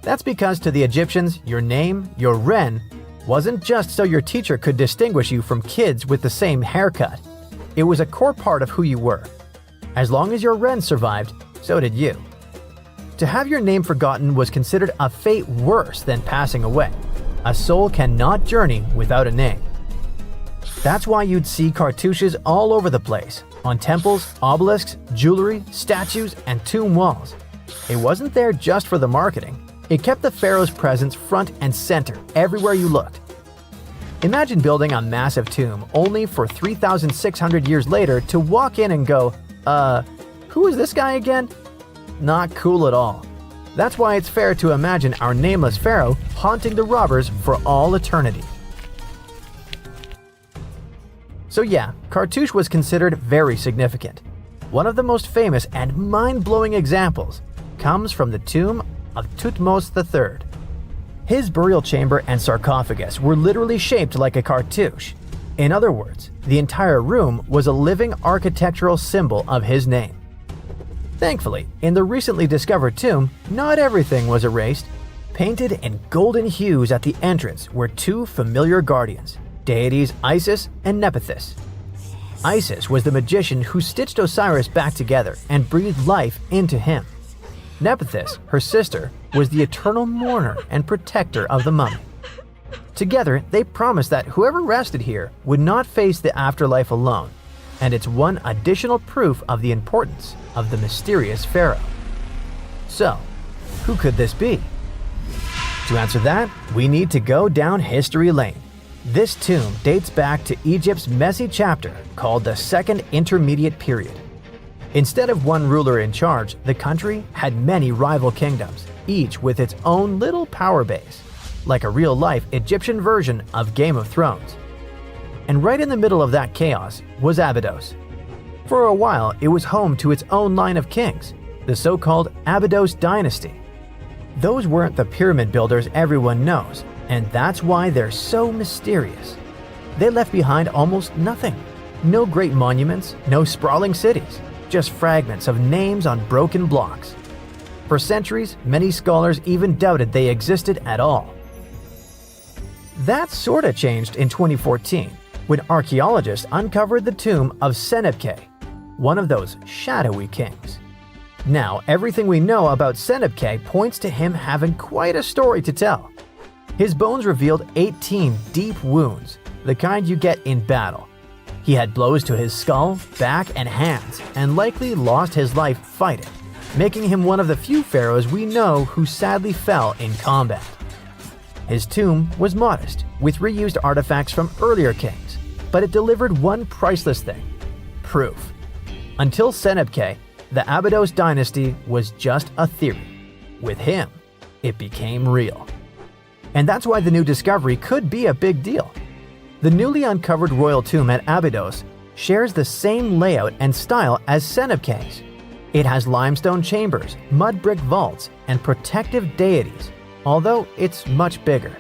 That's because to the Egyptians, your name, your ren, wasn't just so your teacher could distinguish you from kids with the same haircut. It was a core part of who you were. As long as your ren survived, so did you. To have your name forgotten was considered a fate worse than passing away. A soul cannot journey without a name. That's why you'd see cartouches all over the place, on temples, obelisks, jewelry, statues, and tomb walls. It wasn't there just for the marketing. It kept the pharaoh's presence front and center everywhere you looked. Imagine building a massive tomb only for 3,600 years later to walk in and go, who is this guy again? Not cool at all. That's why it's fair to imagine our nameless pharaoh haunting the robbers for all eternity. So yeah, cartouche was considered very significant. One of the most famous and mind-blowing examples comes from the tomb of Thutmose III. His burial chamber and sarcophagus were literally shaped like a cartouche. In other words, the entire room was a living architectural symbol of his name. Thankfully, in the recently discovered tomb, not everything was erased. Painted in golden hues at the entrance were two familiar guardians, deities Isis and Nephthys. Isis was the magician who stitched Osiris back together and breathed life into him. Nephthys, her sister, was the eternal mourner and protector of the mummy. Together, they promised that whoever rested here would not face the afterlife alone, and it's one additional proof of the importance of the mysterious pharaoh. So, who could this be? To answer that, we need to go down history lane. This tomb dates back to Egypt's messy chapter called the Second Intermediate Period. Instead of one ruler in charge, the country had many rival kingdoms, each with its own little power base, like a real-life Egyptian version of Game of Thrones. And right in the middle of that chaos was Abydos. For a while, it was home to its own line of kings, the so-called Abydos dynasty. Those weren't the pyramid builders everyone knows, and that's why they're so mysterious. They left behind almost nothing. No great monuments, no sprawling cities, just fragments of names on broken blocks. For centuries, many scholars even doubted they existed at all. That sorta changed in 2014, when archaeologists uncovered the tomb of Senebkay, one of those shadowy kings. Now, everything we know about Senebkay points to him having quite a story to tell. His bones revealed 18 deep wounds, the kind you get in battle. He had blows to his skull, back, and hands, and likely lost his life fighting, making him one of the few pharaohs we know who sadly fell in combat. His tomb was modest, with reused artifacts from earlier kings, but it delivered one priceless thing: proof. Until Senebkay, the Abydos dynasty was just a theory. With him, it became real. And that's why the new discovery could be a big deal. The newly uncovered royal tomb at Abydos shares the same layout and style as Senebkay's. It has limestone chambers, mud brick vaults, and protective deities, although it's much bigger.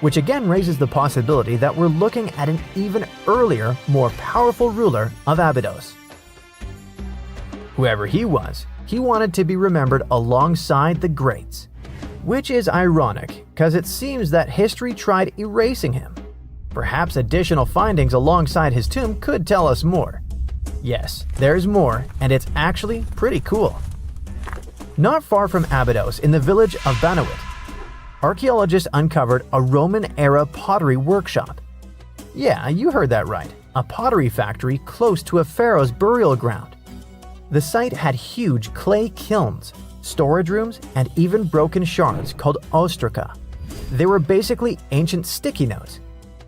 Which again raises the possibility that we're looking at an even earlier, more powerful ruler of Abydos. Whoever he was, he wanted to be remembered alongside the greats. Which is ironic, because it seems that history tried erasing him. Perhaps additional findings alongside his tomb could tell us more. Yes, there's more, and it's actually pretty cool. Not far from Abydos, in the village of Banawit, archaeologists uncovered a Roman-era pottery workshop. Yeah, you heard that right, a pottery factory close to a pharaoh's burial ground. The site had huge clay kilns, storage rooms, and even broken shards called ostraca. They were basically ancient sticky notes,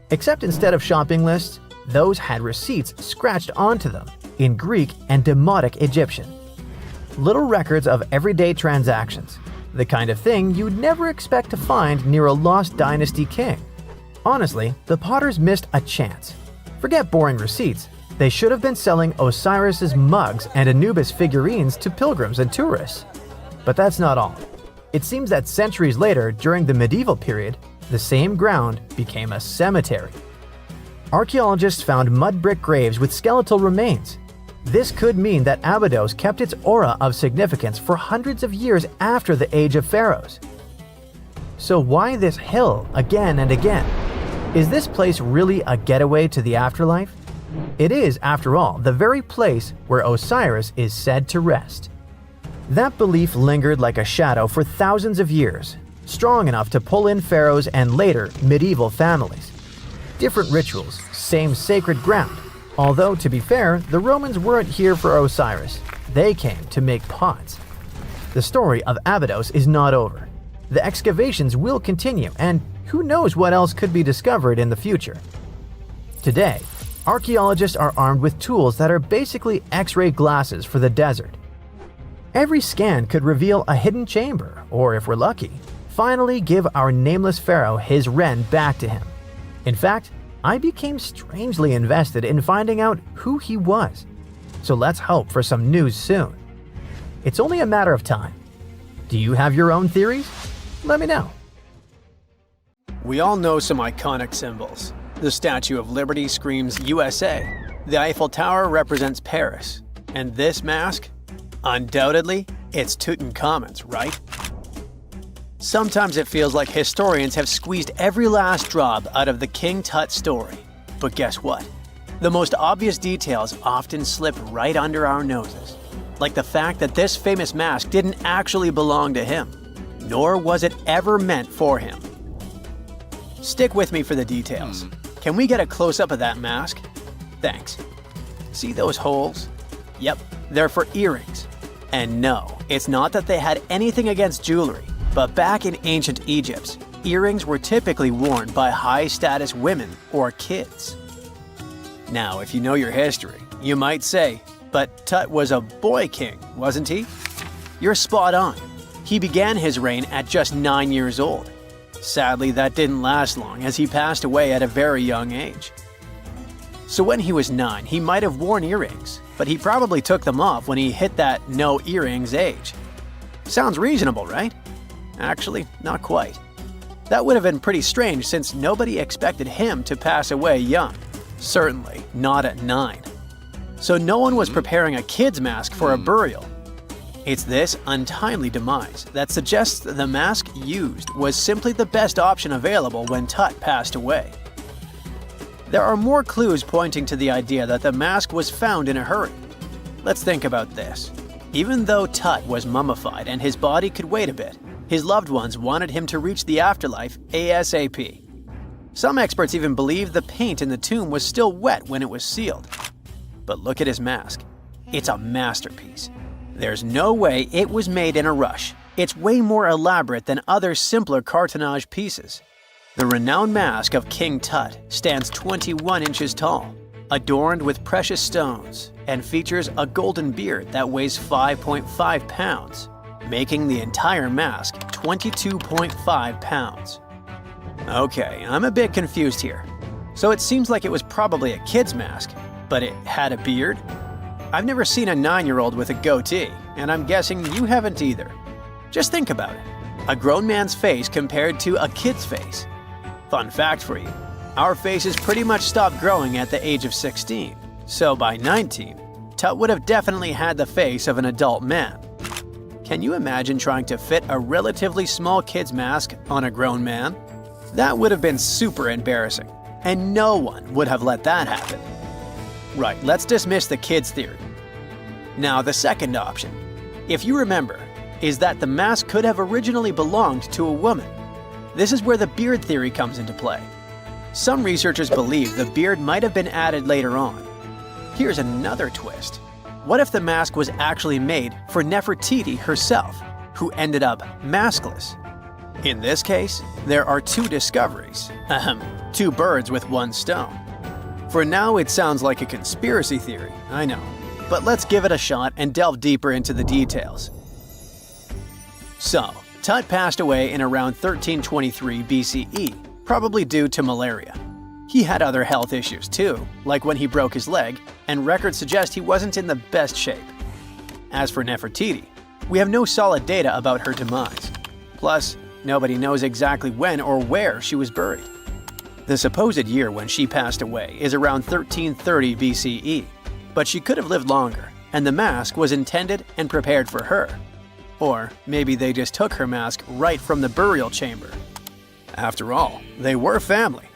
except instead of shopping lists, those had receipts scratched onto them in Greek and Demotic Egyptian. Little records of everyday transactions, the kind of thing you'd never expect to find near a lost dynasty king. Honestly, the potters missed a chance. Forget boring receipts, they should have been selling Osiris's mugs and Anubis figurines to pilgrims and tourists. But that's not all. It seems that centuries later, during the medieval period, the same ground became a cemetery. Archaeologists found mud brick graves with skeletal remains. This could mean that Abydos kept its aura of significance for hundreds of years after the Age of Pharaohs. So why this hill again and again? Is this place really a getaway to the afterlife? It is, after all, the very place where Osiris is said to rest. That belief lingered like a shadow for thousands of years, strong enough to pull in pharaohs and later medieval families. Different rituals, same sacred ground. Although, to be fair, the Romans weren't here for Osiris. They came to make pots. The story of Abydos is not over. The excavations will continue, and who knows what else could be discovered in the future. Today, archaeologists are armed with tools that are basically X-ray glasses for the desert. Every scan could reveal a hidden chamber, or if we're lucky, finally give our nameless pharaoh his wren back to him. In fact, I became strangely invested in finding out who he was. So let's hope for some news soon. It's only a matter of time. Do you have your own theories? Let me know. We all know some iconic symbols. The Statue of Liberty screams USA. The Eiffel Tower represents Paris. And this mask? Undoubtedly, it's Tutankhamun's, right? Sometimes it feels like historians have squeezed every last drop out of the King Tut story. But guess what? The most obvious details often slip right under our noses. Like the fact that this famous mask didn't actually belong to him, nor was it ever meant for him. Stick with me for the details. Can we get a close-up of that mask? Thanks. See those holes? Yep, they're for earrings. And no, it's not that they had anything against jewelry. But back in ancient Egypt, earrings were typically worn by high-status women or kids. Now, if you know your history, you might say, but Tut was a boy king, wasn't he? You're spot on. He began his reign at just 9 years old. Sadly, that didn't last long as he passed away at a very young age. So when he was 9, he might have worn earrings, but he probably took them off when he hit that no earrings age. Sounds reasonable, right? Actually, not quite. That would have been pretty strange since nobody expected him to pass away young. Certainly not at 9. So no one was preparing a kid's mask for a burial. It's this untimely demise that suggests the mask used was simply the best option available when Tut passed away. There are more clues pointing to the idea that the mask was found in a hurry. Let's think about this. Even though Tut was mummified and his body could wait a bit, his loved ones wanted him to reach the afterlife ASAP. Some experts even believe the paint in the tomb was still wet when it was sealed. But look at his mask. It's a masterpiece. There's no way it was made in a rush. It's way more elaborate than other simpler cartonnage pieces. The renowned mask of King Tut stands 21 inches tall, adorned with precious stones, and features a golden beard that weighs 5.5 pounds, making the entire mask 22.5 pounds. Okay, I'm a bit confused here. So it seems like it was probably a kid's mask, but it had a beard? I've never seen a 9-year-old with a goatee, and I'm guessing you haven't either. Just think about it. A grown man's face compared to a kid's face. Fun fact for you, our faces pretty much stopped growing at the age of 16, so by 19, Tut would have definitely had the face of an adult man. Can you imagine trying to fit a relatively small kid's mask on a grown man? That would have been super embarrassing, and no one would have let that happen. Right, let's dismiss the kids theory. Now, the second option, if you remember, is that the mask could have originally belonged to a woman. This is where the beard theory comes into play. Some researchers believe the beard might have been added later on. Here's another twist. What if the mask was actually made for Nefertiti herself, who ended up maskless? In this case, there are two discoveries. Two birds with one stone. For now, it sounds like a conspiracy theory, I know. But let's give it a shot and delve deeper into the details. So, Tut passed away in around 1323 BCE, probably due to malaria. He had other health issues too, like when he broke his leg, and records suggest he wasn't in the best shape. As for Nefertiti, we have no solid data about her demise. Plus, nobody knows exactly when or where she was buried. The supposed year when she passed away is around 1330 BCE, but she could have lived longer, and the mask was intended and prepared for her. Or maybe they just took her mask right from the burial chamber. After all, they were family.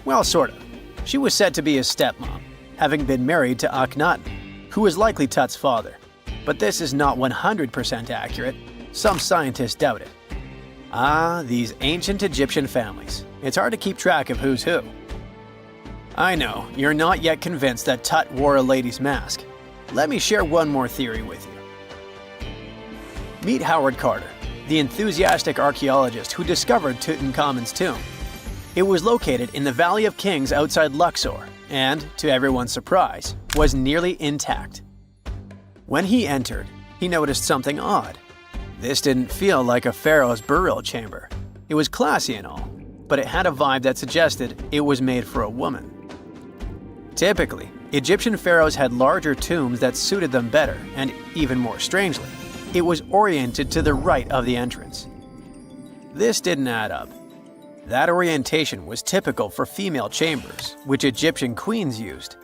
Well, sort of. She was said to be his stepmom, having been married to Akhenaten, who was likely Tut's father. But this is not 100% accurate. Some scientists doubt it. Ah, these ancient Egyptian families. It's hard to keep track of who's who. I know, you're not yet convinced that Tut wore a lady's mask. Let me share one more theory with you. Meet Howard Carter, the enthusiastic archaeologist who discovered Tutankhamun's tomb. It was located in the Valley of Kings outside Luxor and, to everyone's surprise, was nearly intact. When he entered, he noticed something odd. This didn't feel like a pharaoh's burial chamber. It was classy and all, but it had a vibe that suggested it was made for a woman. Typically, Egyptian pharaohs had larger tombs that suited them better, and even more strangely, it was oriented to the right of the entrance. This didn't add up. That orientation was typical for female chambers, which Egyptian queens used.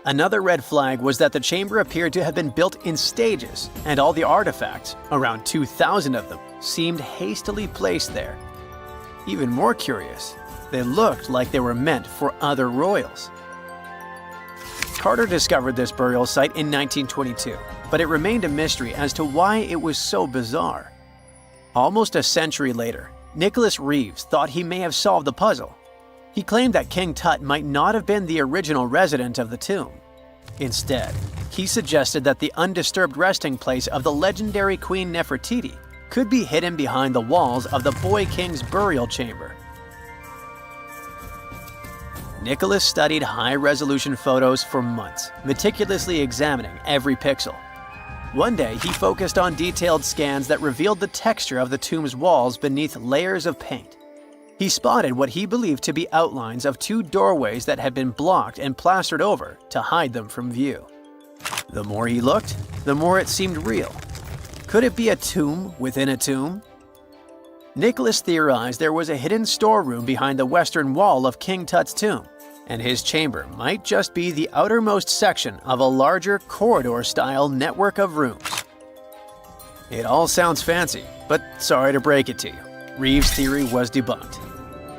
Another red flag was that the chamber appeared to have been built in stages, and all the artifacts, around 2,000 of them, seemed hastily placed there. Even more curious, they looked like they were meant for other royals. Carter discovered this burial site in 1922, but it remained a mystery as to why it was so bizarre. Almost a century later, Nicholas Reeves thought he may have solved the puzzle. He claimed that King Tut might not have been the original resident of the tomb. Instead, he suggested that the undisturbed resting place of the legendary Queen Nefertiti could be hidden behind the walls of the boy king's burial chamber. Nicholas studied high-resolution photos for months, meticulously examining every pixel. One day, he focused on detailed scans that revealed the texture of the tomb's walls beneath layers of paint. He spotted what he believed to be outlines of two doorways that had been blocked and plastered over to hide them from view. The more he looked, the more it seemed real. Could it be a tomb within a tomb? Nicholas theorized there was a hidden storeroom behind the western wall of King Tut's tomb, and his chamber might just be the outermost section of a larger corridor-style network of rooms. It all sounds fancy, but sorry to break it to you, Reeves' theory was debunked.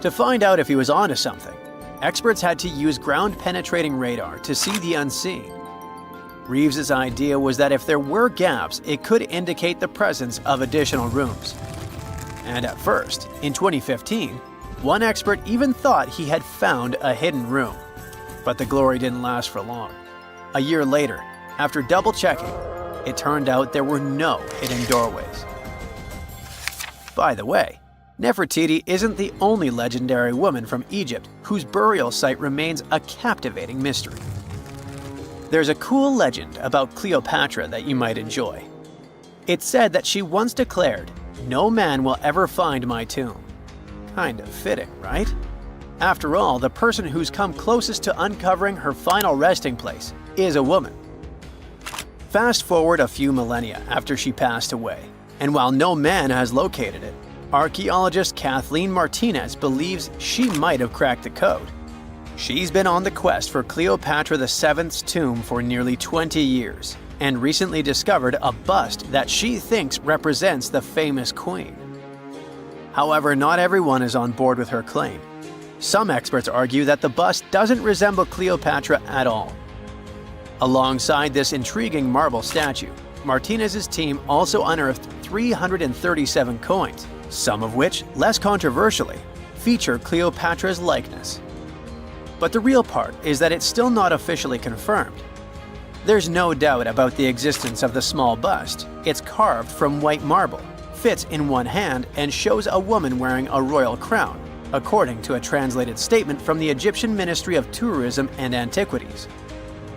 To find out if he was onto something, experts had to use ground-penetrating radar to see the unseen. Reeves' idea was that if there were gaps, it could indicate the presence of additional rooms. And at first, in 2015, one expert even thought he had found a hidden room. But the glory didn't last for long. A year later, after double-checking, it turned out there were no hidden doorways. By the way, Nefertiti isn't the only legendary woman from Egypt whose burial site remains a captivating mystery. There's a cool legend about Cleopatra that you might enjoy. It's said that she once declared, "No man will ever find my tomb." Kind of fitting, right? After all, the person who's come closest to uncovering her final resting place is a woman. Fast forward a few millennia after she passed away, and while no man has located it, archaeologist Kathleen Martinez believes she might have cracked the code. She's been on the quest for Cleopatra VII's tomb for nearly 20 years, and recently discovered a bust that she thinks represents the famous queen. However, not everyone is on board with her claim. Some experts argue that the bust doesn't resemble Cleopatra at all. Alongside this intriguing marble statue, Martinez's team also unearthed 337 coins, some of which, less controversially, feature Cleopatra's likeness. But the real part is that it's still not officially confirmed. There's no doubt about the existence of the small bust. It's carved from white marble, fits in one hand, and shows a woman wearing a royal crown, according to a translated statement from the Egyptian Ministry of Tourism and Antiquities.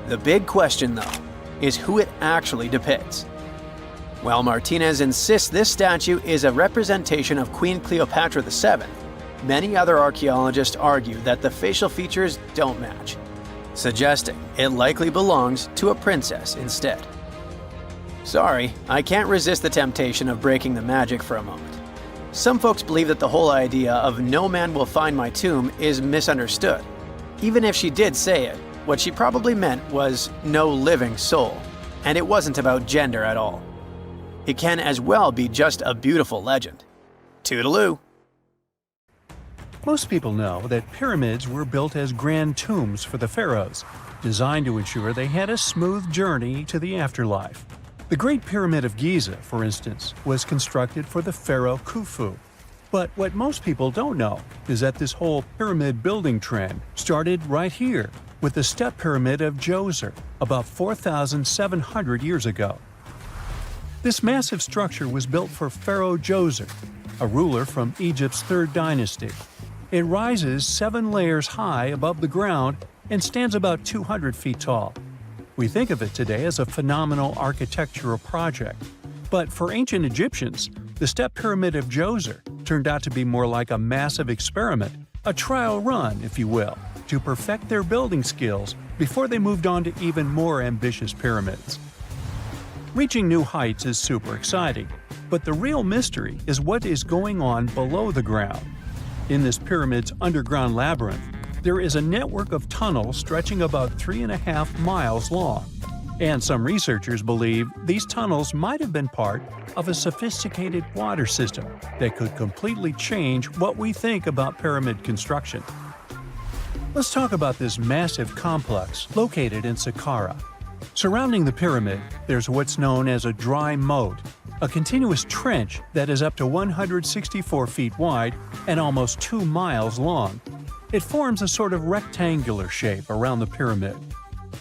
The big question, though, is who it actually depicts. While Martinez insists this statue is a representation of Queen Cleopatra VII, many other archaeologists argue that the facial features don't match, suggesting it likely belongs to a princess instead. Sorry, I can't resist the temptation of breaking the magic for a moment. Some folks believe that the whole idea of "no man will find my tomb" is misunderstood. Even if she did say it, what she probably meant was "no living soul," and it wasn't about gender at all. It can as well be just a beautiful legend. Toodaloo! Most people know that pyramids were built as grand tombs for the pharaohs, designed to ensure they had a smooth journey to the afterlife. The Great Pyramid of Giza, for instance, was constructed for the pharaoh Khufu. But what most people don't know is that this whole pyramid building trend started right here with the step pyramid of Djoser about 4,700 years ago. This massive structure was built for Pharaoh Djoser, a ruler from Egypt's 3rd dynasty. It rises 7 layers high above the ground and stands about 200 feet tall. We think of it today as a phenomenal architectural project. But for ancient Egyptians, the step pyramid of Djoser turned out to be more like a massive experiment, a trial run, if you will, to perfect their building skills before they moved on to even more ambitious pyramids. Reaching new heights is super exciting, but the real mystery is what is going on below the ground. In this pyramid's underground labyrinth, there is a network of tunnels stretching about 3.5 miles long, and some researchers believe these tunnels might have been part of a sophisticated water system that could completely change what we think about pyramid construction. Let's talk about this massive complex located in Saqqara. Surrounding the pyramid, there's what's known as a dry moat, a continuous trench that is up to 164 feet wide and almost 2 miles long. It forms a sort of rectangular shape around the pyramid.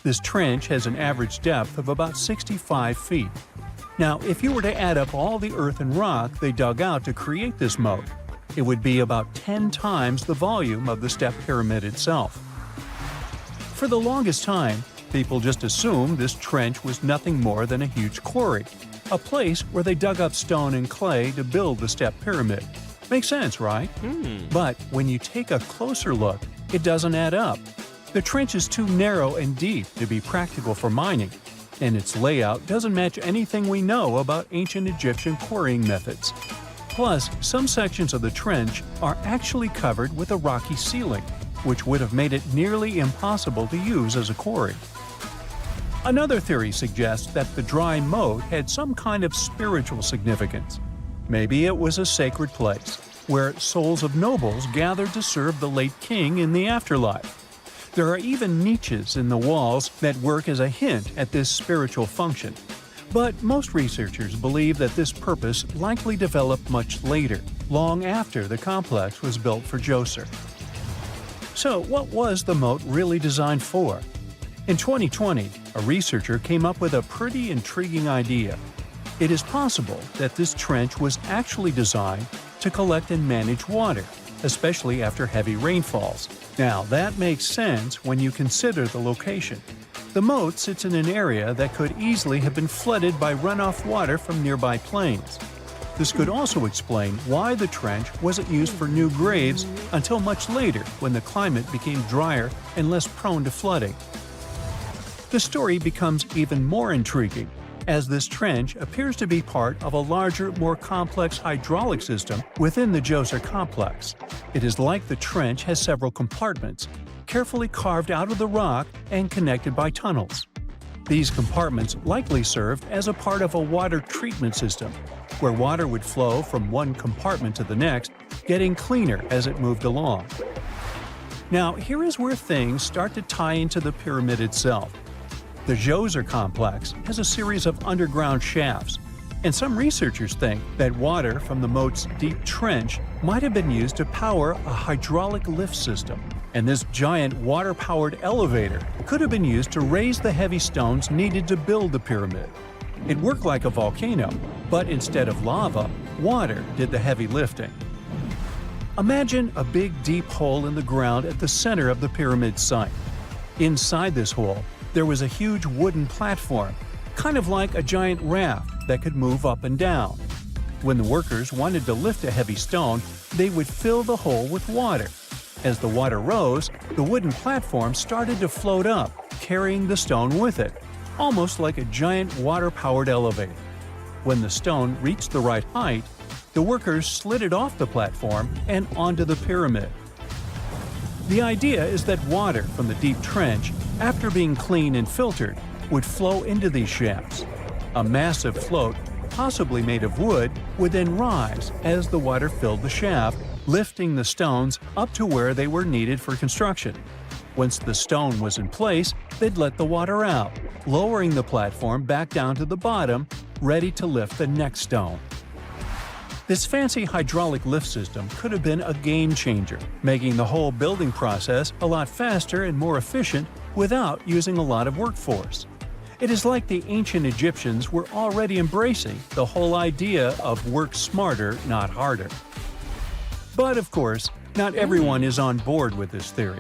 This trench has an average depth of about 65 feet. Now, if you were to add up all the earth and rock they dug out to create this moat, it would be about 10 times the volume of the step pyramid itself. For the longest time, people just assumed this trench was nothing more than a huge quarry, a place where they dug up stone and clay to build the step pyramid. Makes sense, right? But when you take a closer look, it doesn't add up. The trench is too narrow and deep to be practical for mining, and its layout doesn't match anything we know about ancient Egyptian quarrying methods. Plus, some sections of the trench are actually covered with a rocky ceiling, which would have made it nearly impossible to use as a quarry. Another theory suggests that the dry moat had some kind of spiritual significance. Maybe it was a sacred place, where souls of nobles gathered to serve the late king in the afterlife. There are even niches in the walls that work as a hint at this spiritual function. But most researchers believe that this purpose likely developed much later, long after the complex was built for Djoser. So, what was the moat really designed for? In 2020, a researcher came up with a pretty intriguing idea. It is possible that this trench was actually designed to collect and manage water, especially after heavy rainfalls. Now, that makes sense when you consider the location. The moat sits in an area that could easily have been flooded by runoff water from nearby plains. This could also explain why the trench wasn't used for new graves until much later when the climate became drier and less prone to flooding. The story becomes even more intriguing, as this trench appears to be part of a larger, more complex hydraulic system within the Djoser complex. It is like the trench has several compartments, carefully carved out of the rock and connected by tunnels. These compartments likely served as a part of a water treatment system, where water would flow from one compartment to the next, getting cleaner as it moved along. Now, here is where things start to tie into the pyramid itself. The Djoser complex has a series of underground shafts, and some researchers think that water from the moat's deep trench might have been used to power a hydraulic lift system, and this giant water-powered elevator could have been used to raise the heavy stones needed to build the pyramid. It worked like a volcano, but instead of lava, water did the heavy lifting. Imagine a big deep hole in the ground at the center of the pyramid site. Inside this hole, there was a huge wooden platform, kind of like a giant raft that could move up and down. When the workers wanted to lift a heavy stone, they would fill the hole with water. As the water rose, the wooden platform started to float up, carrying the stone with it, almost like a giant water-powered elevator. When the stone reached the right height, the workers slid it off the platform and onto the pyramid. The idea is that water from the deep trench, after being cleaned and filtered, would flow into these shafts. A massive float, possibly made of wood, would then rise as the water filled the shaft, lifting the stones up to where they were needed for construction. Once the stone was in place, they'd let the water out, lowering the platform back down to the bottom, ready to lift the next stone. This fancy hydraulic lift system could have been a game changer, making the whole building process a lot faster and more efficient without using a lot of workforce. It is like the ancient Egyptians were already embracing the whole idea of work smarter, not harder. But of course, not everyone is on board with this theory.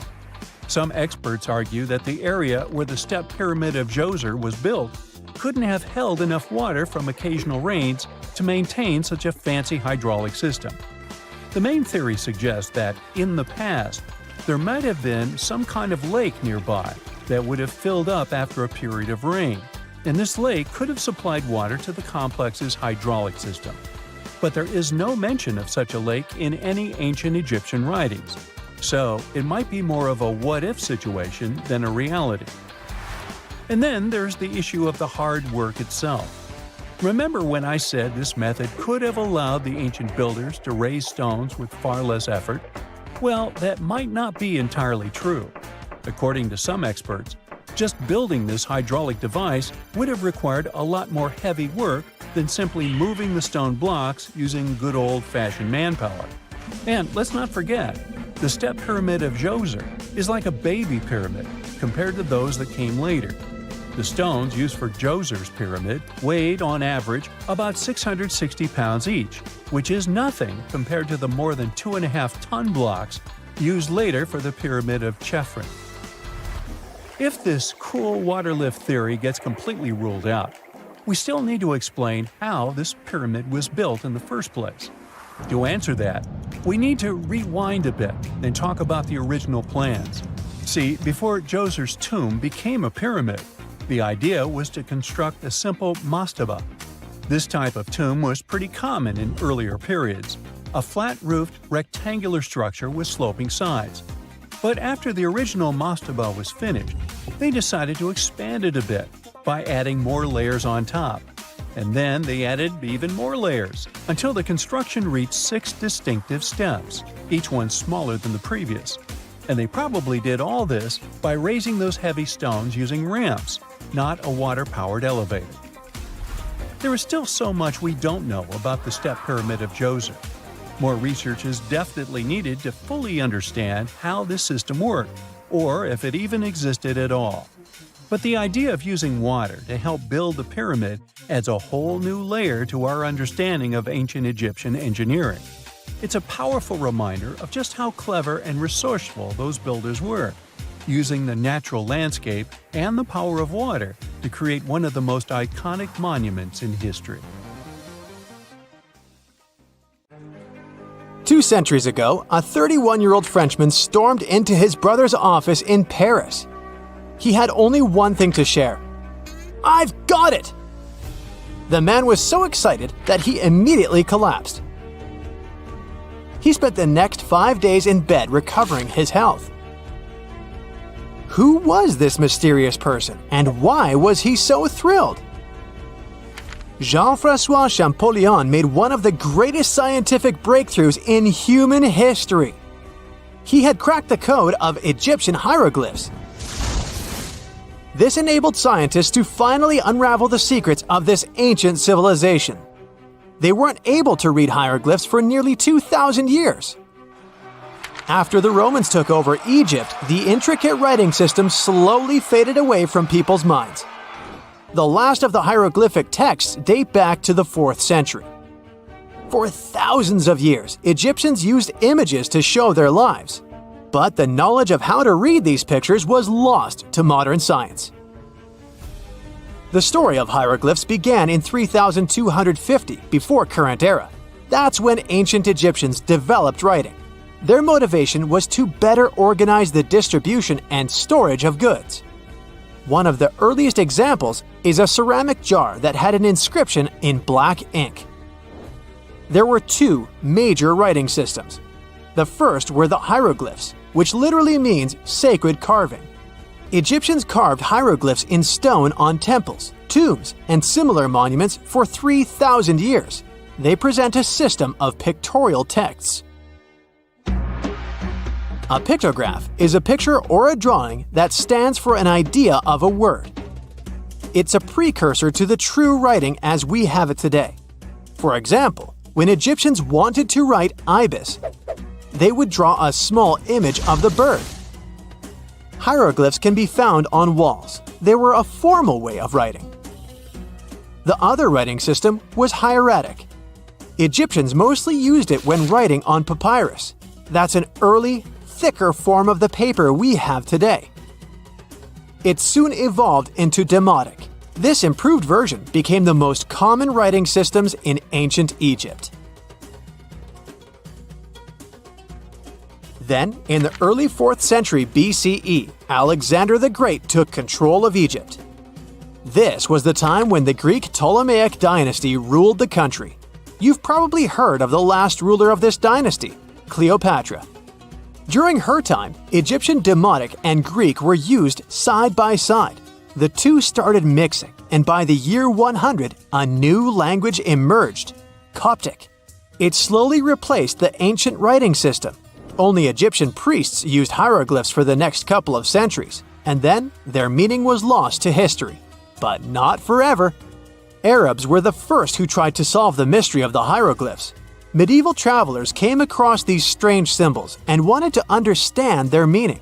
Some experts argue that the area where the step pyramid of Djoser was built couldn't have held enough water from occasional rains to maintain such a fancy hydraulic system. The main theory suggests that, in the past, there might have been some kind of lake nearby that would have filled up after a period of rain, and this lake could have supplied water to the complex's hydraulic system. But there is no mention of such a lake in any ancient Egyptian writings, so it might be more of a what-if situation than a reality. And then there's the issue of the hard work itself. Remember when I said this method could have allowed the ancient builders to raise stones with far less effort? Well, that might not be entirely true. According to some experts, just building this hydraulic device would have required a lot more heavy work than simply moving the stone blocks using good old-fashioned manpower. And let's not forget, the step pyramid of Djoser is like a baby pyramid compared to those that came later. The stones used for Djoser's pyramid weighed, on average, about 660 pounds each, which is nothing compared to the more than 2.5-ton blocks used later for the pyramid of Chephren. If this cool water lift theory gets completely ruled out, we still need to explain how this pyramid was built in the first place. To answer that, we need to rewind a bit and talk about the original plans. See, before Djoser's tomb became a pyramid, the idea was to construct a simple mastaba. This type of tomb was pretty common in earlier periods, a flat-roofed, rectangular structure with sloping sides. But after the original mastaba was finished, they decided to expand it a bit by adding more layers on top. And then they added even more layers, until the construction reached 6 distinctive steps, each one smaller than the previous. And they probably did all this by raising those heavy stones using ramps, not a water-powered elevator. There is still so much we don't know about the step pyramid of Djoser. More research is definitely needed to fully understand how this system worked, or if it even existed at all. But the idea of using water to help build the pyramid adds a whole new layer to our understanding of ancient Egyptian engineering. It's a powerful reminder of just how clever and resourceful those builders were, using the natural landscape and the power of water to create one of the most iconic monuments in history. 2 centuries ago, a 31-year-old Frenchman stormed into his brother's office in Paris. He had only one thing to share. "I've got it!" The man was so excited that he immediately collapsed. He spent the next 5 days in bed recovering his health. Who was this mysterious person, and why was he so thrilled? Jean-François Champollion made one of the greatest scientific breakthroughs in human history. He had cracked the code of Egyptian hieroglyphs. This enabled scientists to finally unravel the secrets of this ancient civilization. They weren't able to read hieroglyphs for nearly 2,000 years. After the Romans took over Egypt, the intricate writing system slowly faded away from people's minds. The last of the hieroglyphic texts date back to the 4th century. For thousands of years, Egyptians used images to show their lives. But the knowledge of how to read these pictures was lost to modern science. The story of hieroglyphs began in 3250 before current era. That's when ancient Egyptians developed writing. Their motivation was to better organize the distribution and storage of goods. One of the earliest examples is a ceramic jar that had an inscription in black ink. There were 2 major writing systems. The first were the hieroglyphs, which literally means sacred carving. Egyptians carved hieroglyphs in stone on temples, tombs, and similar monuments for 3,000 years. They present a system of pictorial texts. A pictograph is a picture or a drawing that stands for an idea of a word. It's a precursor to the true writing as we have it today. For example, when Egyptians wanted to write ibis, they would draw a small image of the bird. Hieroglyphs can be found on walls. They were a formal way of writing. The other writing system was hieratic. Egyptians mostly used it when writing on papyrus. That's an early, thicker form of the paper we have today. It soon evolved into demotic. This improved version became the most common writing systems in ancient Egypt. Then, in the early 4th century BCE, Alexander the Great took control of Egypt. This was the time when the Greek Ptolemaic dynasty ruled the country. You've probably heard of the last ruler of this dynasty, Cleopatra. During her time, Egyptian Demotic and Greek were used side by side. The two started mixing, and by the year 100, a new language emerged, Coptic. It slowly replaced the ancient writing system. Only Egyptian priests used hieroglyphs for the next couple of centuries, and then their meaning was lost to history. But not forever. Arabs were the first who tried to solve the mystery of the hieroglyphs. Medieval travelers came across these strange symbols and wanted to understand their meaning.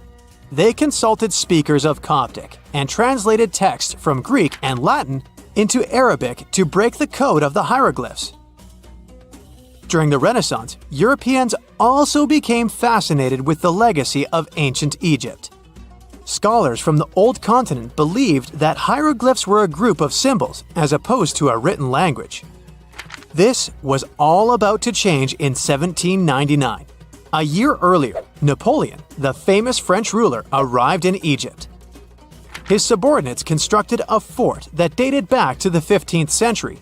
they consulted speakers of Coptic and translated text from Greek and Latin into Arabic to break the code of the hieroglyphs. During the Renaissance, Europeans also became fascinated with the legacy of ancient Egypt. Scholars from the Old Continent believed that hieroglyphs were a group of symbols as opposed to a written language. This was all about to change in 1799. A year earlier, Napoleon, the famous French ruler, arrived in Egypt. His subordinates constructed a fort that dated back to the 15th century.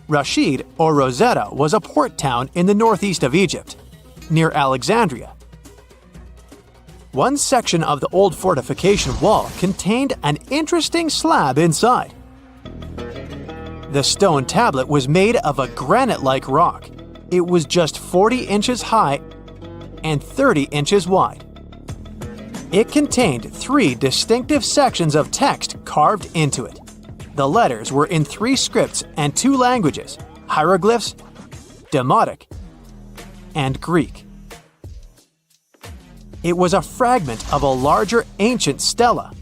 Rashid, or Rosetta, was a port town in the northeast of Egypt, near Alexandria. One section of the old fortification wall contained an interesting slab inside. The stone tablet was made of a granite-like rock. It was just 40 inches high and 30 inches wide. It contained 3 distinctive sections of text carved into it. The letters were in 3 scripts and 2 languages: hieroglyphs, Demotic, and Greek. It was a fragment of a larger ancient stela.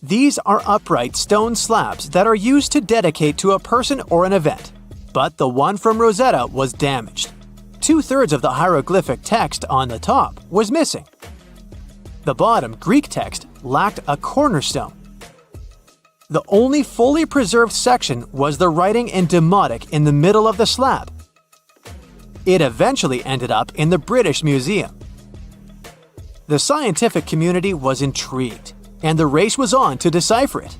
These are upright stone slabs that are used to dedicate to a person or an event, but the one from Rosetta was damaged. 2/3 of the hieroglyphic text on the top was missing. The bottom Greek text lacked a cornerstone. The only fully preserved section was the writing in Demotic in the middle of the slab. It eventually ended up in the British Museum. The scientific community was intrigued, and the race was on to decipher it.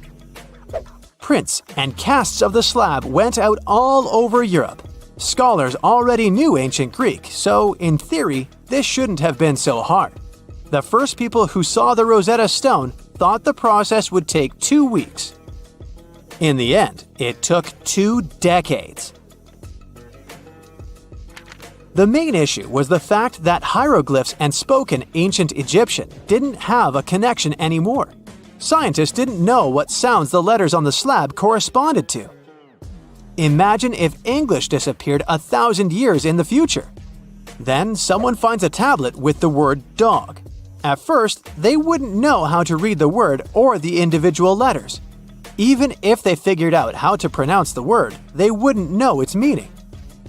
Prints and casts of the slab went out all over Europe. Scholars already knew ancient Greek, so in theory, this shouldn't have been so hard. The first people who saw the Rosetta Stone thought the process would take 2 weeks. In the end, it took 2 decades. The main issue was the fact that hieroglyphs and spoken ancient Egyptian didn't have a connection anymore. Scientists didn't know what sounds the letters on the slab corresponded to. Imagine if English disappeared 1,000 years in the future. Then someone finds a tablet with the word dog. At first, they wouldn't know how to read the word or the individual letters. Even if they figured out how to pronounce the word, they wouldn't know its meaning.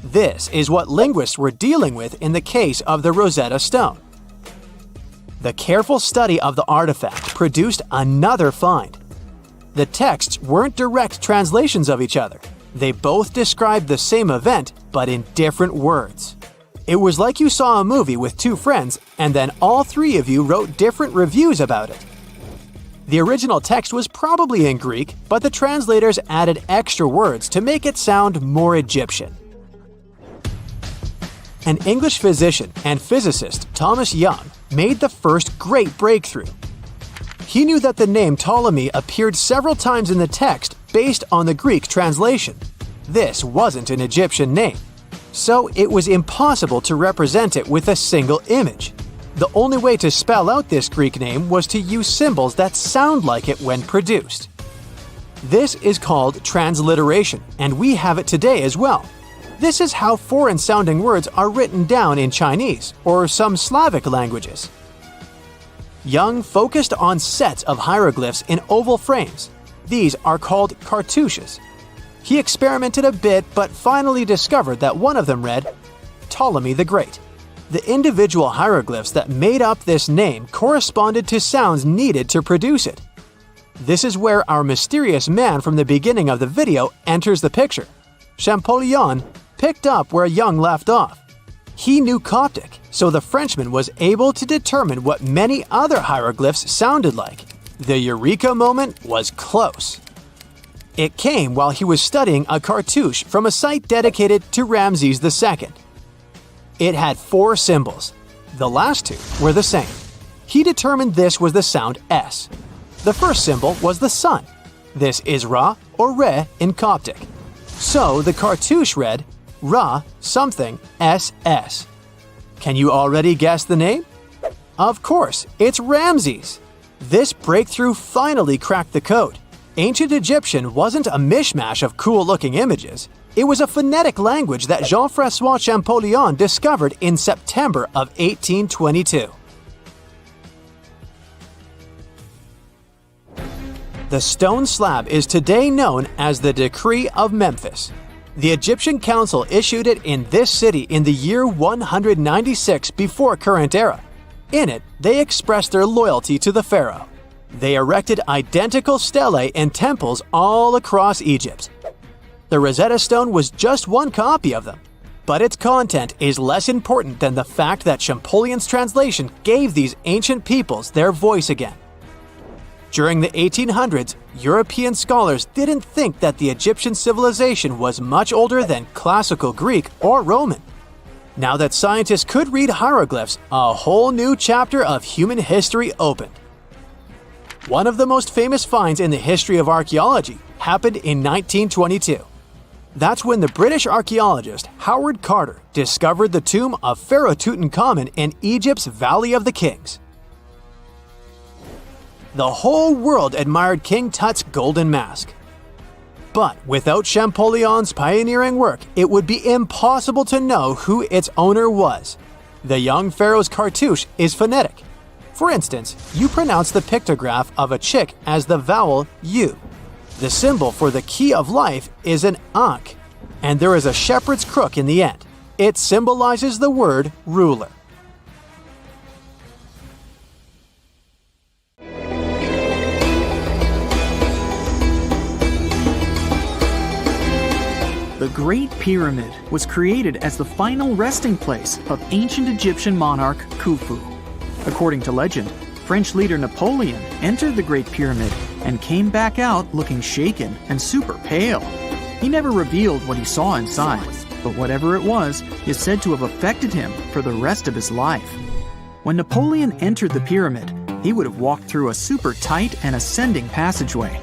This is what linguists were dealing with in the case of the Rosetta Stone. The careful study of the artifact produced another find. The texts weren't direct translations of each other. They both described the same event, but in different words. It was like you saw a movie with 2 friends, and then all 3 of you wrote different reviews about it. The original text was probably in Greek, but the translators added extra words to make it sound more Egyptian. An English physician and physicist, Thomas Young, made the first great breakthrough. He knew that the name Ptolemy appeared several times in the text based on the Greek translation. This wasn't an Egyptian name, so it was impossible to represent it with a single image. The only way to spell out this Greek name was to use symbols that sound like it when produced. This is called transliteration, and we have it today as well. This is how foreign-sounding words are written down in Chinese or some Slavic languages. Young focused on sets of hieroglyphs in oval frames. These are called cartouches. He experimented a bit but finally discovered that one of them read, Ptolemy the Great. The individual hieroglyphs that made up this name corresponded to sounds needed to produce it. This is where our mysterious man from the beginning of the video enters the picture. Champollion picked up where Young left off. He knew Coptic, so the Frenchman was able to determine what many other hieroglyphs sounded like. The eureka moment was close. It came while he was studying a cartouche from a site dedicated to Ramses II. It had 4 symbols. The last 2 were the same. He determined this was the sound S. The first symbol was the sun. This is Ra or Re in Coptic. So the cartouche read Ra something SS. Can you already guess the name? Of course, it's Ramses. This breakthrough finally cracked the code. Ancient Egyptian wasn't a mishmash of cool-looking images. It was a phonetic language that Jean-François Champollion discovered in September of 1822. The stone slab is today known as the Decree of Memphis. The Egyptian council issued it in this city in the year 196 before current era. In it, they expressed their loyalty to the pharaoh. They erected identical stelae in temples all across Egypt. The Rosetta Stone was just one copy of them, but its content is less important than the fact that Champollion's translation gave these ancient peoples their voice again. During the 1800s, European scholars didn't think that the Egyptian civilization was much older than classical Greek or Roman. Now that scientists could read hieroglyphs, a whole new chapter of human history opened. One of the most famous finds in the history of archaeology happened in 1922. That's when the British archaeologist Howard Carter discovered the tomb of Pharaoh Tutankhamun in Egypt's Valley of the Kings. The whole world admired King Tut's golden mask. But without Champollion's pioneering work, it would be impossible to know who its owner was. The young pharaoh's cartouche is phonetic. For instance, you pronounce the pictograph of a chick as the vowel U. The symbol for the key of life is an ankh, and there is a shepherd's crook in the end. It symbolizes the word ruler. The Great Pyramid was created as the final resting place of ancient Egyptian monarch Khufu. According to legend, French leader Napoleon entered the Great Pyramid and came back out looking shaken and super pale. He never revealed what he saw inside, but whatever it was is said to have affected him for the rest of his life. When Napoleon entered the pyramid, he would have walked through a super tight and ascending passageway.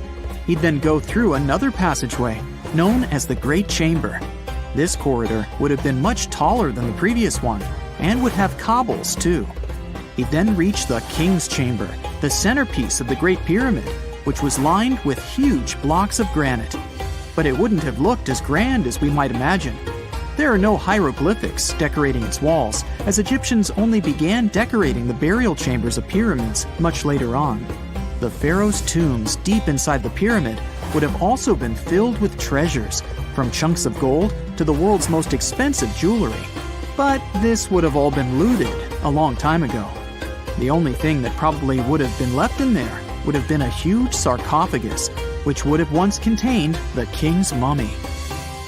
He'd then go through another passageway known as the Great Chamber. This corridor would have been much taller than the previous one and would have cobbles too. He then reached the King's Chamber, the centerpiece of the Great Pyramid, which was lined with huge blocks of granite. But it wouldn't have looked as grand as we might imagine. There are no hieroglyphics decorating its walls, as Egyptians only began decorating the burial chambers of pyramids much later on. The pharaoh's tombs deep inside the pyramid would have also been filled with treasures, from chunks of gold to the world's most expensive jewelry. But this would have all been looted a long time ago. The only thing that probably would have been left in there would have been a huge sarcophagus, which would have once contained the king's mummy.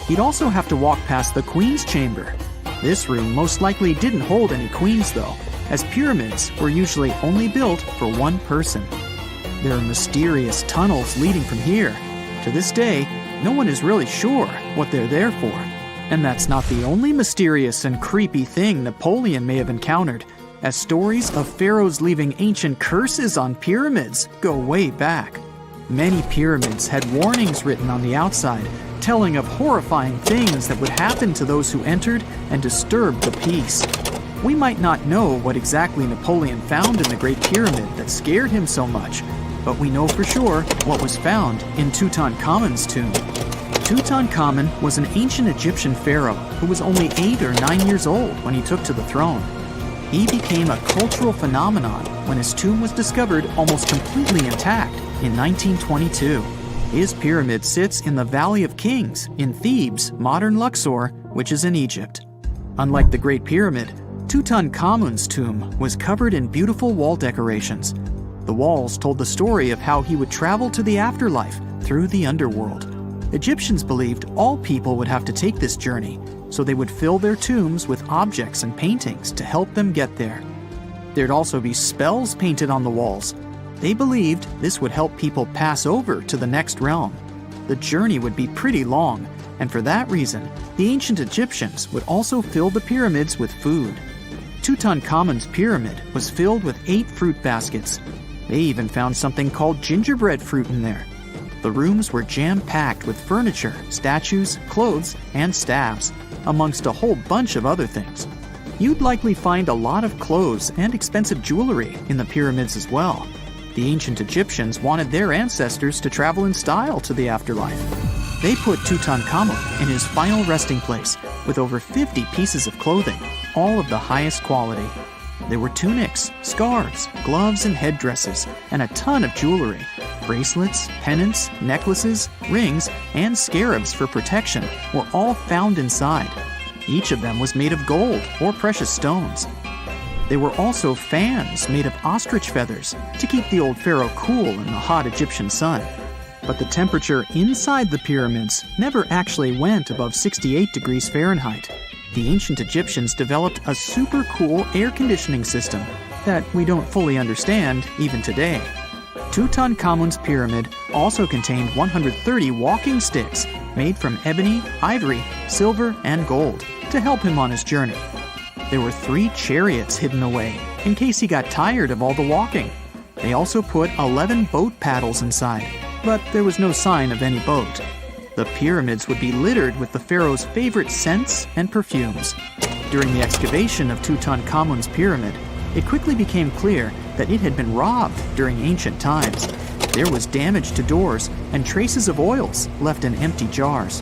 He'd also have to walk past the queen's chamber. This room most likely didn't hold any queens though, as pyramids were usually only built for one person. There are mysterious tunnels leading from here. To this day, no one is really sure what they're there for. And that's not the only mysterious and creepy thing Napoleon may have encountered, as stories of pharaohs leaving ancient curses on pyramids go way back. Many pyramids had warnings written on the outside, telling of horrifying things that would happen to those who entered and disturbed the peace. We might not know what exactly Napoleon found in the Great Pyramid that scared him so much, but we know for sure what was found in Tutankhamun's tomb. Tutankhamun was an ancient Egyptian pharaoh who was only 8 or 9 years old when he took to the throne. He became a cultural phenomenon when his tomb was discovered almost completely intact in 1922. His pyramid sits in the Valley of Kings in Thebes, modern Luxor, which is in Egypt. Unlike the Great Pyramid, Tutankhamun's tomb was covered in beautiful wall decorations. The walls told the story of how he would travel to the afterlife through the underworld. Egyptians believed all people would have to take this journey, so they would fill their tombs with objects and paintings to help them get there. There'd also be spells painted on the walls. They believed this would help people pass over to the next realm. The journey would be pretty long, and for that reason, the ancient Egyptians would also fill the pyramids with food. Tutankhamun's pyramid was filled with 8 fruit baskets. They even found something called gingerbread fruit in there. The rooms were jam-packed with furniture, statues, clothes, and staffs, amongst a whole bunch of other things. You'd likely find a lot of clothes and expensive jewelry in the pyramids as well. The ancient Egyptians wanted their ancestors to travel in style to the afterlife. They put Tutankhamun in his final resting place with over 50 pieces of clothing, all of the highest quality. There were tunics, scarves, gloves, and headdresses, and a ton of jewelry. Bracelets, pendants, necklaces, rings, and scarabs for protection were all found inside. Each of them was made of gold or precious stones. There were also fans made of ostrich feathers to keep the old pharaoh cool in the hot Egyptian sun. But the temperature inside the pyramids never actually went above 68 degrees Fahrenheit. The ancient Egyptians developed a super cool air conditioning system that we don't fully understand even today. Tutankhamun's pyramid also contained 130 walking sticks made from ebony, ivory, silver, and gold to help him on his journey. There were 3 chariots hidden away in case he got tired of all the walking. They also put 11 boat paddles inside, but there was no sign of any boat. The pyramids would be littered with the pharaoh's favorite scents and perfumes. During the excavation of Tutankhamun's pyramid, it quickly became clear that it had been robbed during ancient times. There was damage to doors and traces of oils left in empty jars.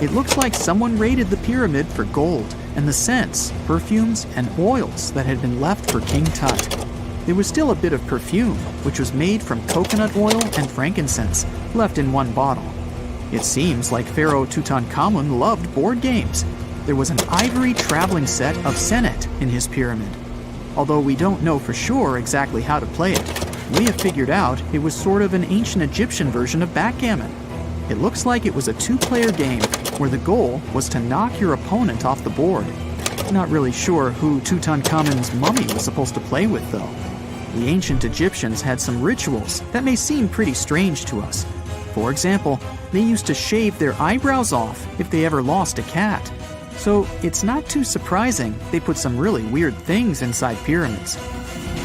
It looks like someone raided the pyramid for gold and the scents, perfumes, and oils that had been left for King Tut. There was still a bit of perfume, which was made from coconut oil and frankincense, left in one bottle. It seems like Pharaoh Tutankhamun loved board games. There was an ivory traveling set of senet in his pyramid. Although we don't know for sure exactly how to play it, we have figured out it was sort of an ancient Egyptian version of backgammon. It looks like it was a 2-player game where the goal was to knock your opponent off the board. Not really sure who Tutankhamun's mummy was supposed to play with, though. The ancient Egyptians had some rituals that may seem pretty strange to us. For example, they used to shave their eyebrows off if they ever lost a cat. So it's not too surprising they put some really weird things inside pyramids.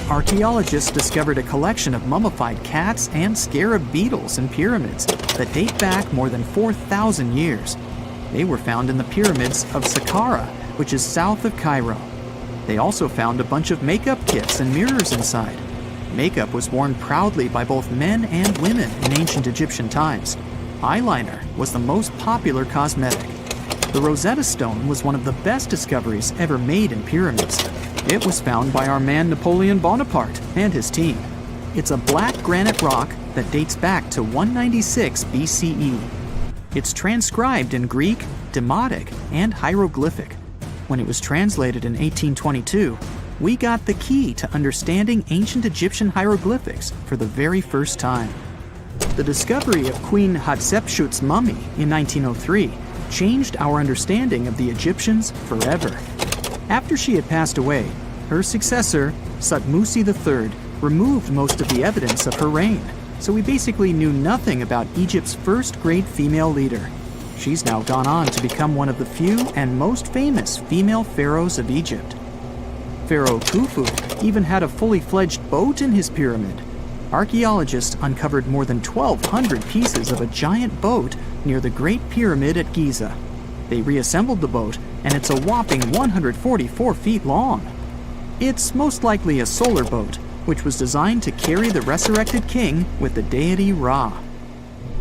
Archaeologists discovered a collection of mummified cats and scarab beetles in pyramids that date back more than 4,000 years. They were found in the pyramids of Saqqara, which is south of Cairo. They also found a bunch of makeup kits and mirrors inside. Makeup was worn proudly by both men and women in ancient Egyptian times. Eyeliner was the most popular cosmetic. The Rosetta Stone was one of the best discoveries ever made in pyramids. It was found by our man Napoleon Bonaparte and his team. It's a black granite rock that dates back to 196 BCE. It's transcribed in Greek, Demotic, and hieroglyphic. When it was translated in 1822, we got the key to understanding ancient Egyptian hieroglyphics for the very first time. The discovery of Queen Hatshepsut's mummy in 1903 changed our understanding of the Egyptians forever. After she had passed away, her successor, Thutmose III, removed most of the evidence of her reign, so we basically knew nothing about Egypt's first great female leader. She's now gone on to become one of the few and most famous female pharaohs of Egypt. Pharaoh Khufu even had a fully fledged boat in his pyramid. Archaeologists uncovered more than 1,200 pieces of a giant boat near the Great Pyramid at Giza. They reassembled the boat, and it's a whopping 144 feet long. It's most likely a solar boat, which was designed to carry the resurrected king with the deity Ra.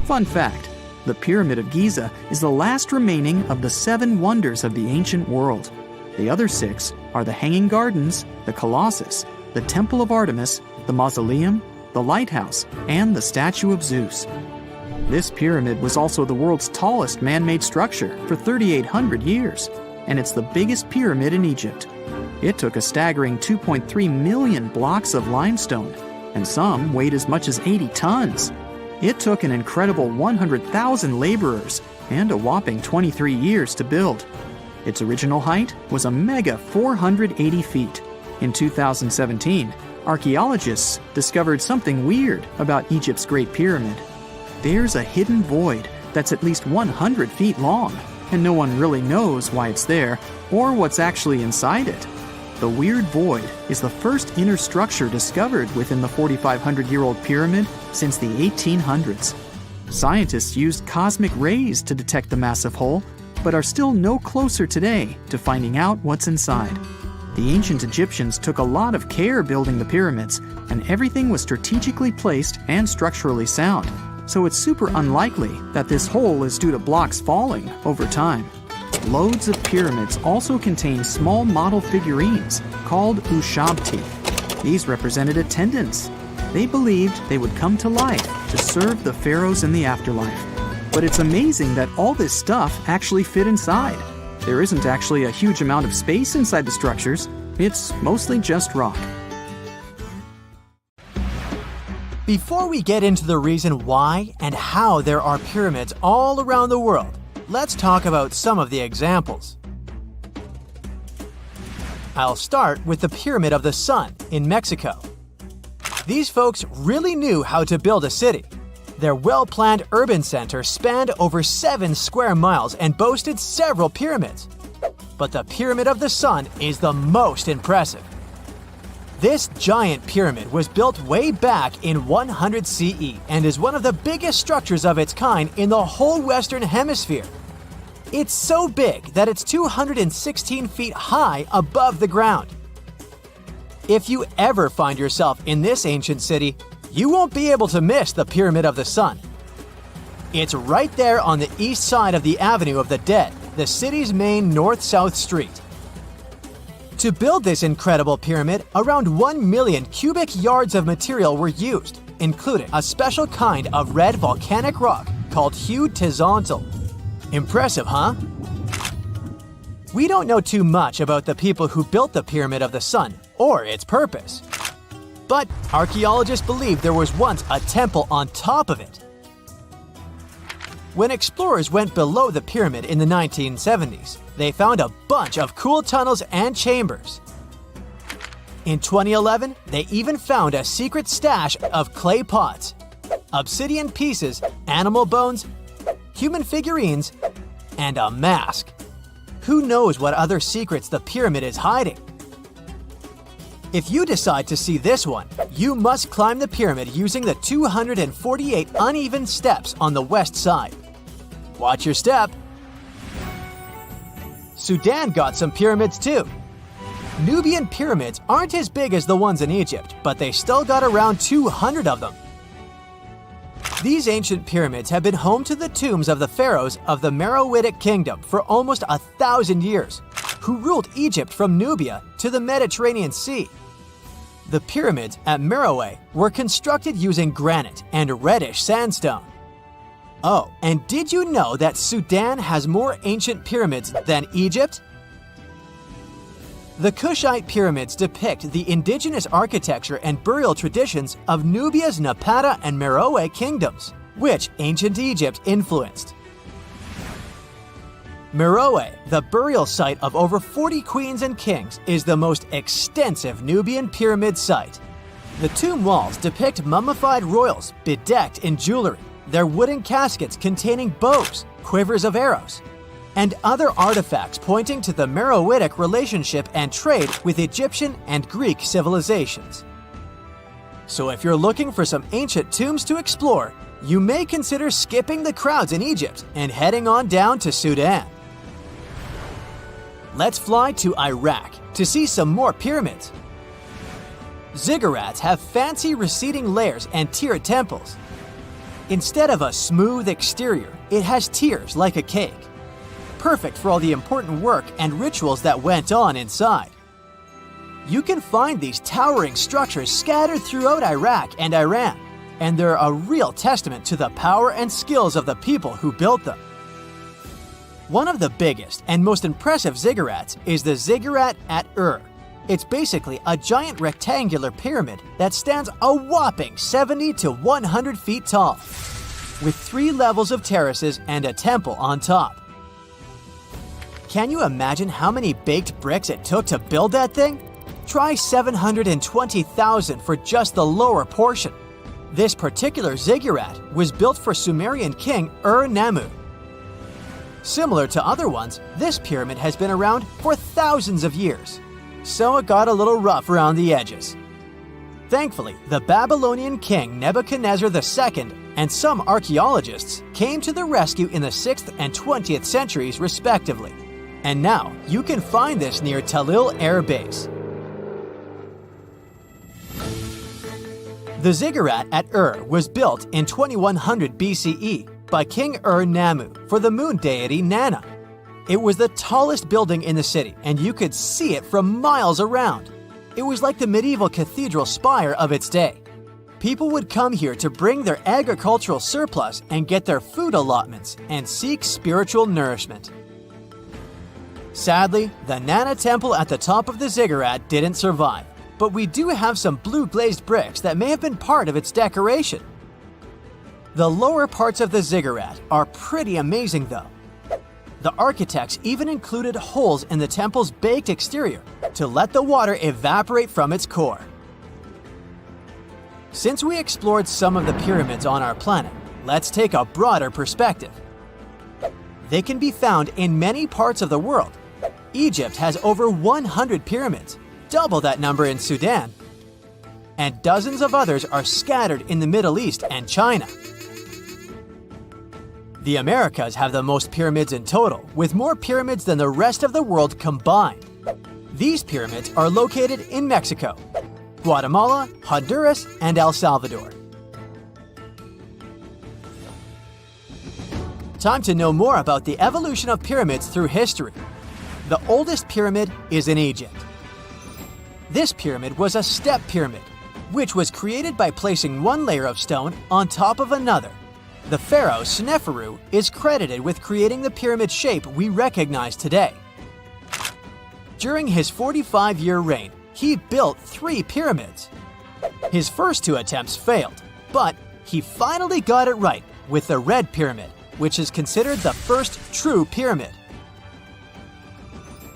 Fun fact, the Pyramid of Giza is the last remaining of the 7 wonders of the ancient world. The other 6 are the Hanging Gardens, the Colossus, the Temple of Artemis, the Mausoleum, the Lighthouse, and the Statue of Zeus. This pyramid was also the world's tallest man-made structure for 3,800 years, and it's the biggest pyramid in Egypt. It took a staggering 2.3 million blocks of limestone, and some weighed as much as 80 tons. It took an incredible 100,000 laborers and a whopping 23 years to build. Its original height was a mega 480 feet. In 2017, archaeologists discovered something weird about Egypt's Great Pyramid. There's a hidden void that's at least 100 feet long, and no one really knows why it's there or what's actually inside it. The weird void is the first inner structure discovered within the 4,500-year-old pyramid since the 1800s. Scientists used cosmic rays to detect the massive hole, but are still no closer today to finding out what's inside. The ancient Egyptians took a lot of care building the pyramids, and everything was strategically placed and structurally sound, so it's super unlikely that this hole is due to blocks falling over time. Loads of pyramids also contain small model figurines called ushabti. These represented attendants. They believed they would come to life to serve the pharaohs in the afterlife. But it's amazing that all this stuff actually fit inside. There isn't actually a huge amount of space inside the structures. It's mostly just rock. Before we get into the reason why and how there are pyramids all around the world, let's talk about some of the examples. I'll start with the Pyramid of the Sun in Mexico. These folks really knew how to build a city. Their well-planned urban center spanned over 7 square miles and boasted several pyramids. But the Pyramid of the Sun is the most impressive. This giant pyramid was built way back in 100 CE and is one of the biggest structures of its kind in the whole Western Hemisphere. It's so big that it's 216 feet high above the ground. If you ever find yourself in this ancient city, you won't be able to miss the Pyramid of the Sun. It's right there on the east side of the Avenue of the Dead, the city's main north-south street. To build this incredible pyramid, around 1 million cubic yards of material were used, including a special kind of red volcanic rock called hued tizontle. Impressive, huh? We don't know too much about the people who built the Pyramid of the Sun or its purpose. But archaeologists believe there was once a temple on top of it. When explorers went below the pyramid in the 1970s, they found a bunch of cool tunnels and chambers. In 2011, they even found a secret stash of clay pots, obsidian pieces, animal bones, human figurines, and a mask. Who knows what other secrets the pyramid is hiding? If you decide to see this one, you must climb the pyramid using the 248 uneven steps on the west side. Watch your step. Sudan got some pyramids too. Nubian pyramids aren't as big as the ones in Egypt, but they still got around 200 of them. These ancient pyramids have been home to the tombs of the pharaohs of the Meroitic Kingdom for almost 1,000 years, who ruled Egypt from Nubia to the Mediterranean Sea. The pyramids at Meroe were constructed using granite and reddish sandstone. Oh, and did you know that Sudan has more ancient pyramids than Egypt? The Kushite pyramids depict the indigenous architecture and burial traditions of Nubia's Napata and Meroe kingdoms, which ancient Egypt influenced. Meroe, the burial site of over 40 queens and kings, is the most extensive Nubian pyramid site. The tomb walls depict mummified royals bedecked in jewelry, their wooden caskets containing bows, quivers of arrows, and other artifacts pointing to the Meroitic relationship and trade with Egyptian and Greek civilizations. So if you're looking for some ancient tombs to explore, you may consider skipping the crowds in Egypt and heading on down to Sudan. Let's fly to Iraq to see some more pyramids. Ziggurats have fancy receding layers and tiered temples. Instead of a smooth exterior, it has tiers like a cake. Perfect for all the important work and rituals that went on inside. You can find these towering structures scattered throughout Iraq and Iran, and they're a real testament to the power and skills of the people who built them. One of the biggest and most impressive ziggurats is the ziggurat at Ur. It's basically a giant rectangular pyramid that stands a whopping 70 to 100 feet tall, with 3 levels of terraces and a temple on top. Can you imagine how many baked bricks it took to build that thing? Try 720,000 for just the lower portion. This particular ziggurat was built for Sumerian king Ur-Nammu. Similar to other ones, this pyramid has been around for thousands of years, so it got a little rough around the edges. Thankfully, the Babylonian king Nebuchadnezzar II and some archaeologists came to the rescue in the 6th and 20th centuries respectively, and now you can find this near Talil Air Base. The ziggurat at Ur was built in 2100 BCE by King Ur-Nammu for the moon deity Nana. It was the tallest building in the city, and you could see it from miles around. It was like the medieval cathedral spire of its day. People would come here to bring their agricultural surplus and get their food allotments and seek spiritual nourishment. Sadly, the Nana temple at the top of the ziggurat didn't survive, but we do have some blue glazed bricks that may have been part of its decoration. The lower parts of the ziggurat are pretty amazing though. The architects even included holes in the temple's baked exterior to let the water evaporate from its core. Since we explored some of the pyramids on our planet, let's take a broader perspective. They can be found in many parts of the world. Egypt has over 100 pyramids, double that number in Sudan, and dozens of others are scattered in the Middle East and China. The Americas have the most pyramids in total, with more pyramids than the rest of the world combined. These pyramids are located in Mexico, Guatemala, Honduras, and El Salvador. Time to know more about the evolution of pyramids through history. The oldest pyramid is in Egypt. This pyramid was a step pyramid, which was created by placing one layer of stone on top of another. The pharaoh Sneferu is credited with creating the pyramid shape we recognize today. During his 45-year reign, he built 3 pyramids. His first 2 attempts failed, but he finally got it right with the Red Pyramid, which is considered the first true pyramid.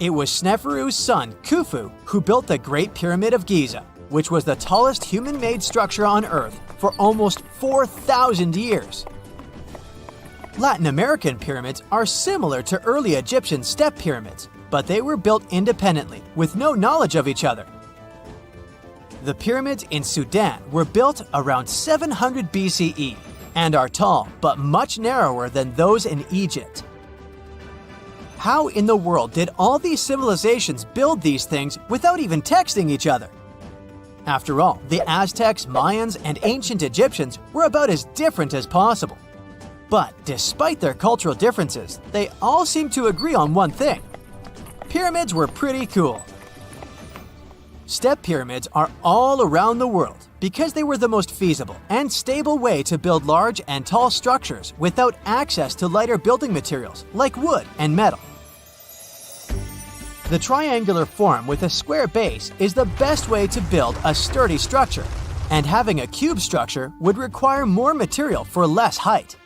It was Sneferu's son, Khufu, who built the Great Pyramid of Giza, which was the tallest human-made structure on Earth for almost 4,000 years. Latin American pyramids are similar to early Egyptian step pyramids, but they were built independently, with no knowledge of each other. The pyramids in Sudan were built around 700 BCE and are tall but much narrower than those in Egypt. How in the world did all these civilizations build these things without even texting each other? After all, the Aztecs, Mayans, and ancient Egyptians were about as different as possible. But despite their cultural differences, they all seem to agree on one thing. Pyramids were pretty cool. Step pyramids are all around the world because they were the most feasible and stable way to build large and tall structures without access to lighter building materials like wood and metal. The triangular form with a square base is the best way to build a sturdy structure, and having a cube structure would require more material for less height.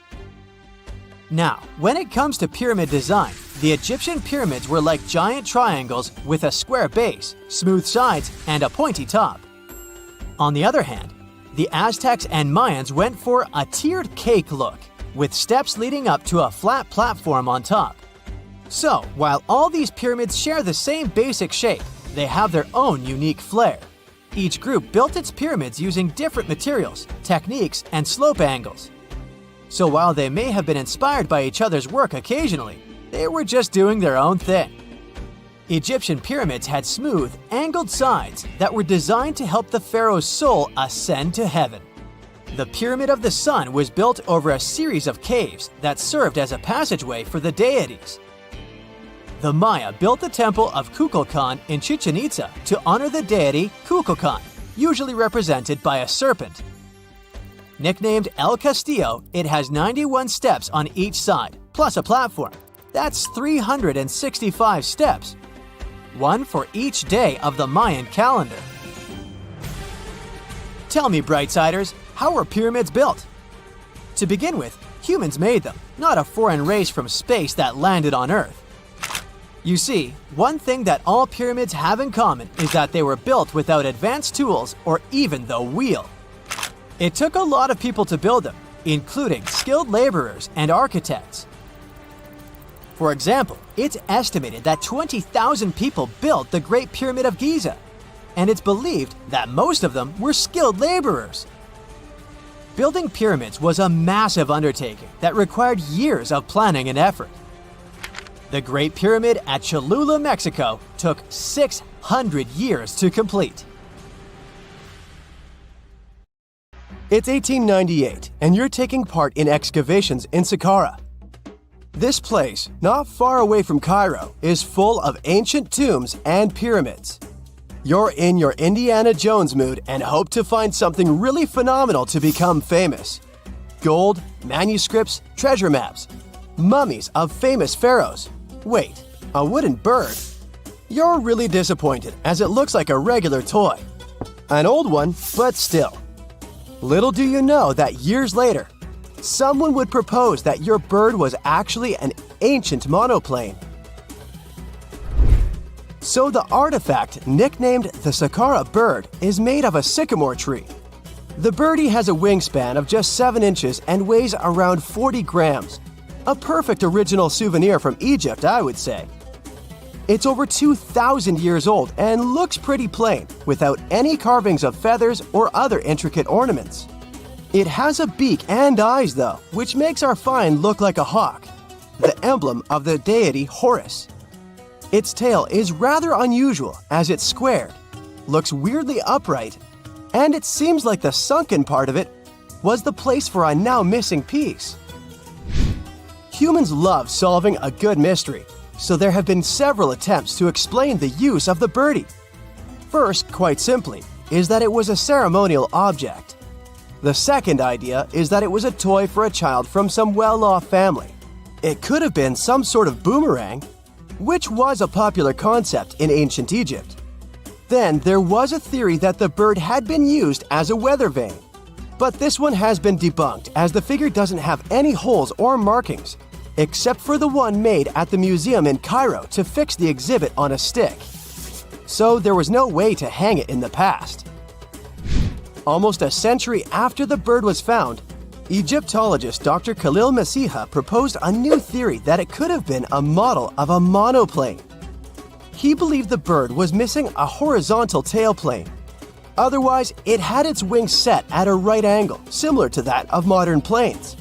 Now, when it comes to pyramid design, the Egyptian pyramids were like giant triangles with a square base, smooth sides, and a pointy top. On the other hand, the Aztecs and Mayans went for a tiered cake look, with steps leading up to a flat platform on top. So, while all these pyramids share the same basic shape, they have their own unique flair. Each group built its pyramids using different materials, techniques, and slope angles. So while they may have been inspired by each other's work occasionally, they were just doing their own thing. Egyptian pyramids had smooth, angled sides that were designed to help the pharaoh's soul ascend to heaven. The Pyramid of the Sun was built over a series of caves that served as a passageway for the deities. The Maya built the temple of Kukulkan in Chichen Itza to honor the deity Kukulkan, usually represented by a serpent. Nicknamed El Castillo, it has 91 steps on each side, plus a platform. That's 365 steps, one for each day of the Mayan calendar. Tell me, Brightsiders, how were pyramids built? To begin with, humans made them, not a foreign race from space that landed on Earth. You see, one thing that all pyramids have in common is that they were built without advanced tools or even the wheel. It took a lot of people to build them, including skilled laborers and architects. For example, it's estimated that 20,000 people built the Great Pyramid of Giza, and it's believed that most of them were skilled laborers. Building pyramids was a massive undertaking that required years of planning and effort. The Great Pyramid at Cholula, Mexico, took 600 years to complete. It's 1898, and you're taking part in excavations in Saqqara. This place, not far away from Cairo, is full of ancient tombs and pyramids. You're in your Indiana Jones mood and hope to find something really phenomenal to become famous. Gold, manuscripts, treasure maps, mummies of famous pharaohs. Wait, a wooden bird? You're really disappointed as it looks like a regular toy. An old one, but still. Little do you know that years later, someone would propose that your bird was actually an ancient monoplane. So the artifact, nicknamed the Saqqara bird, is made of a sycamore tree. The birdie has a wingspan of just 7 inches and weighs around 40 grams. A perfect original souvenir from Egypt, I would say. It's over 2,000 years old and looks pretty plain, without any carvings of feathers or other intricate ornaments. It has a beak and eyes though, which makes our find look like a hawk, the emblem of the deity Horus. Its tail is rather unusual as it's squared, looks weirdly upright, and it seems like the sunken part of it was the place for a now missing piece. Humans love solving a good mystery, so there have been several attempts to explain the use of the birdie. First, quite simply, is that it was a ceremonial object. The second idea is that it was a toy for a child from some well-off family. It could have been some sort of boomerang, which was a popular concept in ancient Egypt. Then there was a theory that the bird had been used as a weather vane. But this one has been debunked as the figure doesn't have any holes or markings, except for the one made at the museum in Cairo to fix the exhibit on a stick. So there was no way to hang it in the past. Almost a century after the bird was found, Egyptologist Dr. Khalil Masiha proposed a new theory that it could have been a model of a monoplane. He believed the bird was missing a horizontal tailplane. Otherwise, it had its wings set at a right angle, similar to that of modern planes.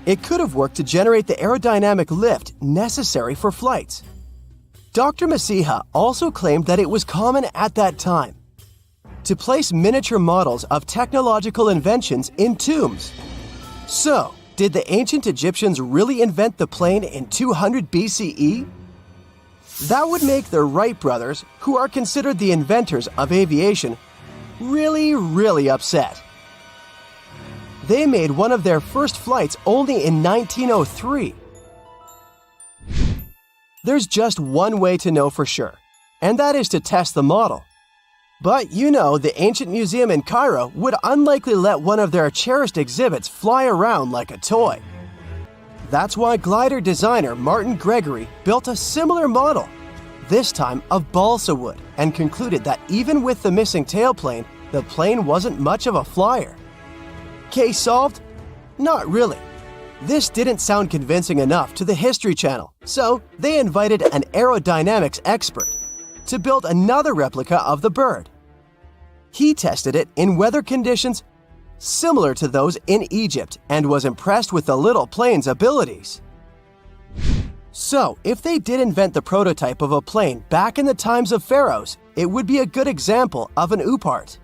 It could have worked to generate the aerodynamic lift necessary for flights. Dr. Masiha also claimed that it was common at that time to place miniature models of technological inventions in tombs. So, did the ancient Egyptians really invent the plane in 200 BCE? That would make the Wright brothers, who are considered the inventors of aviation, really upset. They made one of their first flights only in 1903. There's just one way to know for sure, and that is to test the model. But you know, the ancient museum in Cairo would unlikely let one of their cherished exhibits fly around like a toy. That's why glider designer Martin Gregory built a similar model, this time of balsa wood, and concluded that even with the missing tailplane, the plane wasn't much of a flyer. Case solved? Not really. This didn't sound convincing enough to the History Channel, so they invited an aerodynamics expert to build another replica of the bird. He tested it in weather conditions similar to those in Egypt and was impressed with the little plane's abilities. So, if they did invent the prototype of a plane back in the times of pharaohs, it would be a good example of an oupart.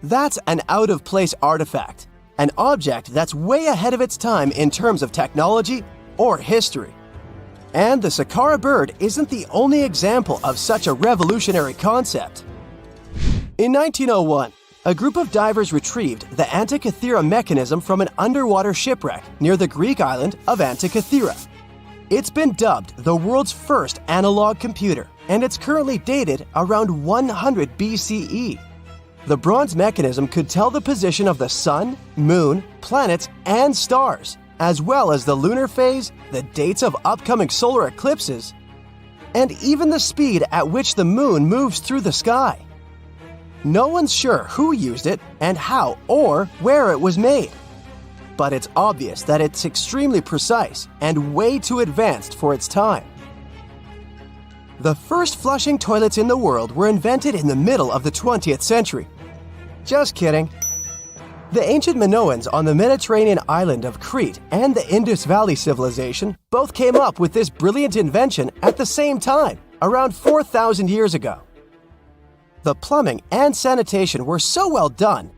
That's an out-of-place artifact, an object that's way ahead of its time in terms of technology or history. And the Saqqara bird isn't the only example of such a revolutionary concept. In 1901, a group of divers retrieved the Antikythera mechanism from an underwater shipwreck near the Greek island of Antikythera. It's been dubbed the world's first analog computer, and it's currently dated around 100 BCE. The bronze mechanism could tell the position of the sun, moon, planets, and stars, as well as the lunar phase, the dates of upcoming solar eclipses, and even the speed at which the moon moves through the sky. No one's sure who used it and how or where it was made, but it's obvious that it's extremely precise and way too advanced for its time. The first flushing toilets in the world were invented in the middle of the 20th century. Just kidding. The ancient Minoans on the Mediterranean island of Crete and the Indus Valley civilization both came up with this brilliant invention at the same time, around 4,000 years ago. The plumbing and sanitation were so well done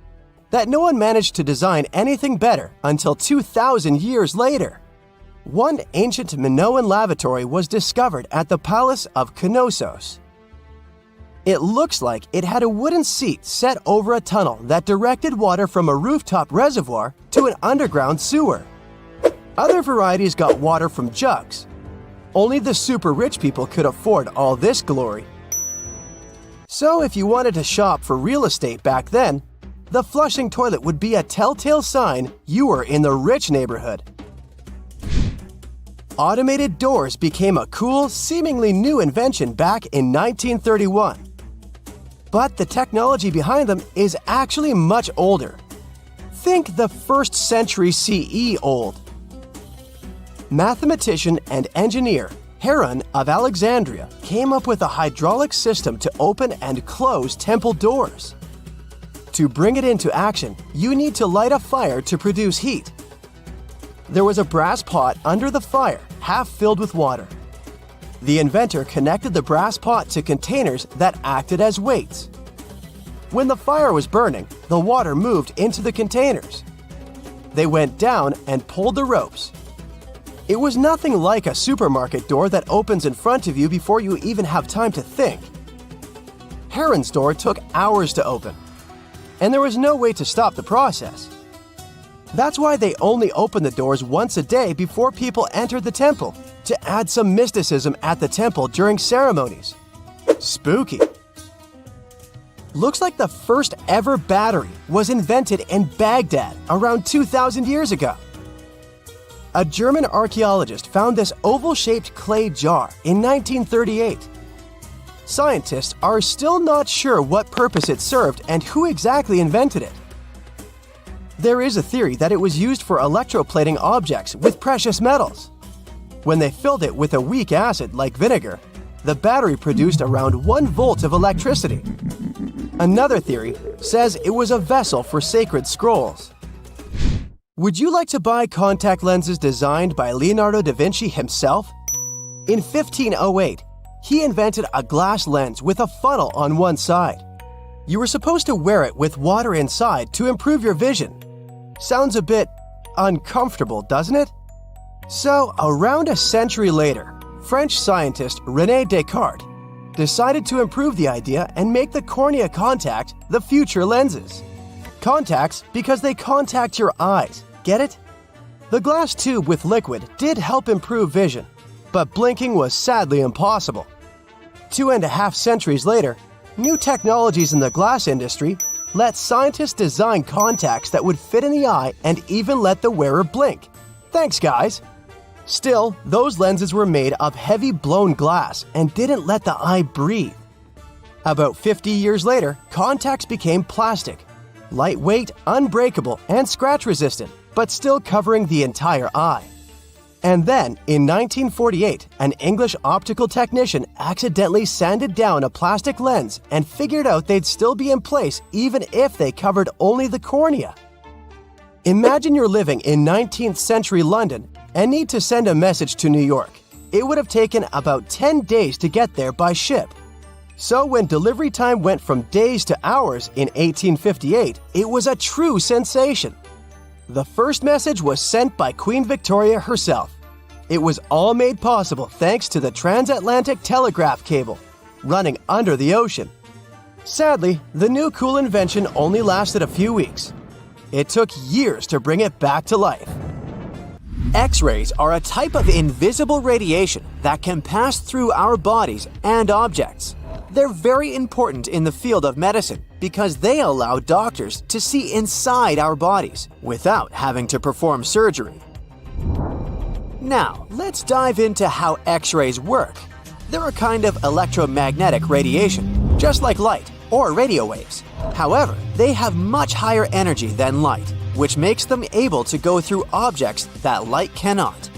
that no one managed to design anything better until 2,000 years later. One ancient Minoan lavatory was discovered at the Palace of Knossos. It looks like it had a wooden seat set over a tunnel that directed water from a rooftop reservoir to an underground sewer. Other varieties got water from jugs. Only the super rich people could afford all this glory. So if you wanted to shop for real estate back then, the flushing toilet would be a telltale sign you were in the rich neighborhood. Automated doors became a cool, seemingly new invention back in 1931. But the technology behind them is actually much older. Think the 1st century CE old. Mathematician and engineer Heron of Alexandria came up with a hydraulic system to open and close temple doors. To bring it into action, you need to light a fire to produce heat. There was a brass pot under the fire, half filled with water. The inventor connected the brass pot to containers that acted as weights. When the fire was burning, the water moved into the containers. They went down and pulled the ropes. It was nothing like a supermarket door that opens in front of you before you even have time to think. Heron's door took hours to open, and there was no way to stop the process. That's why they only opened the doors once a day before people entered the temple, to add some mysticism at the temple during ceremonies. Spooky. Looks like the first ever battery was invented in Baghdad around 2,000 years ago. A German archaeologist found this oval-shaped clay jar in 1938. Scientists are still not sure what purpose it served and who exactly invented it. There is a theory that it was used for electroplating objects with precious metals. When they filled it with a weak acid like vinegar, the battery produced around 1 volt of electricity. Another theory says it was a vessel for sacred scrolls. Would you like to buy contact lenses designed by Leonardo da Vinci himself? In 1508, he invented a glass lens with a funnel on one side. You were supposed to wear it with water inside to improve your vision. Sounds a bit uncomfortable, doesn't it? So, around a century later, French scientist René Descartes decided to improve the idea and make the cornea contact the future lenses. Contacts because they contact your eyes, get it? The glass tube with liquid did help improve vision, but blinking was sadly impossible. 2.5 centuries later, new technologies in the glass industry let scientists design contacts that would fit in the eye and even let the wearer blink. Thanks, guys! Still, those lenses were made of heavy blown glass and didn't let the eye breathe. About 50 years later, contacts became plastic. Lightweight, unbreakable, and scratch-resistant, but still covering the entire eye. And then, in 1948, an English optical technician accidentally sanded down a plastic lens and figured out they'd still be in place even if they covered only the cornea. Imagine you're living in 19th century London and need to send a message to New York. It would have taken about 10 days to get there by ship. So when delivery time went from days to hours in 1858, it was a true sensation. The first message was sent by Queen Victoria herself. It was all made possible thanks to the transatlantic telegraph cable, running under the ocean. Sadly, the new cool invention only lasted a few weeks. It took years to bring it back to life. X-rays are a type of invisible radiation that can pass through our bodies and objects. They're very important in the field of medicine because they allow doctors to see inside our bodies without having to perform surgery. Now, let's dive into how X-rays work. They're a kind of electromagnetic radiation, just like light or radio waves. However, they have much higher energy than light, which makes them able to go through objects that light cannot.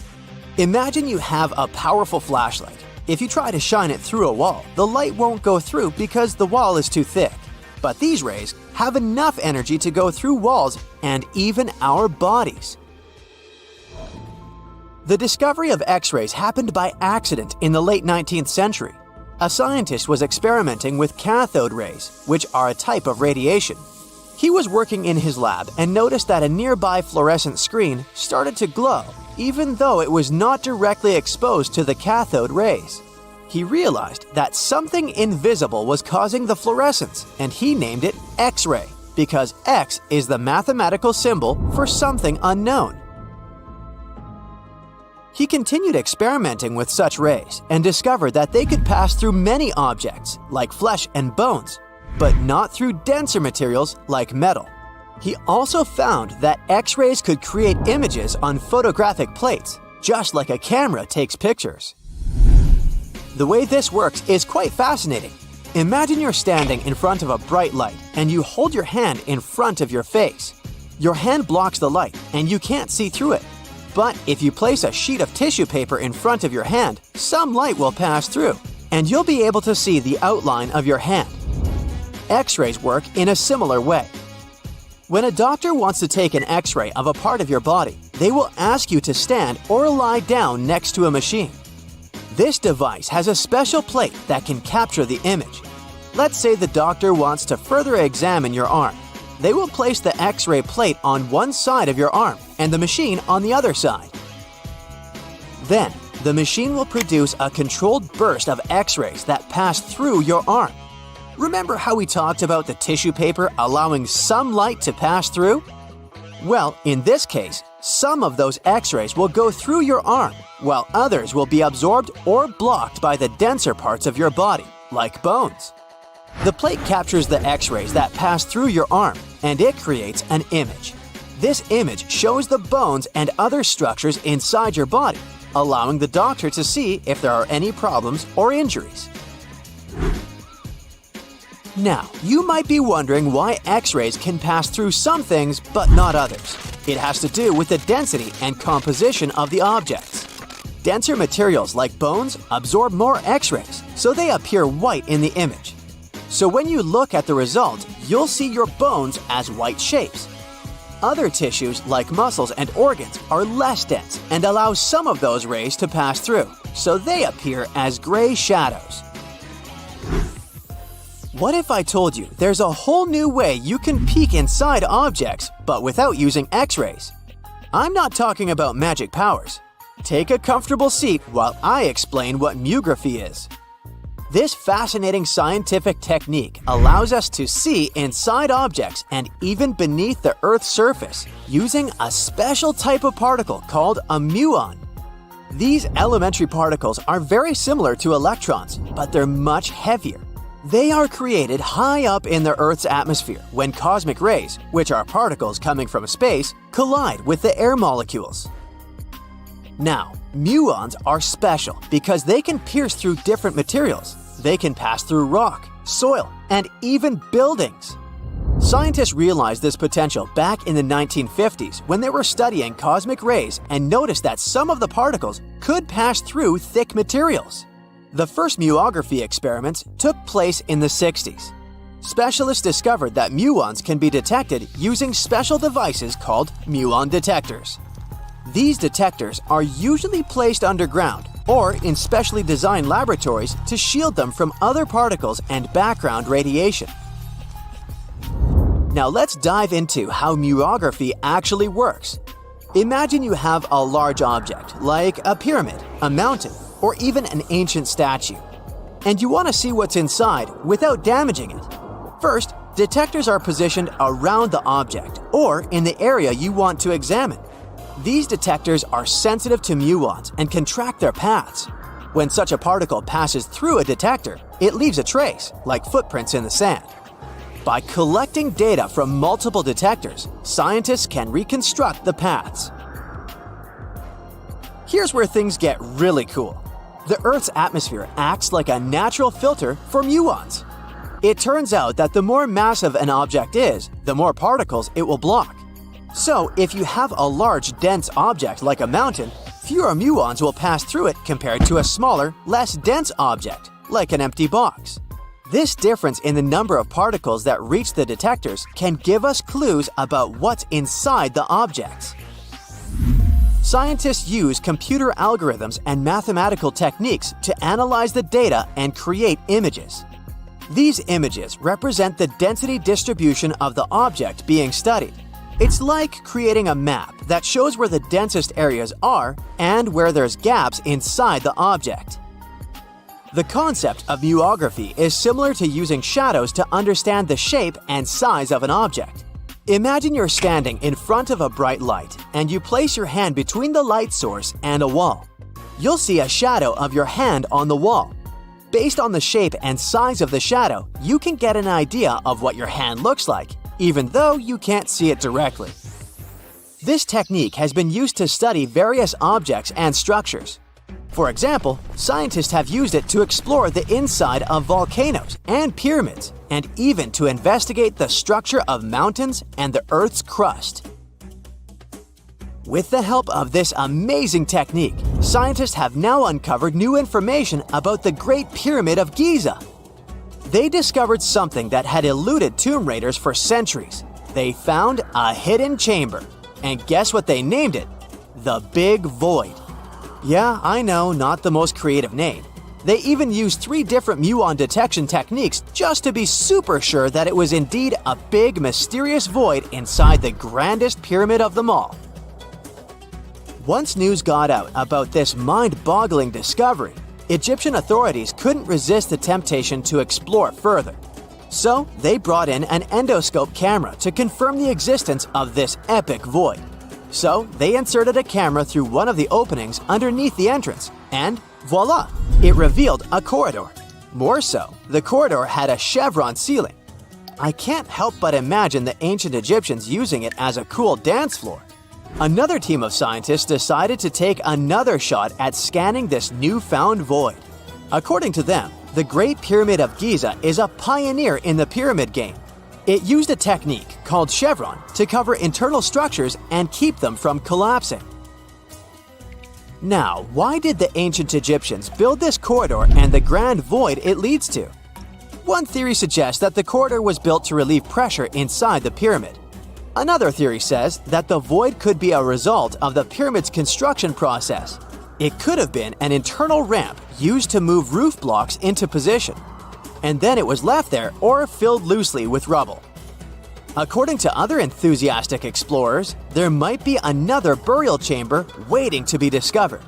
Imagine you have a powerful flashlight. If you try to shine it through a wall, the light won't go through because the wall is too thick. But these rays have enough energy to go through walls and even our bodies. The discovery of X-rays happened by accident in the late 19th century. A scientist was experimenting with cathode rays, which are a type of radiation. He was working in his lab and noticed that a nearby fluorescent screen started to glow, even though it was not directly exposed to the cathode rays. he realized that something invisible was causing the fluorescence, and he named it X-ray, because X is the mathematical symbol for something unknown. He continued experimenting with such rays and discovered that they could pass through many objects, like flesh and bones, but not through denser materials like metal. He also found that X-rays could create images on photographic plates, just like a camera takes pictures. The way this works is quite fascinating. Imagine you're standing in front of a bright light and you hold your hand in front of your face. Your hand blocks the light and you can't see through it. But if you place a sheet of tissue paper in front of your hand, some light will pass through, and you'll be able to see the outline of your hand. X-rays work in a similar way. When a doctor wants to take an X-ray of a part of your body, they will ask you to stand or lie down next to a machine. This device has a special plate that can capture the image. Let's say the doctor wants to further examine your arm. They will place the X-ray plate on one side of your arm and the machine on the other side. Then, the machine will produce a controlled burst of X-rays that pass through your arm. Remember how we talked about the tissue paper allowing some light to pass through? Well, in this case, some of those X-rays will go through your arm, while others will be absorbed or blocked by the denser parts of your body, like bones. The plate captures the X-rays that pass through your arm, and it creates an image. This image shows the bones and other structures inside your body, allowing the doctor to see if there are any problems or injuries. Now, you might be wondering why X-rays can pass through some things but not others. It has to do with the density and composition of the objects. Denser materials like bones absorb more X-rays, so they appear white in the image. So when you look at the result, you'll see your bones as white shapes. Other tissues like muscles and organs are less dense and allow some of those rays to pass through, so they appear as gray shadows. What if I told you there's a whole new way you can peek inside objects, but without using X-rays? I'm not talking about magic powers. Take a comfortable seat while I explain what myography is. This fascinating scientific technique allows us to see inside objects and even beneath the Earth's surface using a special type of particle called a muon. These elementary particles are very similar to electrons, but they're much heavier. They are created high up in the Earth's atmosphere when cosmic rays, which are particles coming from space, collide with the air molecules. Now, muons are special because they can pierce through different materials. They can pass through rock, soil, and even buildings. Scientists realized this potential back in the 1950s when they were studying cosmic rays and noticed that some of the particles could pass through thick materials. The first myography experiments took place in the 60s. Specialists discovered that muons can be detected using special devices called muon detectors. These detectors are usually placed underground or in specially designed laboratories to shield them from other particles and background radiation. Now let's dive into how myography actually works. Imagine you have a large object, like a pyramid, a mountain, or even an ancient statue, and you want to see what's inside without damaging it. First, detectors are positioned around the object or in the area you want to examine. These detectors are sensitive to muons and can track their paths. When such a particle passes through a detector, it leaves a trace, like footprints in the sand. By collecting data from multiple detectors, scientists can reconstruct the paths. Here's where things get really cool. The Earth's atmosphere acts like a natural filter for muons. It turns out that the more massive an object is, the more particles it will block. So, if you have a large, dense object like a mountain, fewer muons will pass through it compared to a smaller, less dense object, like an empty box. This difference in the number of particles that reach the detectors can give us clues about what's inside the objects. Scientists use computer algorithms and mathematical techniques to analyze the data and create images. These images represent the density distribution of the object being studied. It's like creating a map that shows where the densest areas are and where there's gaps inside the object. The concept of muography is similar to using shadows to understand the shape and size of an object. Imagine you're standing in front of a bright light and you place your hand between the light source and a wall. You'll see a shadow of your hand on the wall. Based on the shape and size of the shadow, you can get an idea of what your hand looks like, even though you can't see it directly. This technique has been used to study various objects and structures. For example, scientists have used it to explore the inside of volcanoes and pyramids, and even to investigate the structure of mountains and the Earth's crust. With the help of this amazing technique, scientists have now uncovered new information about the Great Pyramid of Giza. They discovered something that had eluded tomb raiders for centuries. They found a hidden chamber. And guess what they named it? The Big Void. Yeah, I know, not the most creative name. They even used 3 different muon detection techniques just to be super sure that it was indeed a big, mysterious void inside the grandest pyramid of them all. Once news got out about this mind-boggling discovery, Egyptian authorities couldn't resist the temptation to explore further. So they brought in an endoscope camera to confirm the existence of this epic void. So they inserted a camera through one of the openings underneath the entrance, and voila, it revealed a corridor. More so, the corridor had a chevron ceiling. I can't help but imagine the ancient Egyptians using it as a cool dance floor. Another team of scientists decided to take another shot at scanning this newfound void. According to them, the Great Pyramid of Giza is a pioneer in the pyramid game. It used a technique called chevron to cover internal structures and keep them from collapsing. Now, why did the ancient Egyptians build this corridor and the grand void it leads to? One theory suggests that the corridor was built to relieve pressure inside the pyramid. Another theory says that the void could be a result of the pyramid's construction process. It could have been an internal ramp used to move roof blocks into position, and then it was left there or filled loosely with rubble. According to other enthusiastic explorers, there might be another burial chamber waiting to be discovered.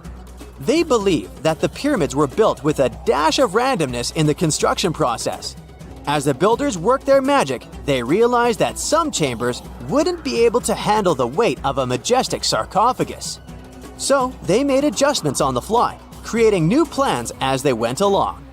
They believe that the pyramids were built with a dash of randomness in the construction process. As the builders worked their magic, they realized that some chambers wouldn't be able to handle the weight of a majestic sarcophagus. So they made adjustments on the fly, creating new plans as they went along.